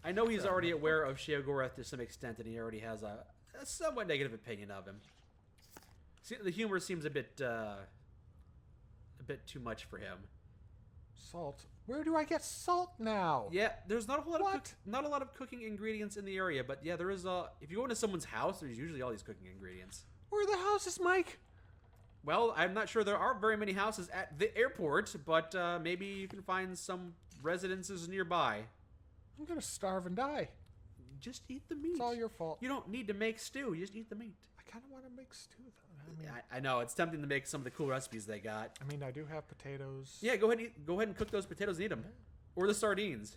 Speaker 1: I know he's already aware of Sheo Gorath to some extent, and he already has a somewhat negative opinion of him. See, the humor seems a bit too much for him.
Speaker 2: Salt. Where do I get salt now?
Speaker 1: Yeah, there's not a whole lot of cooking ingredients in the area, but yeah, there is if you go into someone's house, there's usually all these cooking ingredients.
Speaker 2: Where are the houses, Mike?
Speaker 1: Well, I'm not sure there are very many houses at the airport, but maybe you can find some residences nearby.
Speaker 2: I'm gonna starve and die.
Speaker 1: Just eat the meat.
Speaker 2: It's all your fault.
Speaker 1: You don't need to make stew. You just eat the meat.
Speaker 2: I kind of want to make stew, though.
Speaker 1: I know it's tempting to make some of the cool recipes they got.
Speaker 2: I mean, I do have potatoes.
Speaker 1: Yeah, go ahead and cook those potatoes and eat them, or the sardines.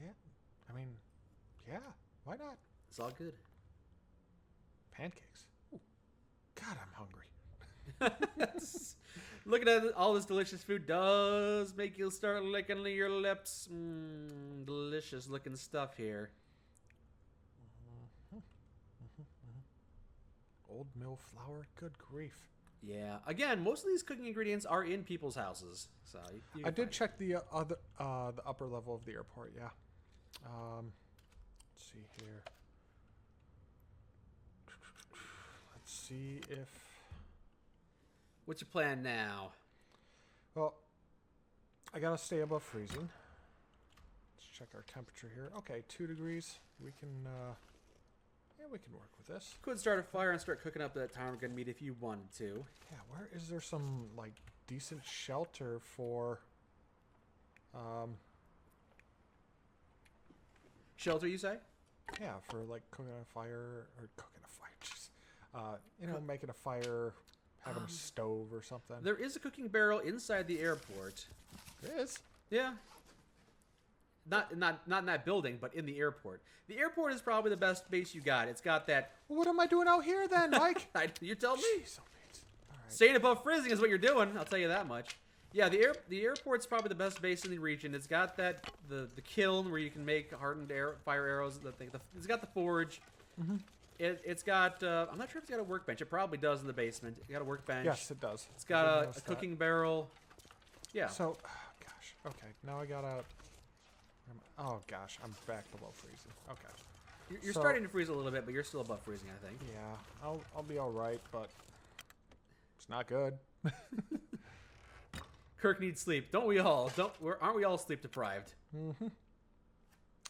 Speaker 2: Yeah, I mean, yeah, why not?
Speaker 1: It's all good.
Speaker 2: Pancakes. Ooh. God, I'm hungry.
Speaker 1: Looking at all this delicious food does make you start licking your lips. Delicious looking stuff here.
Speaker 2: Old mill flour, good grief.
Speaker 1: Yeah. Again, most of these cooking ingredients are in people's houses. So
Speaker 2: I did check the upper level of the airport. Yeah. Let's see here. Let's see if.
Speaker 1: What's your plan now?
Speaker 2: Well, I gotta stay above freezing. Let's check our temperature here. Okay, 2 degrees. We can. Yeah, we can work with this.
Speaker 1: Could start a fire and start cooking up that ptarmigan meat if you wanted to.
Speaker 2: Yeah, where is there some like decent shelter for?
Speaker 1: Shelter, you say?
Speaker 2: Yeah, for like cooking a fire or cooking a fire. Just, you know, making a fire, having a stove or something.
Speaker 1: There is a cooking barrel inside the airport.
Speaker 2: There is.
Speaker 1: Yeah. Not in that building, but in the airport. The airport is probably the best base you got. It's got that.
Speaker 2: Well, what am I doing out here then, Mike?
Speaker 1: You tell me.
Speaker 2: Jeez, all right.
Speaker 1: Staying above freezing is what you're doing. I'll tell you that much. Yeah, the airport's probably the best base in the region. It's got that the kiln where you can make hardened fire arrows. It's got the forge.
Speaker 2: Mm-hmm.
Speaker 1: It's got. I'm not sure if it's got a workbench. It probably does in the basement. It's got a workbench.
Speaker 2: Yes, it does.
Speaker 1: It's got a cooking barrel. Yeah.
Speaker 2: So, gosh. Okay, now I gotta. Oh gosh, I'm back below freezing. Okay.
Speaker 1: You're starting to freeze a little bit, but you're still above freezing, I think.
Speaker 2: Yeah, I'll be all right, but it's not good.
Speaker 1: Kirk needs sleep. Don't we all? Aren't we all sleep deprived?
Speaker 2: Mm-hmm.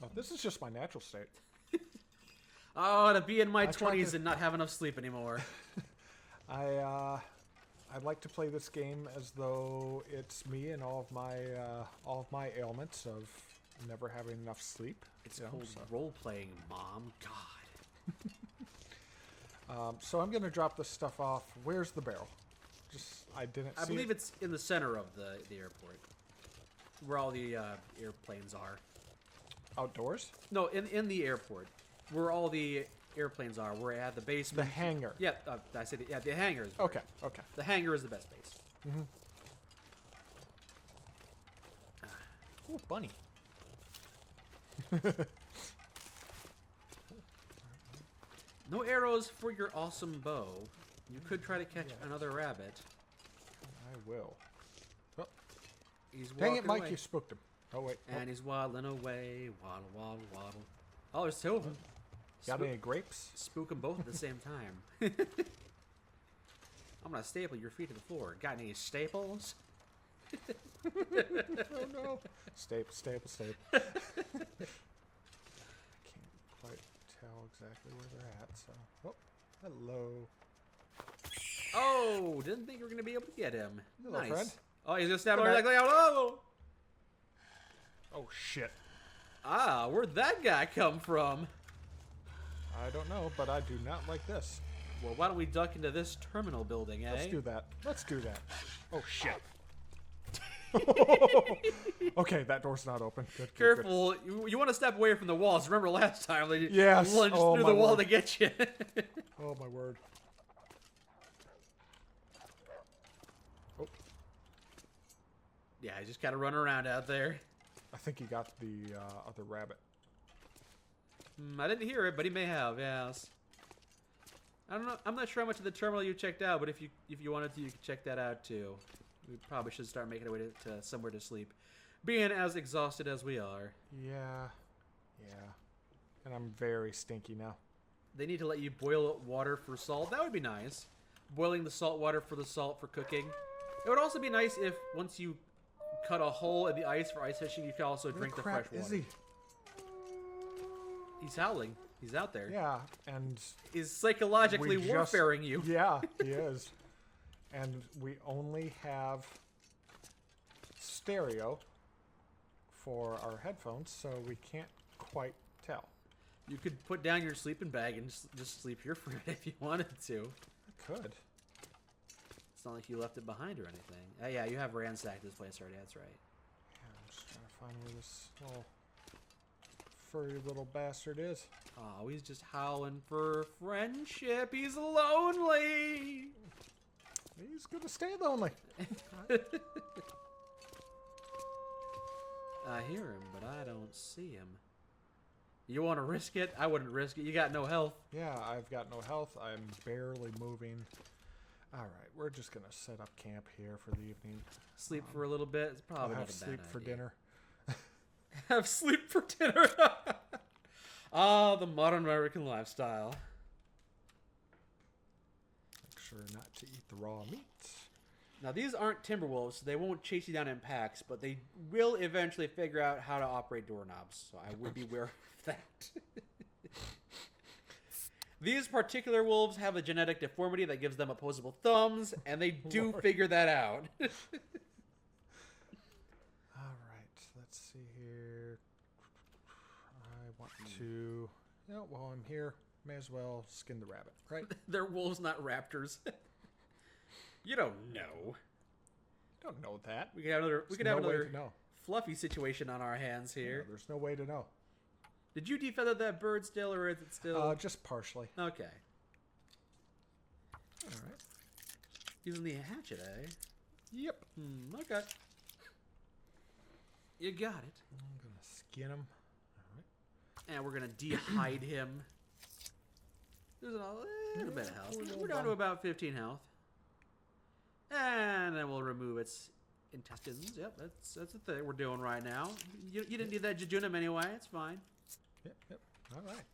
Speaker 2: Oh, this is just my natural state.
Speaker 1: Oh, to be in my 20s and not have enough sleep anymore.
Speaker 2: I like to play this game as though it's me and all of my ailments of never having enough sleep.
Speaker 1: It's called role-playing, Mom. God.
Speaker 2: So I'm gonna drop this stuff off. Where's the barrel? I believe
Speaker 1: it's in the center of the airport, where all the airplanes are.
Speaker 2: Outdoors?
Speaker 1: No, in the airport, where all the airplanes are. We're at the basement.
Speaker 2: The hangar.
Speaker 1: Yeah, I said the hangar is.
Speaker 2: Okay. Okay.
Speaker 1: The hangar is the best base.
Speaker 2: Mm-hmm. Ooh, bunny.
Speaker 1: No arrows for your awesome bow. You could try to catch another rabbit.
Speaker 2: I will. Oh.
Speaker 1: He's
Speaker 2: Dang it, Mike,
Speaker 1: away.
Speaker 2: you spooked him. Oh, wait.
Speaker 1: And he's waddling away. Waddle, waddle, waddle. Oh, there's two of them.
Speaker 2: Got any grapes?
Speaker 1: Spook them both at the same time. I'm going to staple your feet to the floor. Got any staples?
Speaker 2: Oh, no. Staple. I can't quite tell exactly where they're at, so... Oh, hello.
Speaker 1: Oh, didn't think you were going to be able to get him.
Speaker 2: Hello,
Speaker 1: nice.
Speaker 2: friend.
Speaker 1: Oh, he's going to snap over like, oh!
Speaker 2: Oh, shit.
Speaker 1: Ah, where'd that guy come from?
Speaker 2: I don't know, but I do not like this.
Speaker 1: Well, why don't we duck into this terminal building, eh?
Speaker 2: Let's do that. Oh, shit. Okay, that door's not open. Good,
Speaker 1: Careful.
Speaker 2: Good.
Speaker 1: You want to step away from the walls. Remember last time they
Speaker 2: yes.
Speaker 1: lunged through the wall to get you.
Speaker 2: Oh, my word. Oh.
Speaker 1: Yeah, I just gotta run around out there.
Speaker 2: I think he got the other rabbit.
Speaker 1: I didn't hear it, but he may have, yes. I don't know. I'm not sure how much of the terminal you checked out, but if you wanted to, you could check that out too. We probably should start making our way to somewhere to sleep, being as exhausted as we are.
Speaker 2: Yeah. And I'm very stinky now.
Speaker 1: They need to let you boil water for salt. That would be nice. Boiling the salt water for the salt for cooking. It would also be nice if once you cut a hole in the ice for ice fishing, you could also drink the fresh water.
Speaker 2: Is he?
Speaker 1: He's howling. He's out there.
Speaker 2: Yeah, and
Speaker 1: he's psychologically warfaring you.
Speaker 2: Yeah, he is. And we only have stereo for our headphones, so we can't quite tell.
Speaker 1: You could put down your sleeping bag and just sleep here for it if you wanted to.
Speaker 2: I could.
Speaker 1: It's not like you left it behind or anything. Oh, yeah, you have ransacked this place already. That's right.
Speaker 2: Yeah, I'm just trying to find where this little furry little bastard is.
Speaker 1: Oh, he's just howling for friendship. He's lonely.
Speaker 2: He's gonna stay lonely.
Speaker 1: I hear him, but I don't see him. You want to risk it? I wouldn't risk it. You got no health.
Speaker 2: Yeah, I've got no health. I'm barely moving. All right, we're just gonna set up camp here for the evening.
Speaker 1: Sleep for a little bit. It's probably not a bad
Speaker 2: sleep for
Speaker 1: idea.
Speaker 2: dinner.
Speaker 1: Have sleep for dinner. Ah, the modern American lifestyle.
Speaker 2: Make sure not to eat the raw meat.
Speaker 1: Now, these aren't timberwolves, so they won't chase you down in packs, but they will eventually figure out how to operate doorknobs, so I would be aware of that. These particular wolves have a genetic deformity that gives them opposable thumbs, and they do figure that out.
Speaker 2: All right, let's see here. I want to... Yeah, while I'm here, may as well skin the rabbit, right?
Speaker 1: They're wolves, not raptors. You don't know.
Speaker 2: Don't know that.
Speaker 1: We could have another. We could
Speaker 2: no
Speaker 1: have another
Speaker 2: know.
Speaker 1: fluffy situation on our hands here.
Speaker 2: No, there's no way to know.
Speaker 1: Did you defeather that bird still, or is it still?
Speaker 2: Just partially.
Speaker 1: Okay.
Speaker 2: All right.
Speaker 1: Using the hatchet, eh?
Speaker 2: Yep.
Speaker 1: Okay. You got it.
Speaker 2: I'm gonna skin him. All right.
Speaker 1: And we're gonna de-hide him. There's a little bit of health. We're down to about 15 health. And then we'll remove its intestines. Yep, that's the thing we're doing right now. You didn't need that jejunum anyway. It's fine.
Speaker 2: Yep. All right.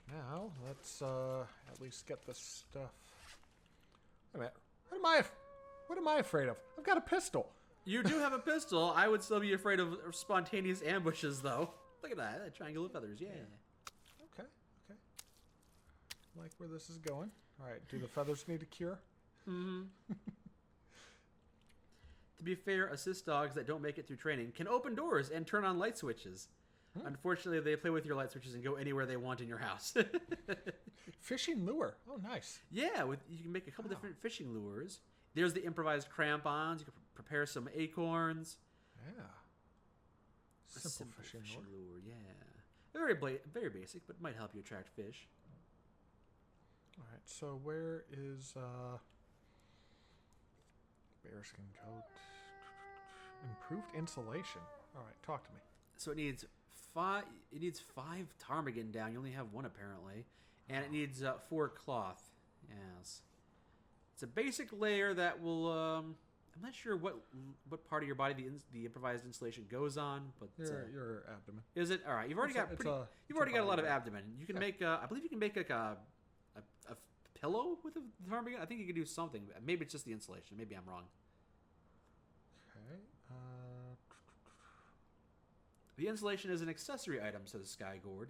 Speaker 2: Now let's at least get this stuff. Wait a minute. What am I afraid of? I've got a pistol.
Speaker 1: You do have a pistol. I would still be afraid of spontaneous ambushes, though. Look at that triangle of feathers. Yeah.
Speaker 2: Okay. Like where this is going. All right. Do the feathers need a cure?
Speaker 1: Mm-hmm. To be fair, assist dogs that don't make it through training can open doors and turn on light switches. Unfortunately, they play with your light switches and go anywhere they want in your house.
Speaker 2: Fishing lure. Oh, nice.
Speaker 1: Yeah, you can make a couple different fishing lures. There's the improvised crampons. You can prepare some acorns.
Speaker 2: Yeah. Simple fishing lure.
Speaker 1: Yeah. Very basic, but might help you attract fish.
Speaker 2: All right, so where is bearskin coat? Improved insulation. All right, talk to me.
Speaker 1: So it needs 5. It needs 5 ptarmigan down. You only have 1 apparently, and it needs 4 cloth. Yes, it's a basic layer that will. I'm not sure what part of your body the improvised insulation goes on, but
Speaker 2: your abdomen.
Speaker 1: Is it all right? You've already got a lot of abdomen. You can make. I believe you can make like a pillow with the ptarmigan. I think you can do something. Maybe it's just the insulation. Maybe I'm wrong.
Speaker 2: Okay.
Speaker 1: The insulation is an accessory item, says Sky Gourd.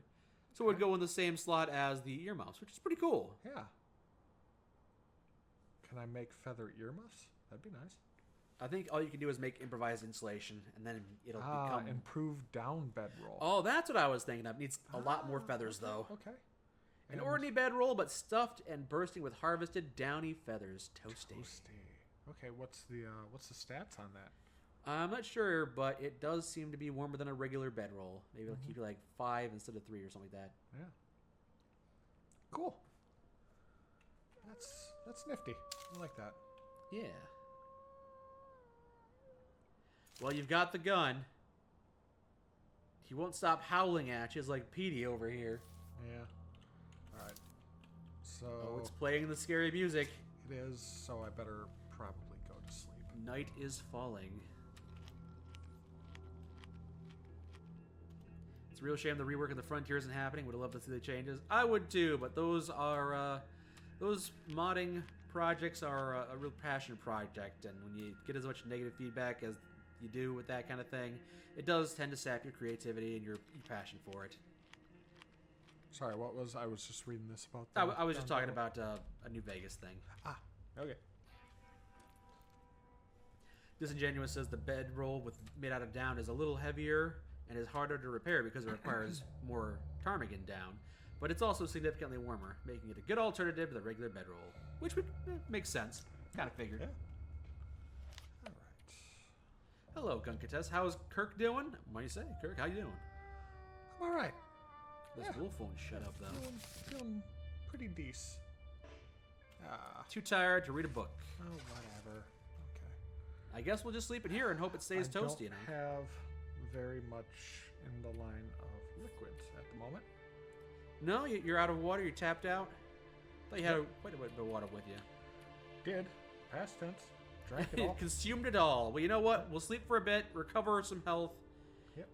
Speaker 1: So it would go in the same slot as the earmuffs, which is pretty cool.
Speaker 2: Yeah. Can I make feather earmuffs? That'd be nice.
Speaker 1: I think all you can do is make improvised insulation, and then it'll become...
Speaker 2: improved down bedroll.
Speaker 1: Oh, that's what I was thinking of. It needs a lot more feathers, though.
Speaker 2: Okay.
Speaker 1: An ordinary bedroll, but stuffed and bursting with harvested downy feathers. Toasty.
Speaker 2: Okay, what's the stats on that?
Speaker 1: I'm not sure, but it does seem to be warmer than a regular bedroll. Maybe it'll keep you like 5 instead of 3 or something like that.
Speaker 2: Yeah. Cool. That's nifty. I like that.
Speaker 1: Yeah. Well, you've got the gun. He won't stop howling at you. It's like Petey over here.
Speaker 2: Yeah. All right. So...
Speaker 1: Oh, it's playing the scary music.
Speaker 2: It is, so I better probably go to sleep.
Speaker 1: Night is falling. It's a real shame the rework of the Frontier isn't happening. Would have loved to see the changes. I would too, but those are... those modding projects are a real passion project, and when you get as much negative feedback as you do with that kind of thing, it does tend to sap your creativity and your passion for it.
Speaker 2: Sorry, what was... I was just reading this about...
Speaker 1: I was just talking about a New Vegas thing.
Speaker 2: Ah, okay.
Speaker 1: Disingenuous says the bedroll made out of down is a little heavier and is harder to repair because it requires more ptarmigan down. But it's also significantly warmer, making it a good alternative to the regular bedroll, which makes sense. Kind of figured.
Speaker 2: Yeah. All right.
Speaker 1: Hello, Gunkates. How's Kirk doing? What do you say, Kirk? How you doing?
Speaker 2: I'm all right.
Speaker 1: This wolf won't shut up, though.
Speaker 2: Feeling pretty decent.
Speaker 1: Too tired to read a book.
Speaker 2: Oh, whatever. Okay.
Speaker 1: I guess we'll just sleep in here and hope it stays toasty.
Speaker 2: I don't have very much in the line of liquids at the moment.
Speaker 1: No, you're out of water. You're tapped out. I thought you had quite a bit of water with you.
Speaker 2: Did. Past tense. Drank it all.
Speaker 1: Consumed it all. Well, you know what? We'll sleep for a bit, recover some health,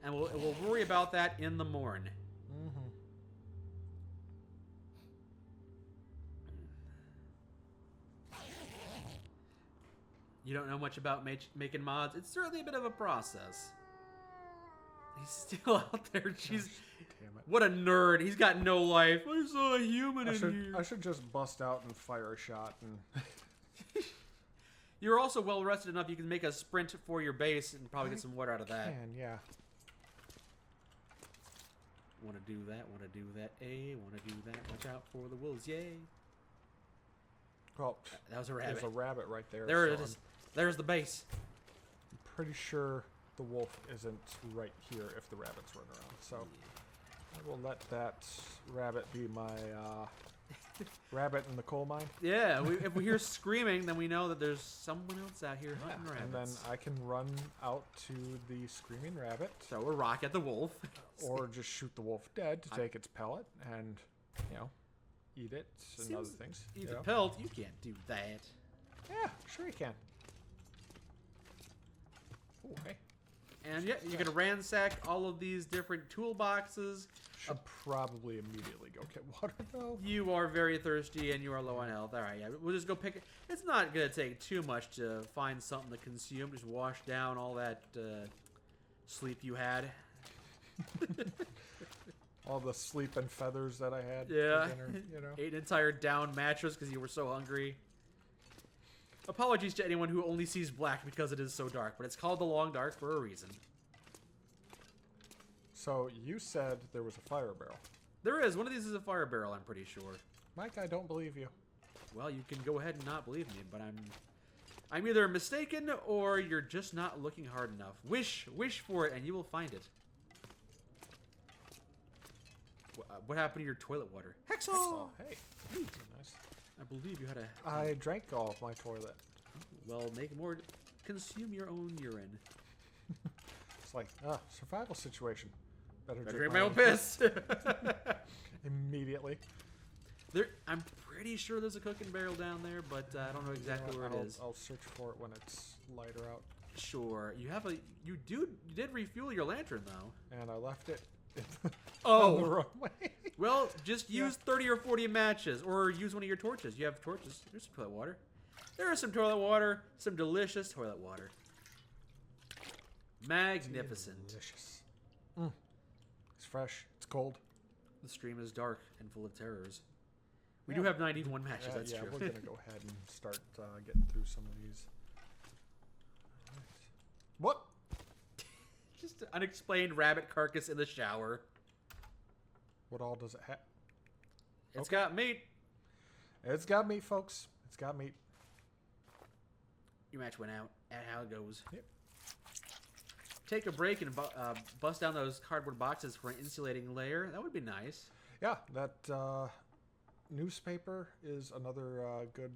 Speaker 1: and we'll worry about that in the morn.
Speaker 2: Mm-hmm.
Speaker 1: You don't know much about making mods. It's certainly a bit of a process. He's still out there. Jeez.
Speaker 2: Damn it.
Speaker 1: What a nerd. He's got no life. I saw a human in here.
Speaker 2: I should just bust out and fire a shot. And
Speaker 1: You're also well rested enough you can make a sprint for your base and probably get some water out of that.
Speaker 2: Yeah.
Speaker 1: Want to do that, want to do that, want to do that. Watch out for the wolves, yay.
Speaker 2: Well,
Speaker 1: that was a rabbit.
Speaker 2: There's a rabbit right there.
Speaker 1: There it is. There's the base.
Speaker 2: I'm pretty sure the wolf isn't right here if the rabbit's running around. So I will let that rabbit be my rabbit in the coal mine.
Speaker 1: Yeah, if we hear screaming, then we know that there's someone else out here hunting rabbits.
Speaker 2: And then I can run out to the screaming rabbit.
Speaker 1: Throw a rock at the wolf.
Speaker 2: Or just shoot the wolf dead to take its pellet and, eat it and other things.
Speaker 1: Eat the pelt? You can't do that.
Speaker 2: Yeah, sure you can. Okay.
Speaker 1: And yeah, you're going to ransack all of these different toolboxes.
Speaker 2: Should probably immediately go get water, though.
Speaker 1: You are very thirsty and you are low on health. All right, yeah, we'll just go pick it. It's not going to take too much to find something to consume. Just wash down all that sleep you had.
Speaker 2: All the sleep and feathers that I had for dinner,
Speaker 1: Ate an entire down mattress because you were so hungry. Apologies to anyone who only sees black because it is so dark, but it's called the Long Dark for a reason.
Speaker 2: So you said there was a fire barrel.
Speaker 1: There is. One of these is a fire barrel, I'm pretty sure.
Speaker 2: Mike, I don't believe you.
Speaker 1: Well, you can go ahead and not believe me, but I'm either mistaken or you're just not looking hard enough. Wish for it and you will find it. What happened to your toilet water?
Speaker 2: Hexal! Hey. Nice.
Speaker 1: I believe you had a...
Speaker 2: I drank all of my toilet.
Speaker 1: Well, make more... Consume your own urine.
Speaker 2: It's like, survival situation. Better
Speaker 1: drink my own piss.
Speaker 2: Immediately.
Speaker 1: I'm pretty sure there's a cooking barrel down there, but I don't know exactly where it is.
Speaker 2: I'll search for it when it's lighter out.
Speaker 1: Sure. You did refuel your lantern though.
Speaker 2: And I left it
Speaker 1: on
Speaker 2: the wrong way.
Speaker 1: Well, just use 30 or 40 matches, or use one of your torches. You have torches. There's some toilet water. There is some toilet water. Some delicious toilet water. Magnificent.
Speaker 2: Delicious. It's fresh. It's cold.
Speaker 1: The stream is dark and full of terrors. We do have 91 matches, that's true.
Speaker 2: We're going to go ahead and start getting through some of these. All right. What?
Speaker 1: Just an unexplained rabbit carcass in the shower.
Speaker 2: What all does it have?
Speaker 1: It's got meat.
Speaker 2: It's got meat, folks. It's got meat.
Speaker 1: Your match went out. At how it goes.
Speaker 2: Yep.
Speaker 1: Take a break and bust down those cardboard boxes for an insulating layer. That would be nice.
Speaker 2: Yeah, that newspaper is another good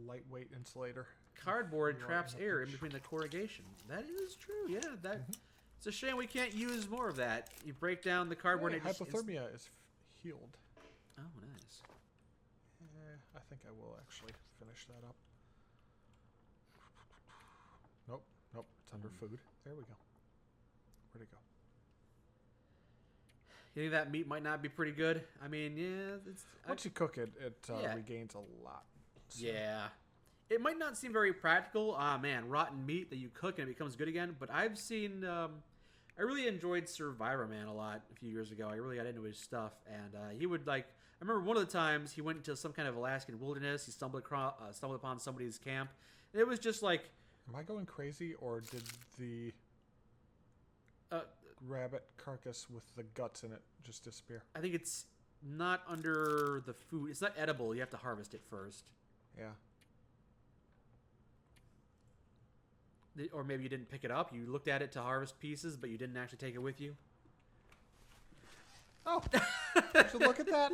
Speaker 2: lightweight insulator.
Speaker 1: Cardboard traps air in between the corrugation. That is true. Yeah, that. It's a shame we can't use more of that. You break down the cardboard.
Speaker 2: Hey, hypothermia is healed.
Speaker 1: Oh, nice.
Speaker 2: I think I will actually finish that up. Nope, it's under food. There we go. Where'd it go?
Speaker 1: You think that meat might not be pretty good? I mean, yeah.
Speaker 2: Once you cook it, it regains a lot. So.
Speaker 1: Yeah. It might not seem very practical. Ah, man, rotten meat that you cook and it becomes good again. But I've seen... I really enjoyed Survivor Man a lot a few years ago. I really got into his stuff. And he would, like... I remember one of the times he went into some kind of Alaskan wilderness. He stumbled upon somebody's camp. And it was just like...
Speaker 2: Am I going crazy, or did the rabbit carcass with the guts in it just disappear?
Speaker 1: I think it's not under the food. It's not edible. You have to harvest it first.
Speaker 2: Yeah.
Speaker 1: Or maybe you didn't pick it up. You looked at it to harvest pieces, but you didn't actually take it with you.
Speaker 2: Oh, so look at that.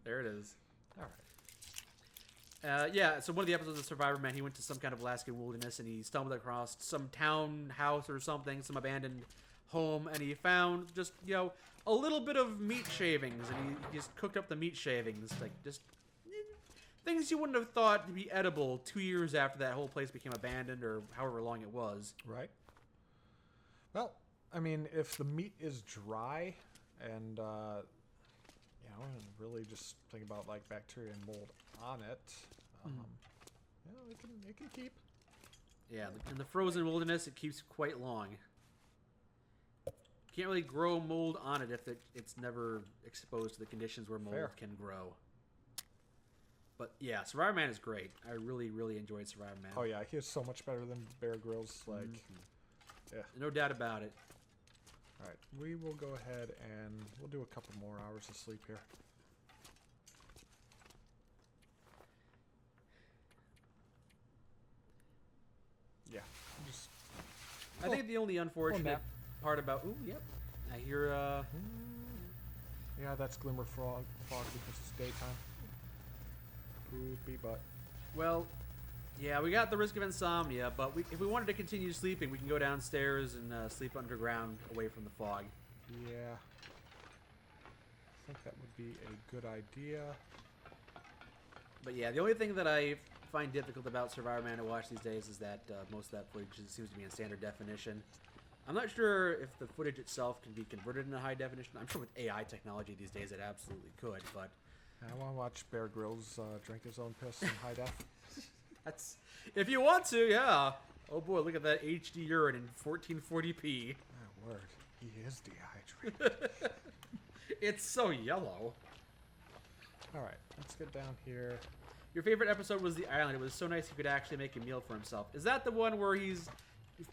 Speaker 1: There it is.
Speaker 2: All right.
Speaker 1: Yeah, so one of the episodes of Survivor Man, he went to some kind of Alaskan wilderness, and he stumbled across some town house or something, some abandoned home, and he found just, a little bit of meat shavings, and he just cooked up the meat shavings, like, just things you wouldn't have thought to be edible 2 years after that whole place became abandoned, or however long it was.
Speaker 2: Right. Well, I mean, if the meat is dry, and, really just think about, like, bacteria and mold on it, it can keep.
Speaker 1: Yeah, in the frozen wilderness, it keeps quite long. Can't really grow mold on it if it's never exposed to the conditions where mold can grow. But yeah, Survivor Man is great. I really, really enjoyed Survivor Man.
Speaker 2: Oh yeah, he is so much better than Bear Grylls. Like, yeah,
Speaker 1: no doubt about it.
Speaker 2: All right, we will go ahead and we'll do a couple more hours of sleep here. Yeah,
Speaker 1: I think the only unfortunate part about... Ooh, yep. I hear...
Speaker 2: Yeah, that's Glimmer fog because it's daytime. Poopy butt.
Speaker 1: Well, yeah, we got the risk of insomnia, but if we wanted to continue sleeping, we can go downstairs and sleep underground away from the fog.
Speaker 2: Yeah. I think that would be a good idea.
Speaker 1: But yeah, the only thing that I find difficult about Survivor Man to watch these days is that most of that footage seems to be in standard definition. I'm not sure if the footage itself can be converted into high definition. I'm sure with AI technology these days it absolutely could, but...
Speaker 2: I want to watch Bear Grylls drink his own piss in high def.
Speaker 1: That's... If you want to, yeah. Oh boy, look at that HD urine in 1440p.
Speaker 2: My word, he is dehydrated.
Speaker 1: It's so yellow.
Speaker 2: Alright, let's get down here.
Speaker 1: Your favorite episode was the island. It was so nice he could actually make a meal for himself. Is that the one where he's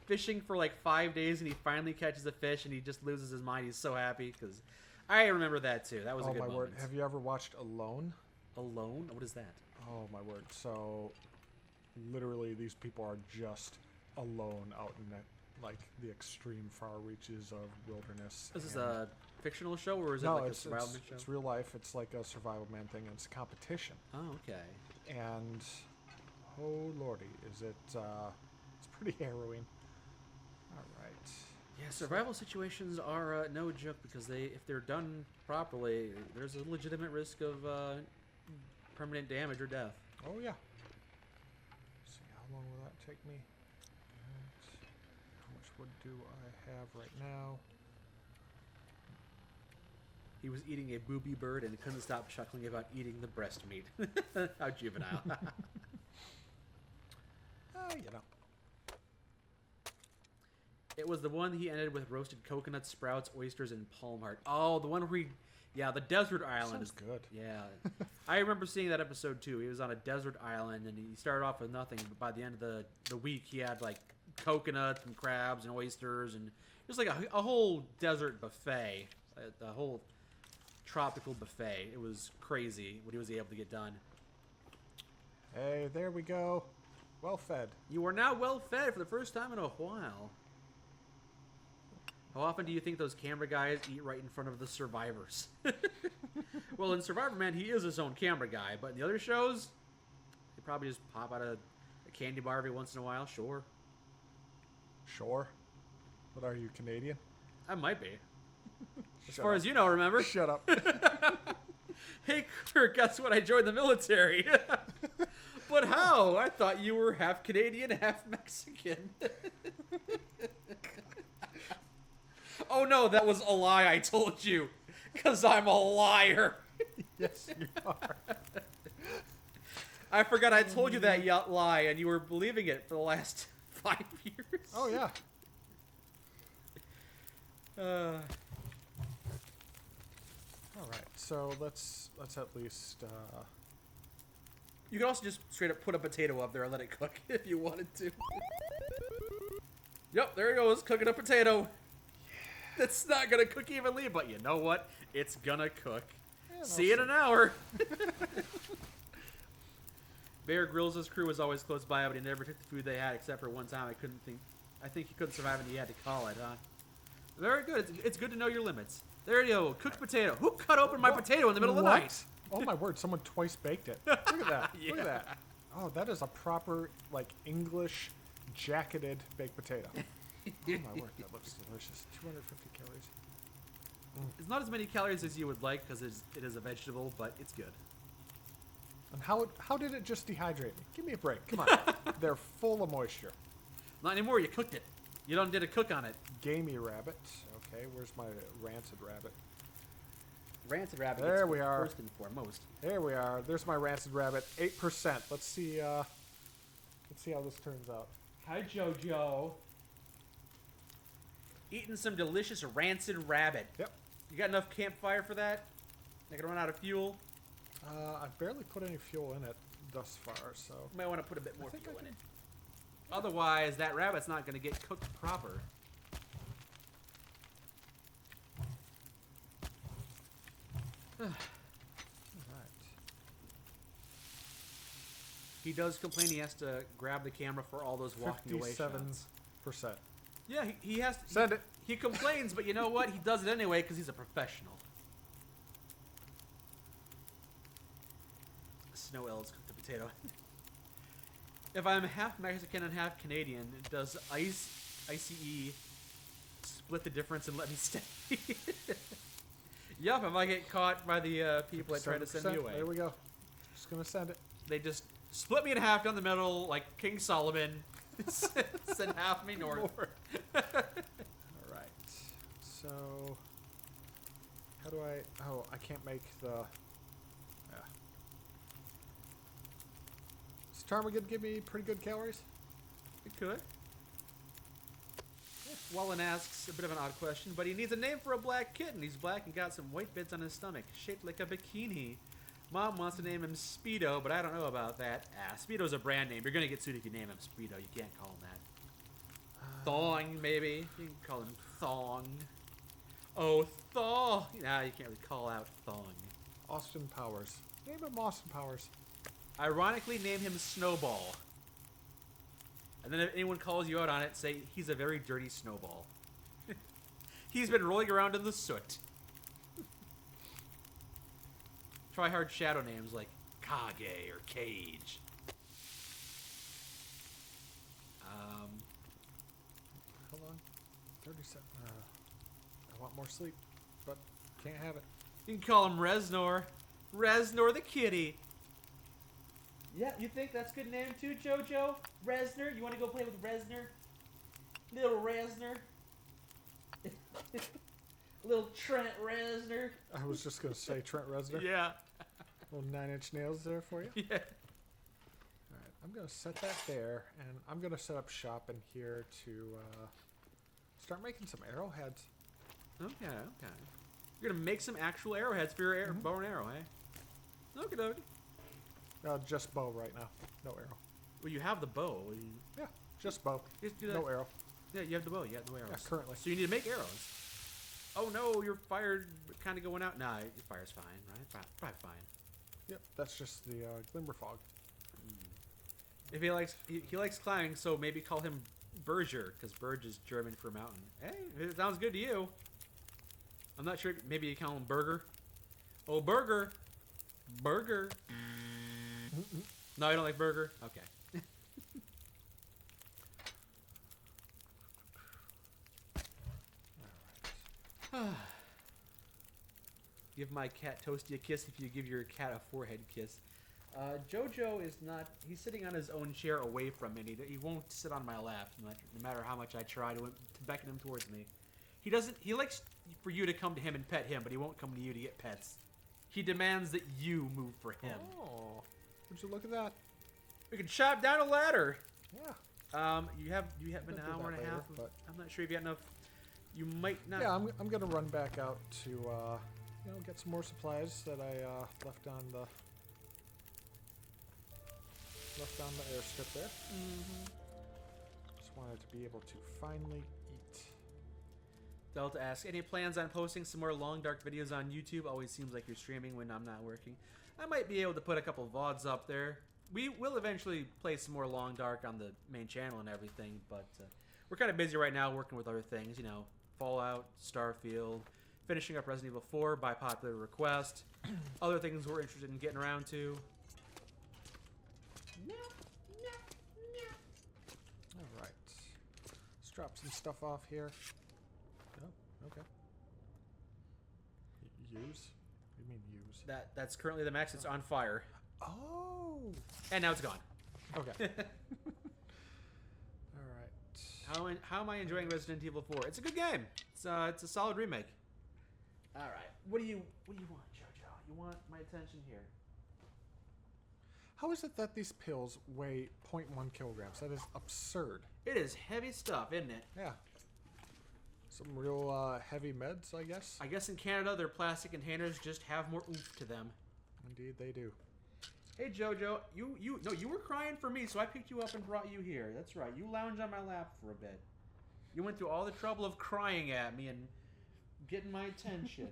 Speaker 1: fishing for like 5 days and he finally catches a fish and he just loses his mind? He's so happy because I remember that too. That was a good moment.
Speaker 2: Oh my word! Have you ever watched Alone?
Speaker 1: Alone? What is that?
Speaker 2: Oh my word! So, literally, these people are just alone out in the extreme far reaches of wilderness.
Speaker 1: This is a fictional show, or is it
Speaker 2: No,
Speaker 1: like a
Speaker 2: it's
Speaker 1: survival man show?
Speaker 2: it's real life. It's like a survival man thing. And it's a competition.
Speaker 1: Oh, okay.
Speaker 2: And oh lordy, is it? It's pretty harrowing. All right.
Speaker 1: Yeah, survival situations are no joke because if they're done properly, there's a legitimate risk of permanent damage or death.
Speaker 2: Oh yeah. Let's see, how long will that take me? And how much wood do I have right now?
Speaker 1: He was eating a booby bird and couldn't stop chuckling about eating the breast meat. How juvenile.
Speaker 2: You know.
Speaker 1: It was the one he ended with roasted coconuts, sprouts, oysters, and palm heart. Oh, the one where the desert island.
Speaker 2: Sounds good.
Speaker 1: Yeah. I remember seeing that episode too. He was on a desert island and he started off with nothing, but by the end of the week he had like coconuts and crabs and oysters, and it was like a whole desert buffet. The whole tropical buffet. It was crazy what he was able to get done.
Speaker 2: Hey, there we go. Well fed.
Speaker 1: You are now well fed for the first time in a while. How often do you think those camera guys eat right in front of the survivors? Well, in Survivor Man, he is his own camera guy, but in the other shows, they probably just pop out a candy bar every once in a while. Sure.
Speaker 2: Sure. What are you, Canadian?
Speaker 1: I might be. As far as you know, remember?
Speaker 2: Shut up.
Speaker 1: Hey, Kirk, guess what? I joined the military. But how? I thought you were half Canadian, half Mexican. Oh no, that was a lie I told you. Because I'm a liar.
Speaker 2: Yes, you are.
Speaker 1: I forgot I told you that lie, and you were believing it for the last 5 years.
Speaker 2: Oh, yeah. All right, so let's at least...
Speaker 1: You can also just straight up put a potato up there and let it cook if you wanted to. Yep, there it goes, cooking a potato. That's not gonna cook evenly, but you know what? It's gonna cook. Yeah, see you in an hour. Bear Grylls' crew was always close by, but he never took the food they had, except for one time I think he couldn't survive and he had to call it, huh? Very good. It's good to know your limits. There you go. Cooked potato. Who cut open my potato in the middle of the night?
Speaker 2: Oh my word, someone twice baked it. Look at that.
Speaker 1: Yeah.
Speaker 2: Look at that. Oh, that is a proper, like, English jacketed baked potato. Oh my word, that looks delicious. 250 calories.
Speaker 1: It's not as many calories as you would like because it is a vegetable, but it's good.
Speaker 2: And how did it just dehydrate me? Give me a break. Come on. They're full of moisture.
Speaker 1: Not anymore. You cooked it. You done did a cook on it.
Speaker 2: Gamey rabbit. Okay, where's my rancid rabbit?
Speaker 1: Rancid rabbit.
Speaker 2: There we are.
Speaker 1: First and foremost.
Speaker 2: There we are. There's my rancid rabbit. 8%. Let's see how this turns out.
Speaker 1: Hi, JoJo. Eating some delicious rancid rabbit.
Speaker 2: Yep.
Speaker 1: You got enough campfire for that? Not gonna run out of fuel?
Speaker 2: I've barely put any fuel in it thus far, so...
Speaker 1: You might want to put a bit more fuel in it. Otherwise, that rabbit's not gonna get cooked proper.
Speaker 2: Alright.
Speaker 1: He does complain he has to grab the camera for all those walking away shots.
Speaker 2: 57%.
Speaker 1: Yeah, he has to.
Speaker 2: Send it.
Speaker 1: He complains, but you know what? He does it anyway because he's a professional. Snow Elves cooked the potato. If I'm half Mexican and half Canadian, does ICE split the difference and let me stay? Yup, if I get caught by the people that try to send me away.
Speaker 2: There we go. Just gonna send it.
Speaker 1: They just split me in half down the middle like King Solomon. Send half me north.
Speaker 2: Alright. So... How do I... Oh, I can't make the... Yeah. Is Ptarmigan give me pretty good calories?
Speaker 1: It could. Wallen asks a bit of an odd question, but he needs a name for a black kitten. He's black and got some white bits on his stomach, shaped like a bikini. Mom wants to name him Speedo, but I don't know about that. Speedo's a brand name. You're going to get sued if you name him Speedo. You can't call him that. Thong, maybe. You can call him Thong. Oh, Thong. Nah, you can't really call out Thong.
Speaker 2: Austin Powers. Name him Austin Powers.
Speaker 1: Ironically, name him Snowball. And then if anyone calls you out on it, say he's a very dirty snowball. He's been rolling around in the soot. try hard shadow names like Kage or Cage.
Speaker 2: Hold on. 37. I want more sleep, but can't have it.
Speaker 1: You can call him Reznor. Reznor the kitty. Yeah, you think that's a good name too, JoJo? Reznor? You want to go play with Reznor? Little Reznor? Little Trent Reznor?
Speaker 2: I was just going to say Trent Reznor.
Speaker 1: Yeah.
Speaker 2: Little 9-inch nails there for you.
Speaker 1: Yeah.
Speaker 2: Alright, I'm going to set that there, and I'm going to set up shop in here to start making some arrowheads.
Speaker 1: Okay, okay. You're going to make some actual arrowheads for your bow and arrow, eh? Okie dokie.
Speaker 2: Just bow right now. No arrow.
Speaker 1: Well, you have the bow.
Speaker 2: Yeah, just bow.
Speaker 1: Just do that.
Speaker 2: No arrow.
Speaker 1: Yeah, you have the bow. You have no arrows.
Speaker 2: Yeah, currently.
Speaker 1: So you need to make arrows. Oh no, your fire kind of going out. Nah, your fire's fine, right? Probably fine.
Speaker 2: Yep, that's just the glimmer fog.
Speaker 1: If he likes climbing, so maybe call him Berger, because Berge is German for mountain. Hey, if it sounds good to you. I'm not sure. Maybe you call him Burger. Oh, Burger. Burger. No, you don't like Burger? Okay. Give my cat Toasty a kiss if you give your cat a forehead kiss. Jojo is not... He's sitting on his own chair away from me. He won't sit on my lap, no matter how much I try to beckon him towards me. He doesn't... He likes for you to come to him and pet him, but he won't come to you to get pets. He demands that you move for him.
Speaker 2: Oh, would you look at that?
Speaker 1: We can chop down a ladder.
Speaker 2: Yeah.
Speaker 1: You have an hour and a half.
Speaker 2: But
Speaker 1: I'm not sure if you got enough. You might not.
Speaker 2: Yeah, I'm gonna run back out to get some more supplies that I left on the airstrip there. Just wanted to be able to finally eat.
Speaker 1: Delta asks, any plans on posting some more long dark videos on YouTube? Always seems like you're streaming when I'm not working. I might be able to put a couple VODs up there. We will eventually play some more long dark on the main channel and everything, but we're kind of busy right now working with other things, you know, Fallout, Starfield, finishing up Resident Evil 4 by popular request, other things we're interested in getting around to.
Speaker 2: All right, let's drop some stuff off here. Oh, okay. Use? What do you mean use?
Speaker 1: That's currently the max. It's on fire.
Speaker 2: Oh.
Speaker 1: And now it's gone.
Speaker 2: Okay. All right.
Speaker 1: How am I enjoying Resident Evil 4? It's a good game. It's a solid remake. All right. What do you want, JoJo? You want my attention here?
Speaker 2: How is it that these pills weigh 0.1 kilograms? That is absurd.
Speaker 1: It is heavy stuff, isn't it?
Speaker 2: Yeah. Some real heavy meds, I guess.
Speaker 1: I guess in Canada, their plastic containers just have more oomph to them.
Speaker 2: Indeed, they do.
Speaker 1: Hey JoJo, you were crying for me, so I picked you up and brought you here. That's right. You lounged on my lap for a bit. You went through all the trouble of crying at me and getting my attention.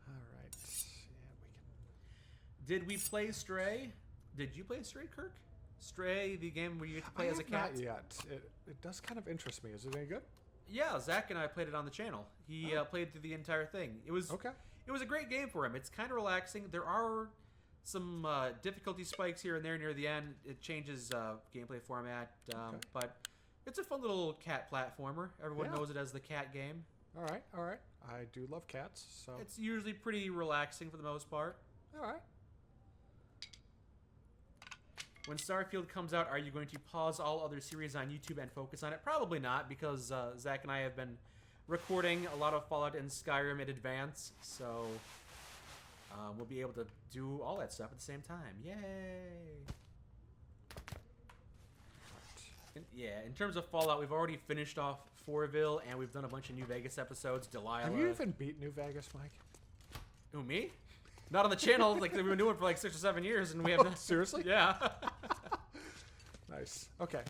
Speaker 2: All right. Yeah, we can.
Speaker 1: Did we play Stray? Did you play Stray, Kirk? Stray, the game where you get to play as a cat?
Speaker 2: Not yet. It does kind of interest me. Is it any good?
Speaker 1: Yeah, Zach and I played it on the channel. He played through the entire thing. It was
Speaker 2: okay.
Speaker 1: It was a great game for him. It's kind of relaxing. There are some difficulty spikes here and there near the end. It changes gameplay format, but it's a fun little cat platformer. Everyone knows it as the cat game.
Speaker 2: All right, all right. I do love cats, so
Speaker 1: it's usually pretty relaxing for the most part.
Speaker 2: All right.
Speaker 1: When Starfield comes out, are you going to pause all other series on YouTube and focus on it? Probably not, because Zach and I have been recording a lot of Fallout and Skyrim in advance, so we'll be able to do all that stuff at the same time. Yay! In terms of Fallout, we've already finished off Fortville, and we've done a bunch of New Vegas episodes. Delilah.
Speaker 2: Have you even beat New Vegas, Mike?
Speaker 1: Who, me? Not on the channel. Like we've been doing it for like 6 or 7 years, and we have not.
Speaker 2: Seriously?
Speaker 1: Yeah.
Speaker 2: Nice. Okay.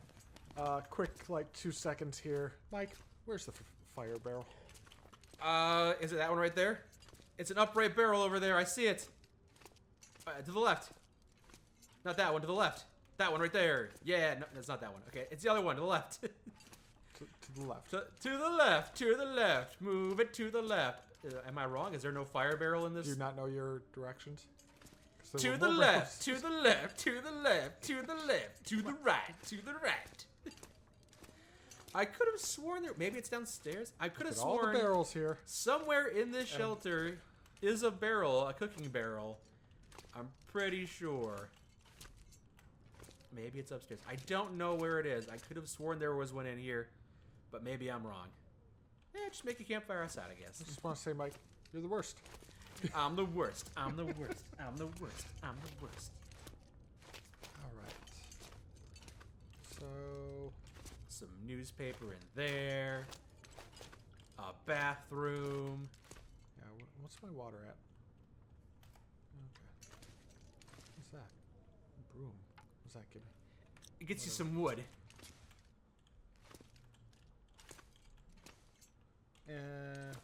Speaker 2: Quick, like 2 seconds here. Mike, where's the fire barrel?
Speaker 1: Is it that one right there? It's an upright barrel over there. I see it. To the left. Not that one. To the left. That one right there. Yeah, no, that's not that one. Okay, it's the other one. To the left.
Speaker 2: To the left.
Speaker 1: To the left. To the left. Move it to the left. Am I wrong? Is there no fire barrel in this?
Speaker 2: Do you not know your directions?
Speaker 1: To the left, to the left, to the left, to the left, to the right, to the right. I could have sworn there. Maybe it's downstairs. I could have sworn
Speaker 2: all the barrels here.
Speaker 1: Somewhere in this shelter is a barrel, a cooking barrel. I'm pretty sure. Maybe it's upstairs. I don't know where it is. I could have sworn there was one in here, but maybe I'm wrong. Just make a campfire outside, I guess.
Speaker 2: I just want to say, Mike, you're the worst.
Speaker 1: I'm the worst. I'm the worst. I'm the worst. I'm the worst.
Speaker 2: All right. So,
Speaker 1: some newspaper in there. A bathroom.
Speaker 2: Yeah, what's my water at? Okay. What's that? Broom. What's that give me?
Speaker 1: It gets you some wood.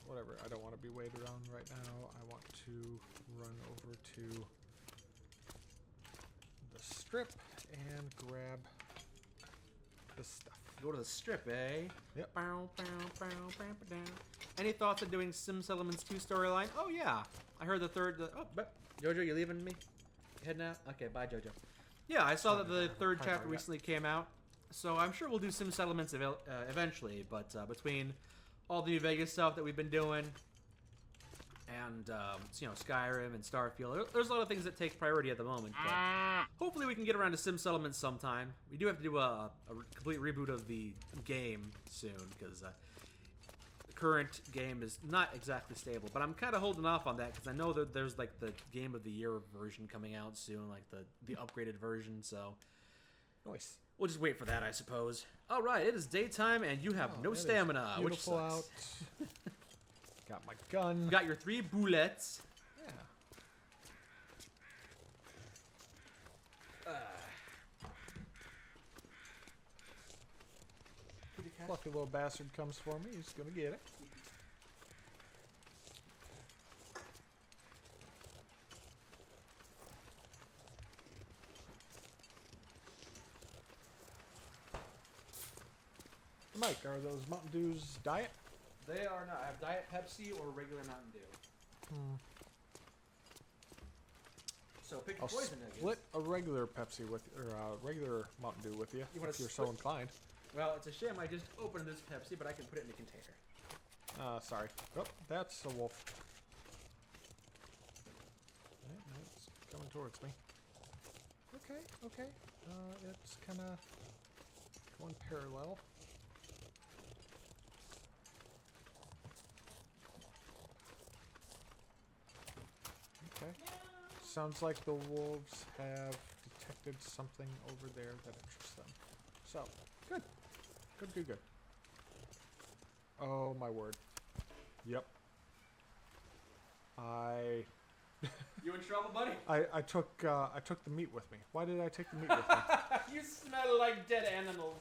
Speaker 2: Whatever. I don't want to be weighed around right now. I want to run over to the strip and grab this stuff.
Speaker 1: Go to the strip, eh?
Speaker 2: Yep.
Speaker 1: Bow, bow, bow, bow, bow. Any thoughts on doing Sims Elements 2 storyline? Oh, yeah. I heard the third... Jojo, you leaving me? Heading out? Okay, bye, Jojo. Yeah, I saw that the third chapter recently came out. So I'm sure we'll do Sims Elements eventually. But between all the New Vegas stuff that we've been doing... and, Skyrim and Starfield. There's a lot of things that take priority at the moment. But hopefully we can get around to Sim Settlement sometime. We do have to do a complete reboot of the game soon, because the current game is not exactly stable. But I'm kind of holding off on that, because I know that there's, like, the Game of the Year version coming out soon, like the upgraded version, so...
Speaker 2: Nice.
Speaker 1: We'll just wait for that, I suppose. All right, it is daytime, and you have no stamina, which sucks.
Speaker 2: Out. Got my gun.
Speaker 1: You got your 3 bullets.
Speaker 2: Yeah. Lucky little bastard comes for me. He's gonna get it. Mike, are those Mountain Dews diet?
Speaker 1: They are not. I have Diet Pepsi or regular Mountain Dew. So pick your poison, I guess.
Speaker 2: Split a regular Pepsi with, or regular Mountain Dew with you, if you're so inclined.
Speaker 1: Well, it's a shame I just opened this Pepsi, but I can put it in a container.
Speaker 2: Sorry. Oh, that's a wolf. It's coming towards me. Okay. It's kind of going parallel. Okay. Sounds like the wolves have detected something over there that interests them. So, good. Good. Oh, my word. Yep.
Speaker 1: You in trouble, buddy?
Speaker 2: I took the meat with me. Why did I take the meat with me?
Speaker 1: You smell like dead animals.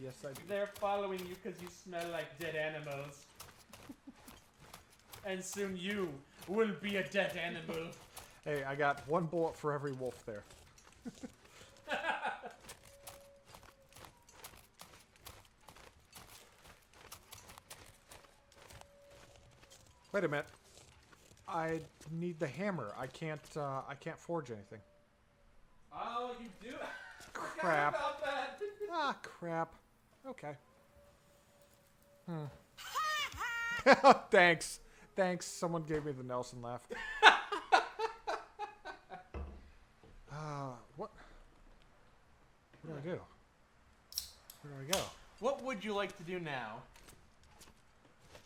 Speaker 2: Yes, I do.
Speaker 1: They're following you because you smell like dead animals. And soon you will be a dead animal.
Speaker 2: Hey, I got 1 bullet for every wolf there. Wait a minute. I need the hammer. I can't forge anything.
Speaker 1: Oh, you do?
Speaker 2: Crap.
Speaker 1: About that.
Speaker 2: Crap. Okay. Thanks. Someone gave me the Nelson laugh. What do I do? Where do I go?
Speaker 1: What would you like to do now?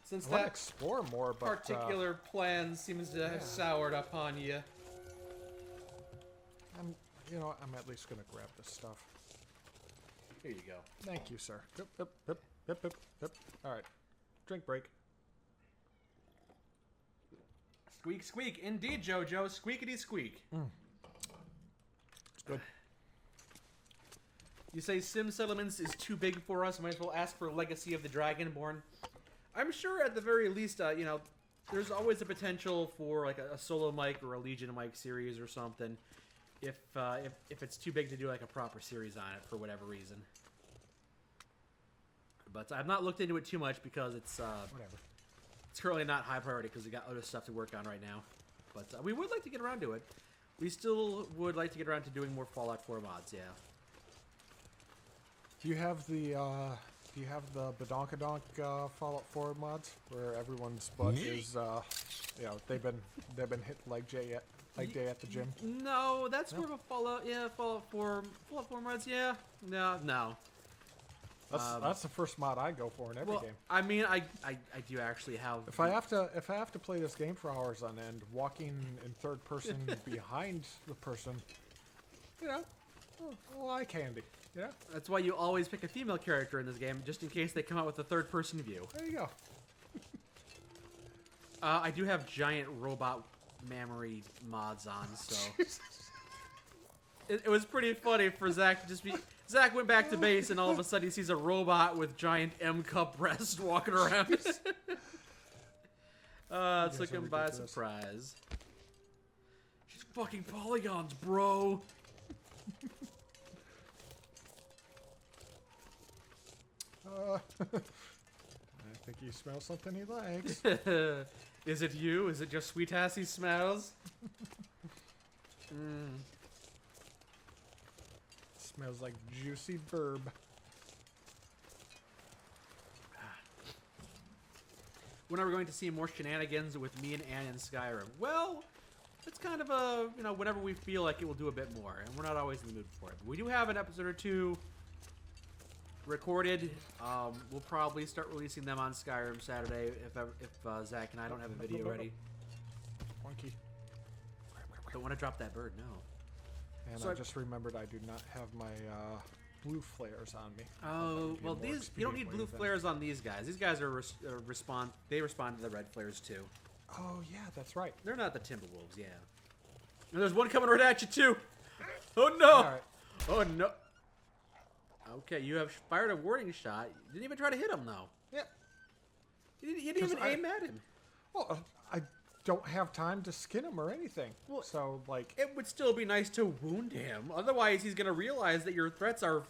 Speaker 1: Since
Speaker 2: I want to
Speaker 1: that
Speaker 2: explore more, but
Speaker 1: particular plan seems to have soured upon you.
Speaker 2: I'm at least gonna grab this stuff.
Speaker 1: Here you go.
Speaker 2: Thank you, sir. Yep. All right. Drink break.
Speaker 1: Squeak, squeak. Indeed, Jojo. Squeakity squeak.
Speaker 2: It's good.
Speaker 1: You say Sim Settlements is too big for us. Might as well ask for Legacy of the Dragonborn. I'm sure at the very least, there's always a potential for like a solo mic or a Legion mic series or something. If it's too big to do like a proper series on it for whatever reason. But I've not looked into it too much because it's It's currently not high priority because we got other stuff to work on right now. But we would like to get around to it. We still would like to get around to doing more Fallout 4 mods, yeah.
Speaker 2: Do you have the Badonkadonk Fallout 4 mods where everyone's butt is they've been hit like Jay at the gym?
Speaker 1: No, that's more of a Fallout 4 mods, yeah. No.
Speaker 2: That's the first mod I go for in every game.
Speaker 1: I mean, I do actually have.
Speaker 2: If I have to play this game for hours on end, walking in third person behind the person, eye candy. Yeah.
Speaker 1: That's why you always pick a female character in this game, just in case they come out with a third person view.
Speaker 2: There you go.
Speaker 1: I do have giant robot memory mods on, so it was pretty funny for Zach to just be. Zach went back to base, and all of a sudden he sees a robot with giant M-cup breasts walking around. Took him by surprise. She's fucking polygons, bro.
Speaker 2: I think he smells something he likes.
Speaker 1: Is it you? Is it just Sweet Ass he smells?
Speaker 2: Smells like juicy verb.
Speaker 1: When are we going to see more shenanigans with me and Ann in Skyrim? Well, it's kind of a, whenever we feel like it will do a bit more, and we're not always in the mood for it. But we do have an episode or two recorded. We'll probably start releasing them on Skyrim Saturday if Zach and I don't have a video ready.
Speaker 2: Monkey.
Speaker 1: Don't want to drop that bird, no.
Speaker 2: And so I just remembered I do not have my blue flares on me.
Speaker 1: Oh, well, you don't need blue flares on these guys. These guys are respond to the red flares too.
Speaker 2: Oh yeah, that's right.
Speaker 1: They're not the Timberwolves, yeah. And there's one coming right at you too. Oh no!
Speaker 2: All right.
Speaker 1: Oh no! Okay, you have fired a warning shot. You didn't even try to hit him though.
Speaker 2: Yeah.
Speaker 1: You didn't even aim at him.
Speaker 2: Well, I don't have time to skin him or anything.
Speaker 1: Well,
Speaker 2: so like
Speaker 1: it would still be nice to wound him. Otherwise, he's gonna realize that your threats are.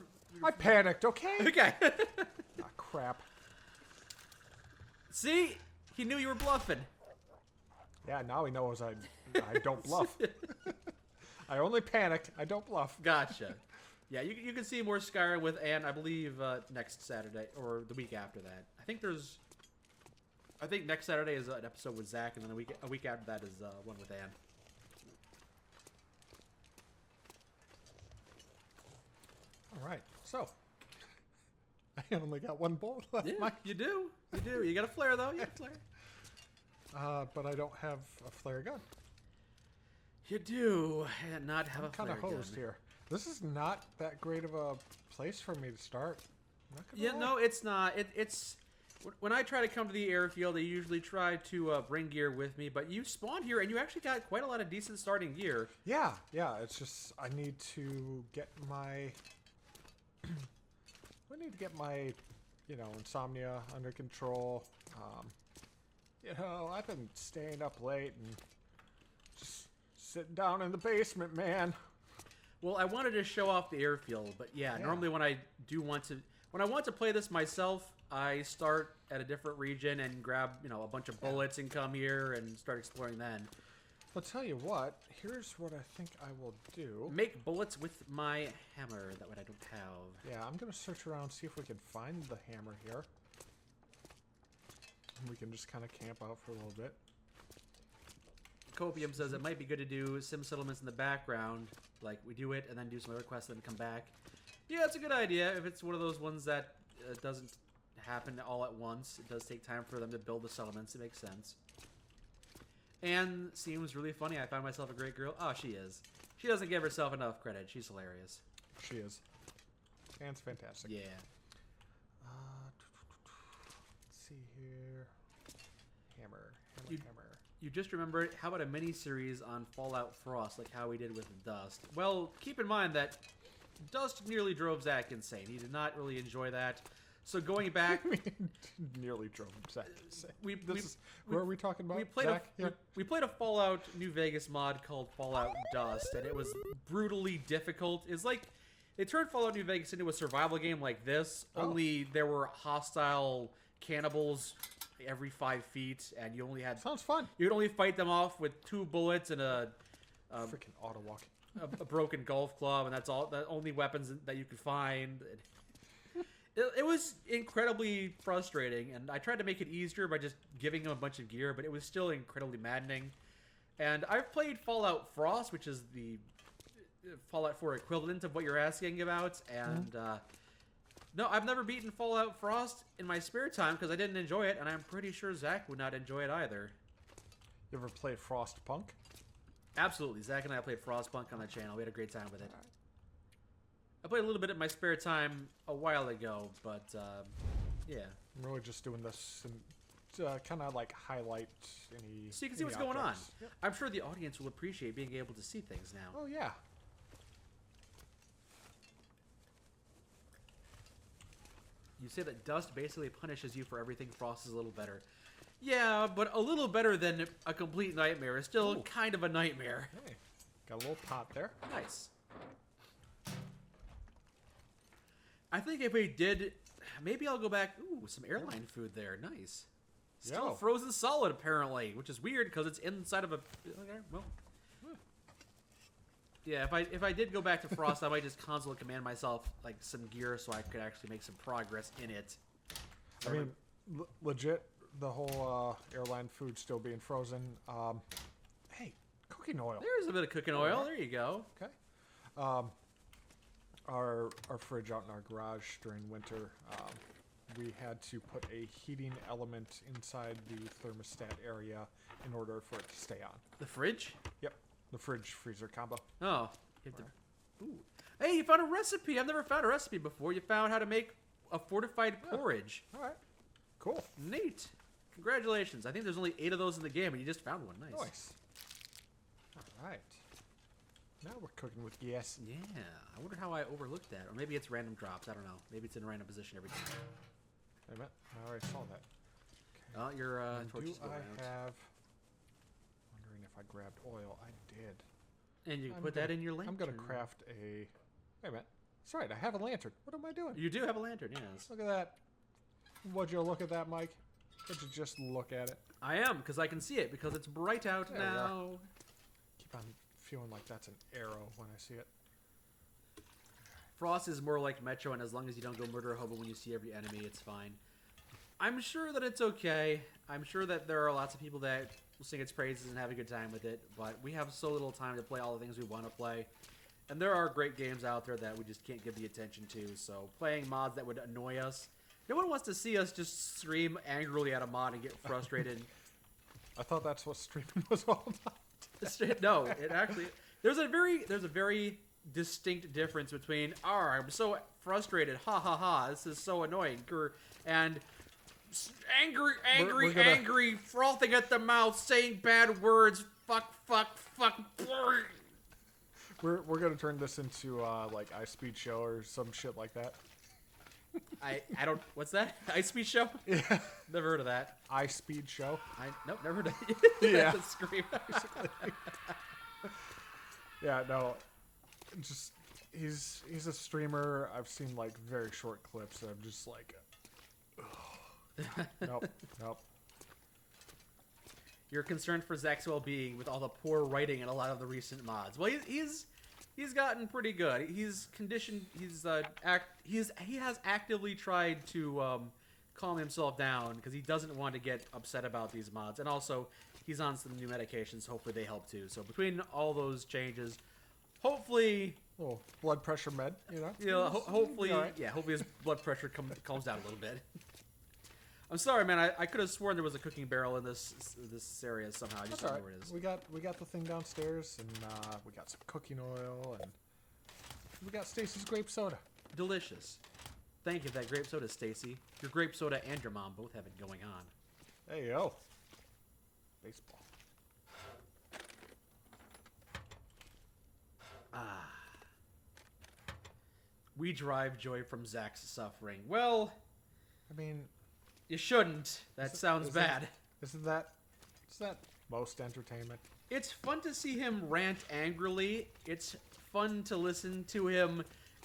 Speaker 2: I panicked. Okay.
Speaker 1: Okay.
Speaker 2: Ah, crap.
Speaker 1: See, he knew you were bluffing.
Speaker 2: Yeah, now he knows I don't bluff. I only panic. I don't bluff.
Speaker 1: Gotcha. Yeah, you can see more Skyrim with Ann, I believe, next Saturday or the week after that. I think next Saturday is an episode with Zach, and then a week after that is one with Ann.
Speaker 2: All right, so I only got one bullet left.
Speaker 1: Yeah, you do. You got a flare though. You got a flare.
Speaker 2: But I don't have a flare gun.
Speaker 1: You do and not have a flare gun.
Speaker 2: I'm kind of hosed here. This is not that great of a place for me to start.
Speaker 1: Yeah, no, it's not. It's when I try to come to the airfield, I usually try to bring gear with me. But you spawned here, and you actually got quite a lot of decent starting gear.
Speaker 2: Yeah. It's just I need to get my. Insomnia under control. I've been staying up late and just sitting down in the basement, man.
Speaker 1: Well, I wanted to show off the airfield, but yeah, normally when I want to play this myself, I start at a different region and grab, a bunch of bullets and come here and start exploring then.
Speaker 2: I'll tell you what, here's what I think I will do.
Speaker 1: Make bullets with my hammer, that what I don't have.
Speaker 2: Yeah, I'm going to search around, see if we can find the hammer here. And we can just kind of camp out for a little bit.
Speaker 1: Copium says it might be good to do sim settlements in the background, like we do it and then do some other quests and then come back. Yeah, it's a good idea if it's one of those ones that doesn't happen all at once. It does take time for them to build the settlements. It makes sense. And seems really funny. I found myself a great girl. Oh, she is. She doesn't give herself enough credit. She's hilarious.
Speaker 2: She is. Anne's fantastic.
Speaker 1: Yeah.
Speaker 2: Let's see here. Hammer.
Speaker 1: You just remembered, how about a mini-series on Fallout Frost, like how we did with Dust? Well, keep in mind that Dust nearly drove Zach insane. He did not really enjoy that. So going back...
Speaker 2: nearly drove Zach insane.
Speaker 1: What
Speaker 2: are we talking about?
Speaker 1: We played a Fallout New Vegas mod called Fallout Dust, and it was brutally difficult. It's like, they turned Fallout New Vegas into a survival game like this, only there were hostile cannibals every 5 feet, and you only had...
Speaker 2: Sounds fun.
Speaker 1: You could only fight them off with 2 bullets and
Speaker 2: freaking auto walk.
Speaker 1: A broken golf club, and that's all. The only weapons that you could find. It was incredibly frustrating, and I tried to make it easier by just giving him a bunch of gear, but it was still incredibly maddening. And I've played Fallout Frost, which is the Fallout 4 equivalent of what you're asking about, and no, I've never beaten Fallout Frost in my spare time because I didn't enjoy it, and I'm pretty sure Zach would not enjoy it either.
Speaker 2: You ever played Frostpunk?
Speaker 1: Absolutely. Zach and I played Frostpunk on the channel. We had a great time with it. I played a little bit in my spare time a while ago, but yeah.
Speaker 2: I'm really just doing this and kind of like highlight any...
Speaker 1: So you can see what's going on. Yep. I'm sure the audience will appreciate being able to see things now.
Speaker 2: Oh, yeah.
Speaker 1: You say that dust basically punishes you for everything. Frost is a little better. Yeah, but a little better than a complete nightmare. It's still kind of a nightmare.
Speaker 2: Hey, got a little pot there.
Speaker 1: Nice. I think if we did... Maybe I'll go back... Ooh, some airline food there. Nice. Still frozen solid, apparently, which is weird because it's inside of a... Okay, well... Yeah, if I did go back to Frost, I might just console command myself like some gear so I could actually make some progress in it.
Speaker 2: I mean, legit, the whole airline food still being frozen. Hey, cooking oil.
Speaker 1: There's a bit of cooking oil. There you go.
Speaker 2: Okay. Our fridge out in our garage during winter, we had to put a heating element inside the thermostat area in order for it to stay on.
Speaker 1: The fridge?
Speaker 2: Yep. The fridge-freezer combo.
Speaker 1: Oh. You have to... Ooh. Hey, you found a recipe. I've never found a recipe before. You found how to make a fortified porridge.
Speaker 2: All right. Cool.
Speaker 1: Neat. Congratulations. I think there's only 8 of those in the game, and you just found one. Nice.
Speaker 2: Nice. All right. Now we're cooking with gas.
Speaker 1: Yeah. I wonder how I overlooked that. Or maybe it's random drops. I don't know. Maybe it's in a random position every time.
Speaker 2: Wait a minute. I already saw that.
Speaker 1: Okay. Oh, your torch is going out.
Speaker 2: I have... Wondering if I grabbed oil. I did.
Speaker 1: And you can put that in your lantern.
Speaker 2: I'm going to craft a... Wait a minute. That's right. I have a lantern. What am I doing?
Speaker 1: You do have a lantern, yes.
Speaker 2: Look at that. Would you look at that, Mike? Would you just look at it?
Speaker 1: I am, because I can see it, because it's bright out now.
Speaker 2: Keep on feeling like that's an arrow when I see it.
Speaker 1: Frost is more like Metro, and as long as you don't go murder a hobo when you see every enemy, it's fine. I'm sure that it's okay. I'm sure that there are lots of people that will sing its praises and have a good time with it, but we have so little time to play all the things we want to play. And there are great games out there that we just can't give the attention to, so playing mods that would annoy us. No one wants to see us just scream angrily at a mod and get frustrated.
Speaker 2: I thought that's what streaming was all about.
Speaker 1: No, it actually... There's a very distinct difference between, I'm so frustrated, ha ha ha, this is so annoying, and angry, frothing at the mouth, saying bad words, fuck.
Speaker 2: We're gonna turn this into like Ice Speed Show or some shit like that.
Speaker 1: I don't. What's that? Ice Speed Show?
Speaker 2: Yeah.
Speaker 1: Never heard of that.
Speaker 2: Ice Speed Show.
Speaker 1: Nope, never heard of it.
Speaker 2: Yeah.
Speaker 1: That's a scream.
Speaker 2: Yeah, no. Just he's a streamer. I've seen like very short clips and I'm just like nope.
Speaker 1: You're concerned for Zach's well-being with all the poor writing in a lot of the recent mods. Well, he's gotten pretty good. He's conditioned. He has actively tried to calm himself down because he doesn't want to get upset about these mods. And also, he's on some new medications. Hopefully, they help too. So between all those changes, hopefully,
Speaker 2: blood pressure med.
Speaker 1: Hopefully,
Speaker 2: right.
Speaker 1: hopefully his blood pressure calms down a little bit. I'm sorry, man. I could have sworn there was a cooking barrel in this area somehow. I just don't know where it is.
Speaker 2: We got the thing downstairs, and we got some cooking oil, and we got Stacy's grape soda.
Speaker 1: Delicious. Thank you for that grape soda, Stacy. Your grape soda and your mom both have it going on.
Speaker 2: There you go. Baseball.
Speaker 1: We derive joy from Zach's suffering. Well,
Speaker 2: I mean,
Speaker 1: you shouldn't. That sounds bad.
Speaker 2: Isn't that most entertainment?
Speaker 1: It's fun to see him rant angrily. It's fun to listen to him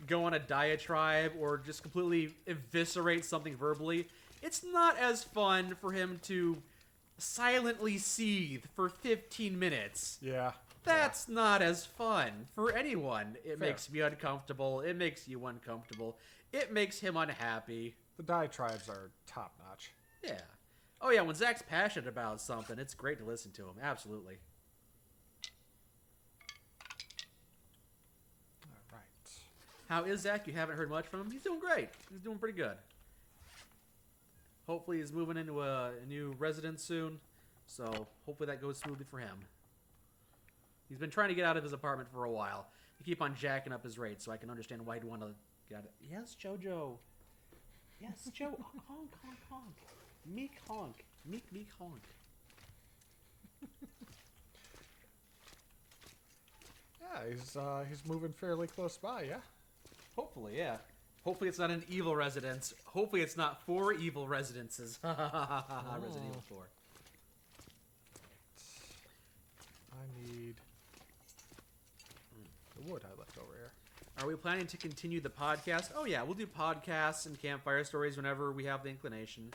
Speaker 1: go on a diatribe or just completely eviscerate something verbally. It's not as fun for him to silently seethe for 15 minutes.
Speaker 2: Yeah.
Speaker 1: That's not as fun for anyone. It
Speaker 2: Fair.
Speaker 1: makes me uncomfortable. It makes you uncomfortable. It makes him unhappy.
Speaker 2: The diatribes are top notch.
Speaker 1: Yeah. Oh yeah, when Zach's passionate about something, it's great to listen to him. Absolutely.
Speaker 2: All right.
Speaker 1: How is Zach? You haven't heard much from him? He's doing great. He's doing pretty good. Hopefully he's moving into a new residence soon, so hopefully that goes smoothly for him. He's been trying to get out of his apartment for a while. I keep on jacking up his rates, so I can understand why he'd want to get out of... Yes, Jojo. Yes, Joe. Honk, honk, honk. Meek honk. Meek, meek honk.
Speaker 2: Yeah, he's moving fairly close by, yeah?
Speaker 1: Hopefully, yeah. Hopefully it's not an evil residence. Hopefully it's not 4 evil residences. Resident Evil 4.
Speaker 2: I need the wood I left over here.
Speaker 1: Are we planning to continue the podcast? Oh yeah, we'll do podcasts and campfire stories whenever we have the inclination.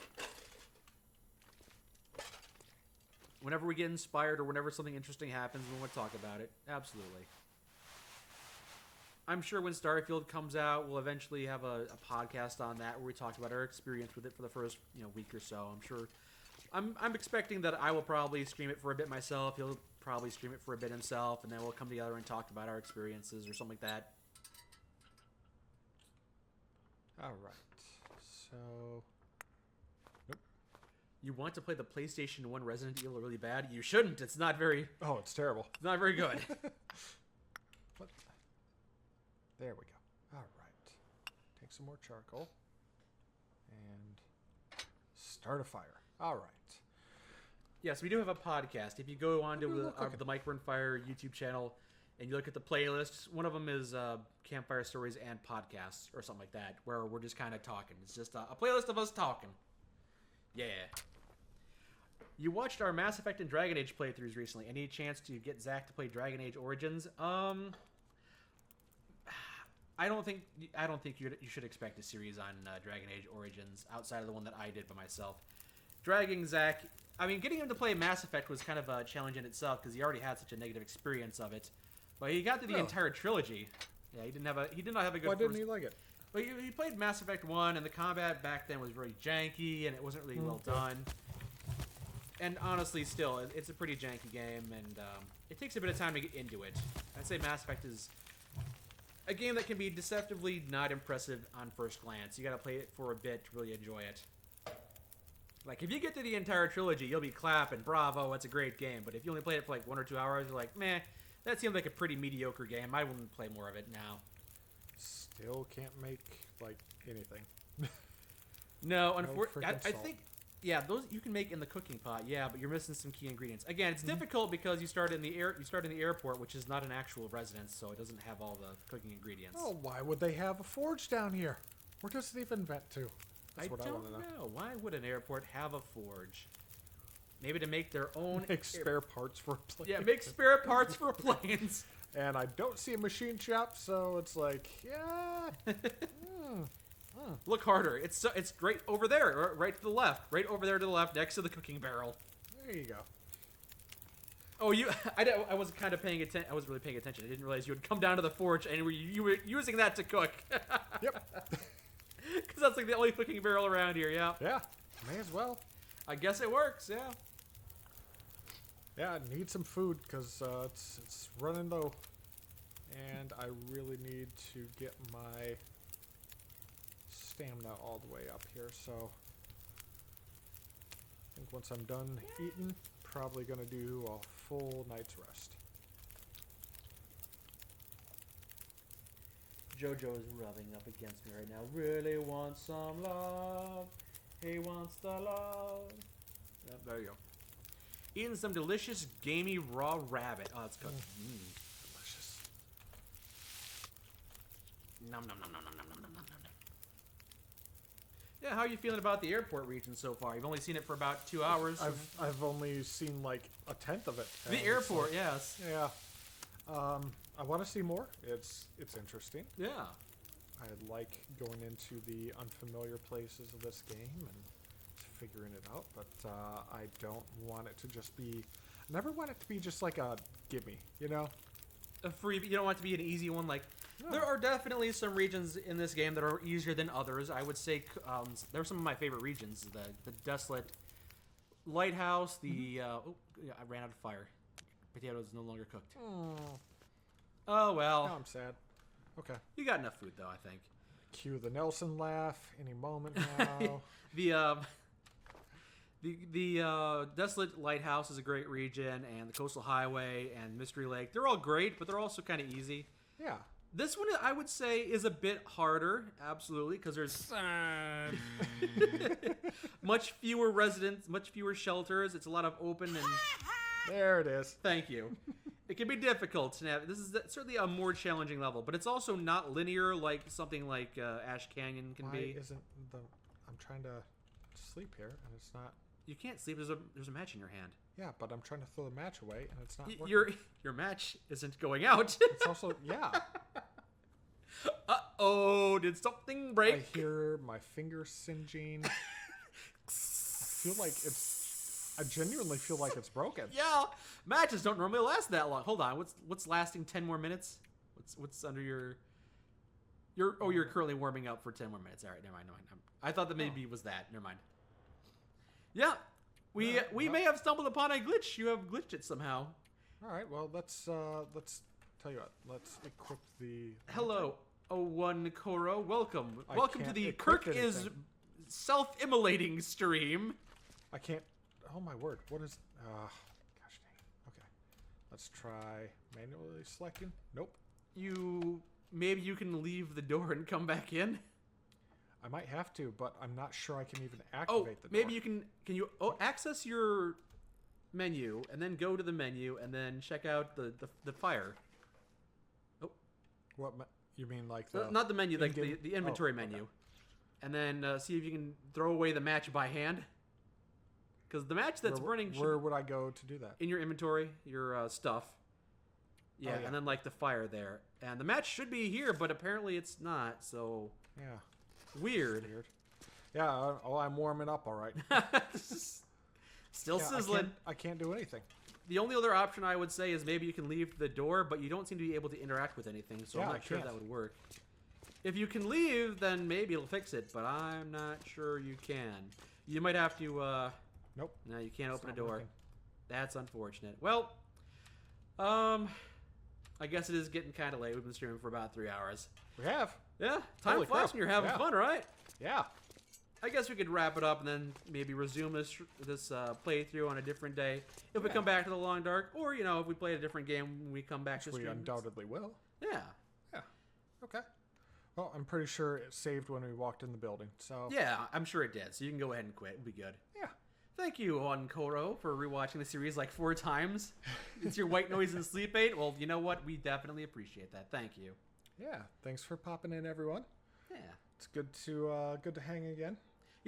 Speaker 1: Whenever we get inspired or whenever something interesting happens, we want to talk about it. Absolutely. I'm sure when Starfield comes out, we'll eventually have a podcast on that where we talk about our experience with it for the first week or so. I'm sure. I'm expecting that I will probably stream it for a bit myself. He'll probably stream it for a bit himself, and then we'll come together and talk about our experiences or something like that.
Speaker 2: All right. So...
Speaker 1: You want to play the PlayStation 1 Resident Evil really bad? You shouldn't. It's not very...
Speaker 2: Oh, it's terrible.
Speaker 1: It's not very good.
Speaker 2: What? There we go. All right. Take some more charcoal. And start a fire. All right.
Speaker 1: Yes, we do have a podcast. If you go on to the Mike Run Fire YouTube channel and you look at the playlists, one of them is Campfire Stories and Podcasts or something like that, where we're just kind of talking. It's just a playlist of us talking. Yeah. You watched our Mass Effect and Dragon Age playthroughs recently. Any chance to get Zach to play Dragon Age Origins? I don't think you should expect a series on Dragon Age Origins outside of the one that I did by myself. Dragging Zach, I mean, getting him to play Mass Effect was kind of a challenge in itself because he already had such a negative experience of it. But he got to the entire trilogy. Yeah, he did not have a good.
Speaker 2: Why didn't he like it?
Speaker 1: But he played Mass Effect 1, and the combat back then was very janky, and it wasn't really well done. And honestly, still, it's a pretty janky game, and it takes a bit of time to get into it. I'd say Mass Effect is a game that can be deceptively not impressive on first glance. You gotta play it for a bit to really enjoy it. Like, if you get to the entire trilogy, you'll be clapping, bravo, it's a great game. But if you only play it for like 1 or 2 hours, you're like, meh, that seems like a pretty mediocre game. I wouldn't play more of it now.
Speaker 2: Still can't make, like, anything.
Speaker 1: No, unfortunately, I think, yeah, those you can make in the cooking pot, yeah, but you're missing some key ingredients. Again, it's difficult because you start in the airport, which is not an actual residence, so it doesn't have all the cooking ingredients.
Speaker 2: Oh, why would they have a forge down here? Where does it even vent to? That's what I want to
Speaker 1: know. Why would an airport have a forge? Maybe to make their own...
Speaker 2: Make spare parts for planes.
Speaker 1: Yeah, make spare parts for planes.
Speaker 2: And I don't see a machine shop, so it's like, yeah.
Speaker 1: Look harder. It's right over there, right to the left. Right over there to the left, next to the cooking barrel.
Speaker 2: There you go.
Speaker 1: Oh, I was kind of paying attention. I wasn't really paying attention. I didn't realize you would come down to the forge and you were using that to cook.
Speaker 2: Yep.
Speaker 1: Because that's like the only cooking barrel around here, yeah.
Speaker 2: Yeah, may as well.
Speaker 1: I guess it works, yeah.
Speaker 2: Yeah, I need some food because it's running low. And I really need to get my stamina all the way up here, so I think once I'm done eating, probably gonna do a full night's rest.
Speaker 1: Jojo is rubbing up against me right now. Really wants some love. He wants the love. Yep, there you go. Eating some delicious, gamey, raw rabbit. Oh, it's cooked.
Speaker 2: Delicious.
Speaker 1: Nom nom nom nom nom nom nom nom nom. Yeah, how are you feeling about the airport region so far? You've only seen it for about 2 hours.
Speaker 2: I've only seen like a tenth of it.
Speaker 1: The airport, yes.
Speaker 2: Yeah. I want to see more. It's interesting.
Speaker 1: Yeah.
Speaker 2: I like going into the unfamiliar places of this game, and figuring it out, but I don't want it to just be... I never want it to be just like a gimme, you know?
Speaker 1: A free... You don't want it to be an easy one, like...
Speaker 2: No.
Speaker 1: There are definitely some regions in this game that are easier than others. I would say they're some of my favorite regions. The Desolate Lighthouse, the... oh, yeah, I ran out of fire. Potatoes no longer cooked. Oh, well.
Speaker 2: Now I'm sad. Okay.
Speaker 1: You got enough food, though, I think.
Speaker 2: Cue the Nelson laugh any moment now.
Speaker 1: The Desolate Lighthouse is a great region, and the Coastal Highway and Mystery Lake. They're all great, but they're also kind of easy.
Speaker 2: Yeah.
Speaker 1: This one, I would say, is a bit harder, absolutely, because there's much fewer residents, much fewer shelters. It's a lot of open and...
Speaker 2: There it is.
Speaker 1: Thank you. It can be difficult to navigate. This is certainly a more challenging level, but it's also not linear like something like Ash Canyon can be.
Speaker 2: Why isn't the... I'm trying to sleep here, and it's not...
Speaker 1: You can't sleep. There's a match in your hand.
Speaker 2: Yeah, but I'm trying to throw the match away, and it's not working.
Speaker 1: Your match isn't going out.
Speaker 2: It's also... Yeah.
Speaker 1: Uh-oh, did something break?
Speaker 2: I hear my finger singeing. I feel like it's... I genuinely feel like it's broken.
Speaker 1: Yeah, matches don't normally last that long. Hold on, what's lasting 10 more minutes? What's under your... You're currently warming up for 10 more minutes. All right, never mind. I thought that maybe it was that. Never mind. Yeah, we may have stumbled upon a glitch. You have glitched it somehow.
Speaker 2: All right, well, let's tell you what. Let's equip the...
Speaker 1: Hello, O1 Koro. Welcome to the
Speaker 2: equip
Speaker 1: Kirk is
Speaker 2: anything.
Speaker 1: self-immolating stream.
Speaker 2: I can't... Oh, my word. What is... gosh dang. Okay. Let's try manually selecting. Nope.
Speaker 1: Maybe you can leave the door and come back in?
Speaker 2: I might have to, but I'm not sure I can even activate the door.
Speaker 1: Maybe you can you access your menu and then go to the menu and then check out the fire. Oh.
Speaker 2: What you mean, like the...
Speaker 1: Not the menu, like the inventory menu.
Speaker 2: Okay.
Speaker 1: And then see if you can throw away the match by hand. Because the match that's burning...
Speaker 2: Where would I go to do that?
Speaker 1: In your inventory, your stuff. Yeah, and then like the fire there. And the match should be here, but apparently it's not, so...
Speaker 2: Yeah.
Speaker 1: Weird.
Speaker 2: Yeah, I'm warming up all right.
Speaker 1: Still sizzling.
Speaker 2: I can't do anything.
Speaker 1: The only other option I would say is maybe you can leave the door, but you don't seem to be able to interact with anything, so I'm not sure if that would work. If you can leave, then maybe it'll fix it, but I'm not sure you can. You might have to...
Speaker 2: Nope.
Speaker 1: No, you can't open a door.
Speaker 2: Working.
Speaker 1: That's unfortunate. Well, I guess it is getting kind of late. We've been streaming for about 3 hours.
Speaker 2: We have.
Speaker 1: Yeah, time flies when you're having fun, right?
Speaker 2: Yeah.
Speaker 1: I guess we could wrap it up and then maybe resume this playthrough on a different day if we come back to the Long Dark, or if we play a different game when we come back to stream.
Speaker 2: We undoubtedly will.
Speaker 1: Yeah.
Speaker 2: Yeah. Okay. Well, I'm pretty sure it saved when we walked in the building. So.
Speaker 1: Yeah, I'm sure it did. So you can go ahead and quit. It'll be good.
Speaker 2: Yeah.
Speaker 1: Thank you, Onkoro, for rewatching the series like 4 times. It's your white noise and sleep aid. Well, you know what? We definitely appreciate that. Thank you.
Speaker 2: Yeah. Thanks for popping in, everyone.
Speaker 1: Yeah.
Speaker 2: It's good to hang again.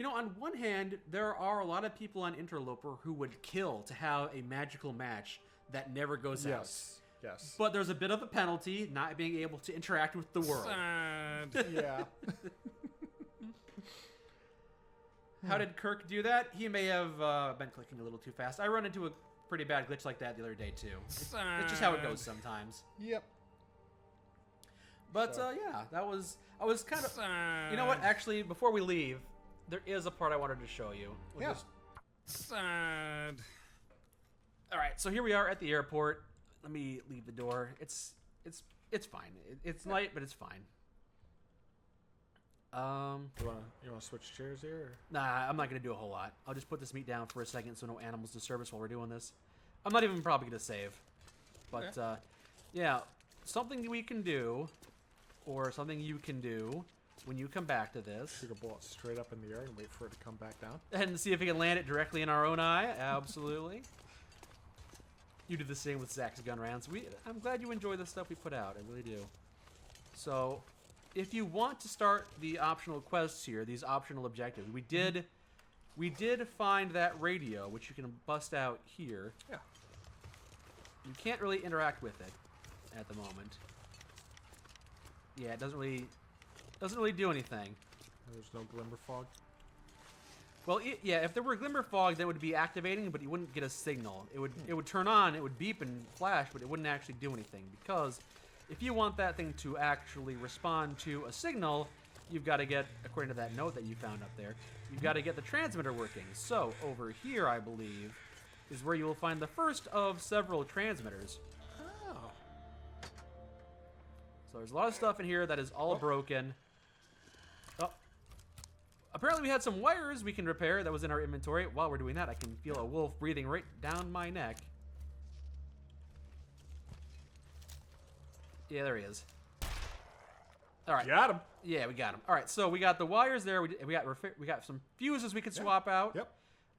Speaker 1: On one hand, there are a lot of people on Interloper who would kill to have a magical match that never goes out.
Speaker 2: Yes.
Speaker 1: But there's a bit of a penalty not being able to interact with the world.
Speaker 2: Yeah.
Speaker 1: How did Kirk do that? He may have been clicking a little too fast. I run into a pretty bad glitch like that the other day, too. It's just how it goes sometimes.
Speaker 2: Yep.
Speaker 1: But, yeah, I was kind of... You know what? Actually, before we leave, there is a part I wanted to show you.
Speaker 2: Sad.
Speaker 1: All right, so here we are at the airport. Let me leave the door. It's fine. It's light, but it's fine.
Speaker 2: You wanna switch chairs here? Or?
Speaker 1: Nah, I'm not gonna do a whole lot. I'll just put this meat down for a second so no animals disturb us while we're doing this. I'm not even probably gonna save. But yeah, something we can do, or something you can do when you come back to this.
Speaker 2: Shoot a bullet straight up in the air and wait for it to come back down.
Speaker 1: And see if we can land it directly in our own eye. Absolutely. You do the same with Zach's gun rounds. I'm glad you enjoy the stuff we put out. I really do. So, if you want to start the optional quests here, these optional objectives, we did find that radio, which you can bust out here.
Speaker 2: Yeah.
Speaker 1: You can't really interact with it at the moment. Yeah, it doesn't really do anything.
Speaker 2: There's no glimmer fog.
Speaker 1: Well, yeah, if there were glimmer fog, that would be activating, but you wouldn't get a signal. It would turn on, it would beep and flash, but it wouldn't actually do anything. Because if you want that thing to actually respond to a signal, you've got to get, according to that note that you found up there, you've got to get the transmitter working. So over here, I believe, is where you will find the first of several transmitters.
Speaker 2: Oh.
Speaker 1: So there's a lot of stuff in here that is all broken. Oh. Apparently we had some wires we can repair that was in our inventory. While we're doing that, I can feel a wolf breathing right down my neck. Yeah, there he is. All right.
Speaker 2: Got him.
Speaker 1: Yeah, we got him. All right, so we got the wires there. We got some fuses we could swap out.
Speaker 2: Yep.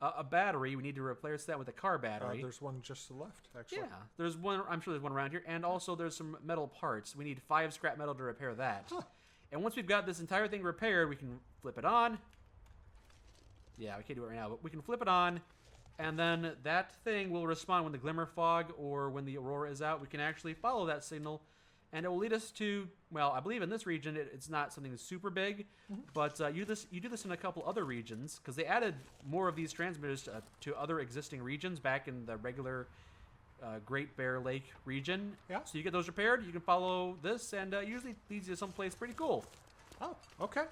Speaker 1: A battery. We need to replace that with a car battery.
Speaker 2: There's one just to the left, actually.
Speaker 1: Yeah, there's one. I'm sure there's one around here, and also there's some metal parts. We need 5 scrap metal to repair that.
Speaker 2: Huh.
Speaker 1: And once we've got this entire thing repaired, we can flip it on. Yeah, we can't do it right now, but we can flip it on, and then that thing will respond when the glimmer fog or when the aurora is out. We can actually follow that signal, and it will lead us to, well, I believe in this region it's not something super big, but you do this in a couple other regions, because they added more of these transmitters to other existing regions back in the regular Great Bear Lake region.
Speaker 2: Yeah.
Speaker 1: So you get those repaired, you can follow this, and usually leads you to someplace pretty cool.
Speaker 2: Oh, okay.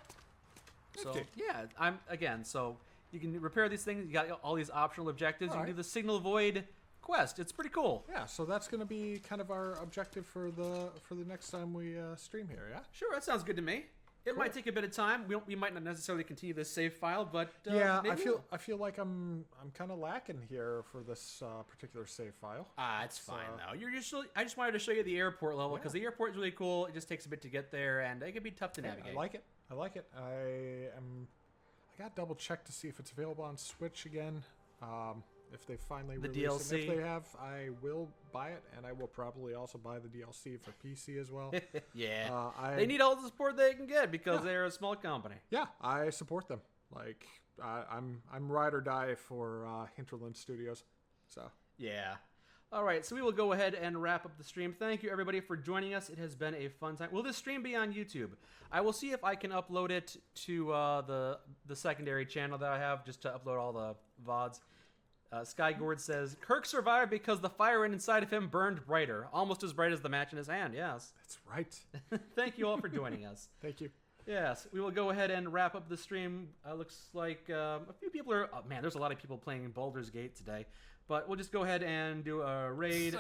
Speaker 1: So,
Speaker 2: Nifty.
Speaker 1: yeah, so you can repair these things. You got all these optional objectives.
Speaker 2: All
Speaker 1: You
Speaker 2: right.
Speaker 1: can do the Signal Void quest. It's pretty cool.
Speaker 2: Yeah, so that's going to be kind of our objective for the next time we stream here, yeah?
Speaker 1: Sure, that sounds good to me. It might take a bit of time. We might not necessarily continue this save file, but
Speaker 2: Yeah,
Speaker 1: maybe
Speaker 2: I feel like I'm kind of lacking here for this particular save file.
Speaker 1: it's fine though. I just wanted to show you the airport level because the airport is really cool. It just takes a bit to get there, and it can be tough to navigate.
Speaker 2: I like it. I got to double check to see if it's available on Switch again. If they finally
Speaker 1: The
Speaker 2: release it.
Speaker 1: DLC.
Speaker 2: If they have, I will buy it, and I will probably also buy the DLC for PC as well.
Speaker 1: Yeah,
Speaker 2: I
Speaker 1: they need all the support they can get because they're a small company.
Speaker 2: Yeah, I support them. Like I'm ride or die for Hinterland Studios. So
Speaker 1: Yeah. All right, so we will go ahead and wrap up the stream. Thank you, everybody, for joining us. It has been a fun time. Will this stream be on YouTube? I will see if I can upload it to the secondary channel that I have, just to upload all the VODs. Skygord says, Kirk survived because the fire inside of him burned brighter, almost as bright as the match in his hand. Yes.
Speaker 2: that's right.
Speaker 1: Thank you all for joining us.
Speaker 2: Thank you.
Speaker 1: Yes, we will go ahead and wrap up the stream. Looks like a few people are... Oh, man, there's a lot of people playing Baldur's Gate today. But we'll just go ahead and do a raid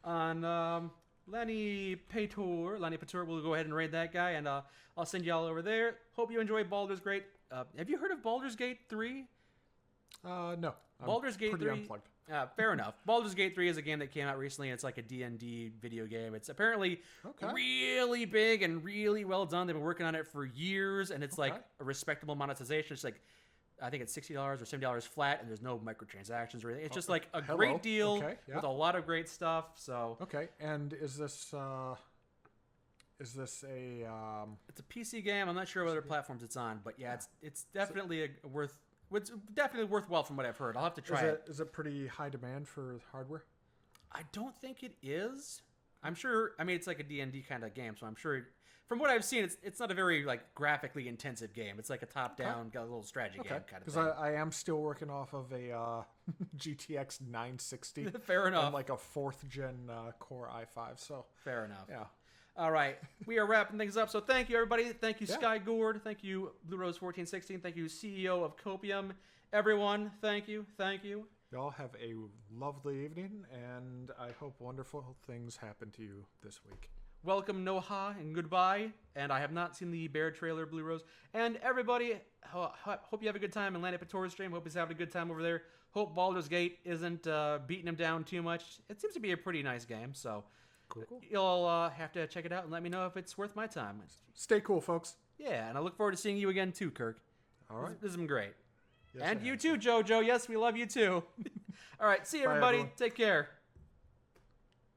Speaker 1: on Lenny Pator. Lenny Pator, we'll go ahead and raid that guy, and I'll send you all over there. Hope you enjoy Baldur's Gate. Have you heard of Baldur's Gate 3?
Speaker 2: No. I'm
Speaker 1: Baldur's Gate
Speaker 2: pretty
Speaker 1: 3.
Speaker 2: Unplugged.
Speaker 1: Fair enough. Baldur's Gate 3 is a game that came out recently, and it's like a D&D video game. It's apparently really big and really well done. They've been working on it for years, and it's like a respectable monetization. It's like, I think it's $60 or $70 flat, and there's no microtransactions or anything. It's just like a great deal with a lot of great stuff. So
Speaker 2: and is this a
Speaker 1: it's a PC game. I'm not sure what other platforms it's on, but yeah, it's definitely it's definitely worthwhile from what I've heard. I'll have to try it.
Speaker 2: Is it pretty high demand for hardware?
Speaker 1: I don't think it is. I'm sure. I mean, it's like a D&D kind of game, so I'm sure. From what I've seen, it's not a very like graphically intensive game. It's like a top-down, got a little strategy game kind of thing.
Speaker 2: Because I am still working off of a GTX 960.
Speaker 1: Fair enough.
Speaker 2: And like a 4th gen Core i5. So
Speaker 1: fair enough.
Speaker 2: Yeah.
Speaker 1: All right, we are wrapping things up. So thank you, everybody. Thank you, Sky Gourd. Thank you, Blue Rose 1416. Thank you, CEO of Copium. Everyone, thank you. Thank you.
Speaker 2: Y'all have a lovely evening, and I hope wonderful things happen to you this week.
Speaker 1: Welcome, Noha, and goodbye. And I have not seen the Bear trailer, Blue Rose. And everybody, hope you have a good time in Land at Pator's stream. Hope he's having a good time over there. Hope Baldur's Gate isn't beating him down too much. It seems to be a pretty nice game, so...
Speaker 2: Cool.
Speaker 1: You'll have to check it out and let me know if it's worth my time.
Speaker 2: Stay cool, folks.
Speaker 1: Yeah, and I look forward to seeing you again too, Kirk.
Speaker 2: All right.
Speaker 1: This has been great.
Speaker 2: Yes,
Speaker 1: and you too, JoJo. Yes, we love you too. All right, see you, everybody.
Speaker 2: Everyone.
Speaker 1: Take care.